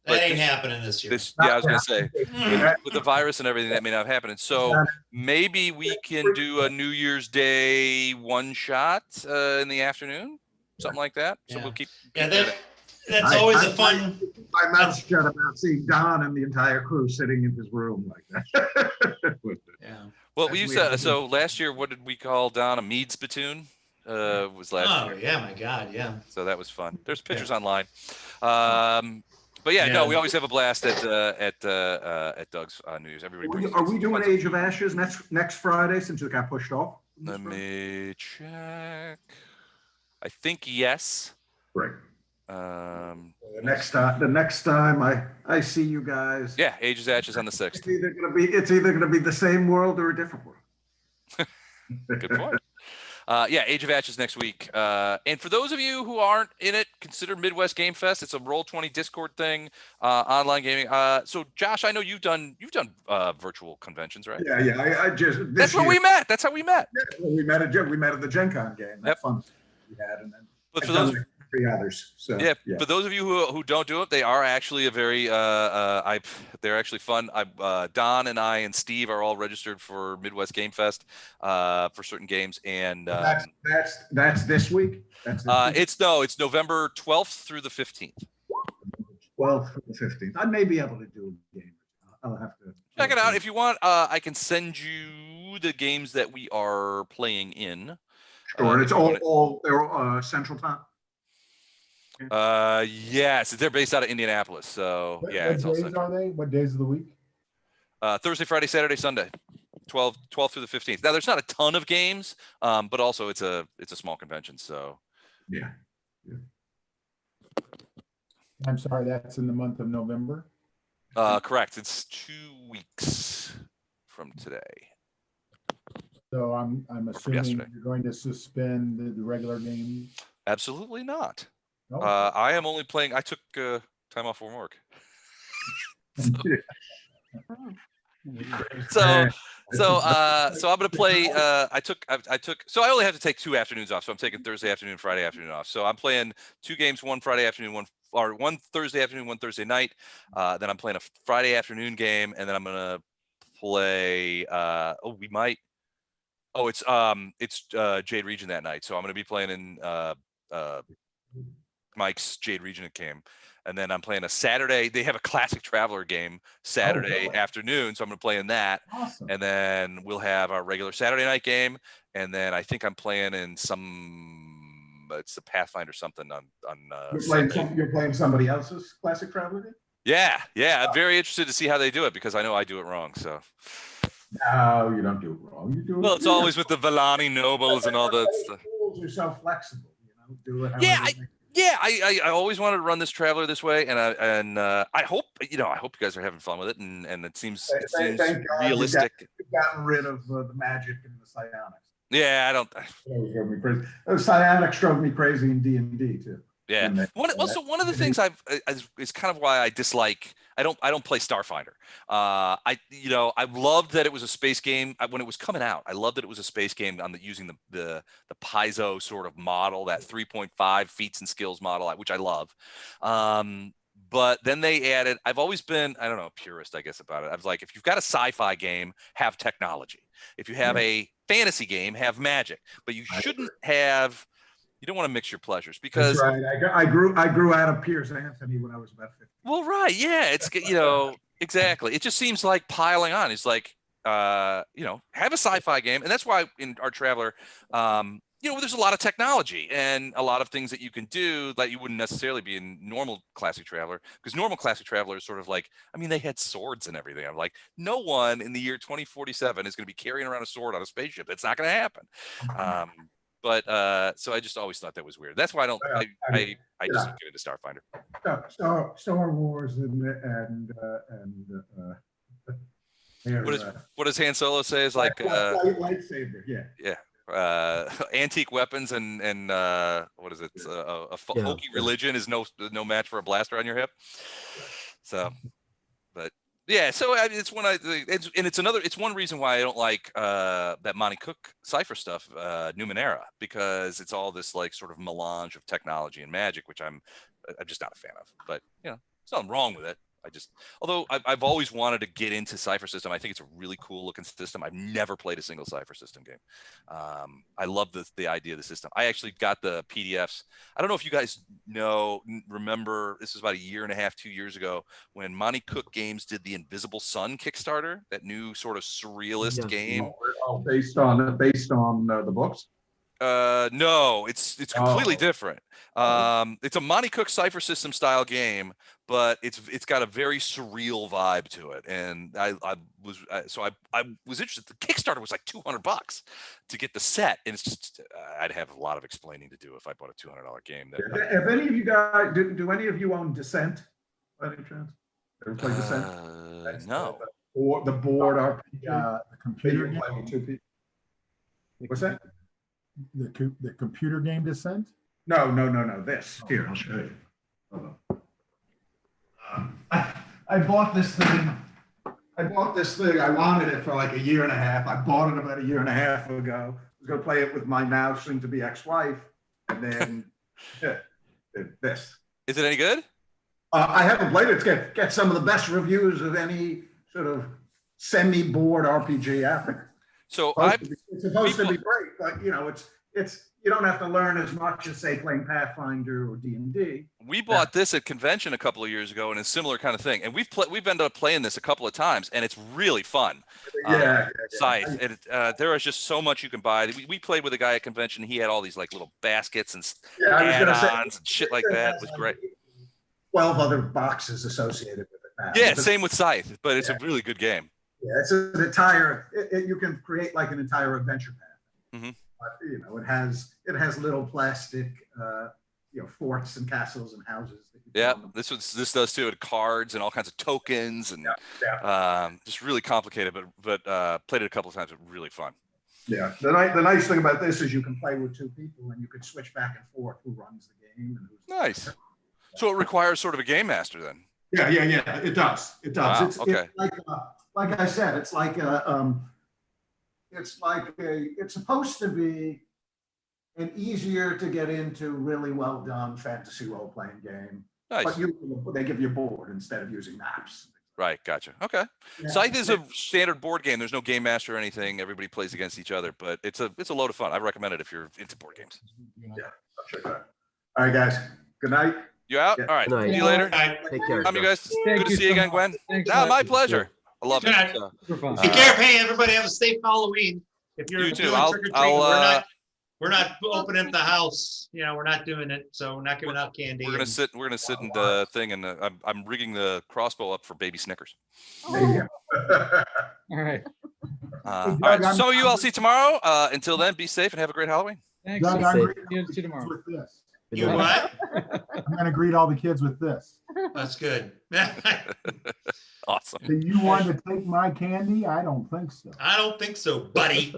that ain't happening this year. I was gonna say Mm. with the virus and everything that may not happen. And so maybe we can do a New Year's Day one shot in the afternoon, something like that. So Yeah. we'll keep. Yeah, keep that's always a fun. My mouth shut about seeing Don and the entire crew sitting in his room like that. Yeah. Well, we used to. So last year, what did we call Don? A mead spittoon was last Oh year. yeah, my God, yeah. So that was fun. There's pictures online. But yeah, no, we always have a blast at Doug's New Year's. Everybody brings. Are we doing Age of Ashes next Friday since it got pushed off? Let me check. I think yes. Great. The The next time I see you guys, yeah, Ages Ashes on the 6th. It's either gonna be the same world or a different world. Good point. Yeah, Age of Ashes next week. And for those of you who aren't in it, consider Midwest Game Fest. It's a Roll20 Discord thing, online gaming. So Josh, I know you've done virtual conventions, right? Yeah. I just That's where we met. That's how we met. Yeah, we met at the Gen Con game. That fun we had, and then But for those 3 others. So yeah, for those of you who don't do it, they are actually a very they're actually fun. Don and I and Steve are all registered for Midwest Game Fest for certain games, and that's this week. It's November 12th through the 15th. 12th through the 15th. I may be able to do a game. I'll have to check it out if you want. I can send you the games that we are playing in. Sure, and it's all they're Central Time. Yes, they're based out of Indianapolis, so What it's all days central. are they? What days of the week? Thursday, Friday, Saturday, Sunday, 12 through the 15th. Now there's not a ton of games, but also it's a small convention, so yeah. I'm sorry, that's in the month of November. Correct. It's 2 weeks from today. So I'm assuming yesterday. you're going to suspend the regular games. Absolutely not. Oh. I am only playing. I took time off from work. So I'm gonna play. I took. So I only have to take 2 afternoons off. So I'm taking Thursday afternoon, Friday afternoon off. So I'm playing 2 games, one Friday afternoon, one Thursday afternoon, one Thursday night. Then I'm playing a Friday afternoon game, and then I'm gonna play. It's Jade Region that night. So I'm gonna be playing in Mike's Jade Region game. And then I'm playing a Saturday. They have a Classic Traveler game Saturday afternoon. So I'm going to play in that. Awesome. And then we'll have our regular Saturday night game. And then I think I'm playing in it's the Pathfinder something on You're playing somebody else's Classic Traveler game? Yeah. I'm very interested to see how they do it because I know I do it wrong. So. No, you don't do it wrong. You do it. Well, it's always with the Villani nobles and all that stuff. Rules are so flexible, Do it. I always wanted to run this Traveler this way, and I hope you guys are having fun with it, and it seems realistic. You've gotten rid of the magic and the psionics. Yeah, I don't. Those drove me crazy. Psionics drove me crazy in D&D too. Yeah. One of the things is kind of why I dislike. I don't play Starfinder. I loved that it was a space game when it was coming out. I loved that it was a space game using the Paizo sort of model, that 3.5 feats and skills model, which I love. But then they added. I've always been a purist, I guess, about it. I was like, if you've got a sci-fi game, have technology. If you have a fantasy game, have magic. But you shouldn't have. You don't want to mix your pleasures because that's right. I grew out of Piers Anthony when I was about 15. Well, right, yeah, it's exactly. It just seems like piling on. It's like have a sci-fi game, and that's why in our Traveler, there's a lot of technology and a lot of things that you can do that you wouldn't necessarily be in normal Classic Traveler, because normal Classic Traveler is sort of like, they had swords and everything. I'm like, no one in the year 2047 is going to be carrying around a sword on a spaceship. That's not going to happen. But so I just always thought that was weird. That's why I don't. I just don't get into Starfinder. Star Wars and what does Han Solo say? Is like lightsaber. Yeah. Antique weapons and what is it? A hokey religion is no match for a blaster on your hip. So, but. Yeah, so it's one reason why I don't like that Monty Cook Cypher stuff, Numenera, because it's all this like sort of melange of technology and magic, which I'm just not a fan of. But there's nothing wrong with it. Although I've always wanted to get into Cypher System. I think it's a really cool looking system. I've never played a single Cypher System game. I love the idea of the system. I actually got the PDFs. I don't know if you guys remember, this was about 1.5 years, 2 years ago, when Monty Cook Games did the Invisible Sun Kickstarter, that new sort of surrealist game. Based on the books. No, it's completely Oh. different. It's a Monte Cook cipher system style game, but it's got a very surreal vibe to it. And I was interested. The Kickstarter was like $200 to get the set, and it's just I'd have a lot of explaining to do if I bought a $200 game. That If any of you guys, do any of you own Descent by any chance? Ever play Descent? That's no. Or the board RPG The that computer you game, play with two people. What's that? the computer game Descent. No. This here, I'll show you. Hold on. I bought this thing. I wanted it for like a year and a half. I bought it about a year and a half ago. I was going to play it with my now soon-to-be ex-wife, and then this. Is it any good? I haven't played it. It's got some of the best reviews of any sort of semi-board RPG out there. So It's supposed to be great, but you know, it's you don't have to learn as much as say playing Pathfinder or D&D. we bought this at convention a couple of years ago, and a similar kind of thing. And we've ended up playing this a couple of times, and it's really fun. Scythe. There is just so much you can buy. We played with a guy at convention. He had all these like little baskets and add-ons and shit like that. It was great. 12 other boxes associated with it now. Yeah, same with Scythe, but it's a really good game. Yeah, it's an entire. You can create like an entire adventure path. Mm-hmm. But, you know, it has little plastic, forts and castles and houses. Yeah, this does too. It cards and all kinds of tokens and just really complicated. But played it a couple of times. It's really fun. Yeah, the nice thing about this is you can play with two people and you can switch back and forth who runs the game and who's nice. So it requires sort of a game master then. Yeah. It does. Wow, It's okay. like I said, it's supposed to be an easier to get into, really well done fantasy role playing game. Nice. But they give you a board instead of using maps. Right, gotcha. Okay. Yeah. Scythe is a standard board game. There's no game master or anything. Everybody plays against each other, but it's a load of fun. I recommend it if you're into board games. Yeah, I'll check that out. All right, guys. Good night. You out? Yeah. All right. Nice. See you later. Take care. You guys. Thank Good to you see you so again, much. Gwen. Thanks, Ah, Mike. my pleasure. I love Good it. night. So, Super fun. Take care. Hey, everybody have a safe Halloween. If you're You too. doing I'll- trick-or-treating, we're not opening up the house. You know, we're not doing it. So we're not giving out candy. we're gonna sit in the thing, and I'm rigging the crossbow up for baby Snickers. There you go. All right. All right. Some of you I'll see tomorrow. Until then, be safe and have a great Halloween. Thanks. Doug, Be I'm safe. greeting See you tomorrow. with this. You what? I'm going to greet all the kids with this. That's good. Awesome. Do you want to take my candy? I don't think so. I don't think so, buddy.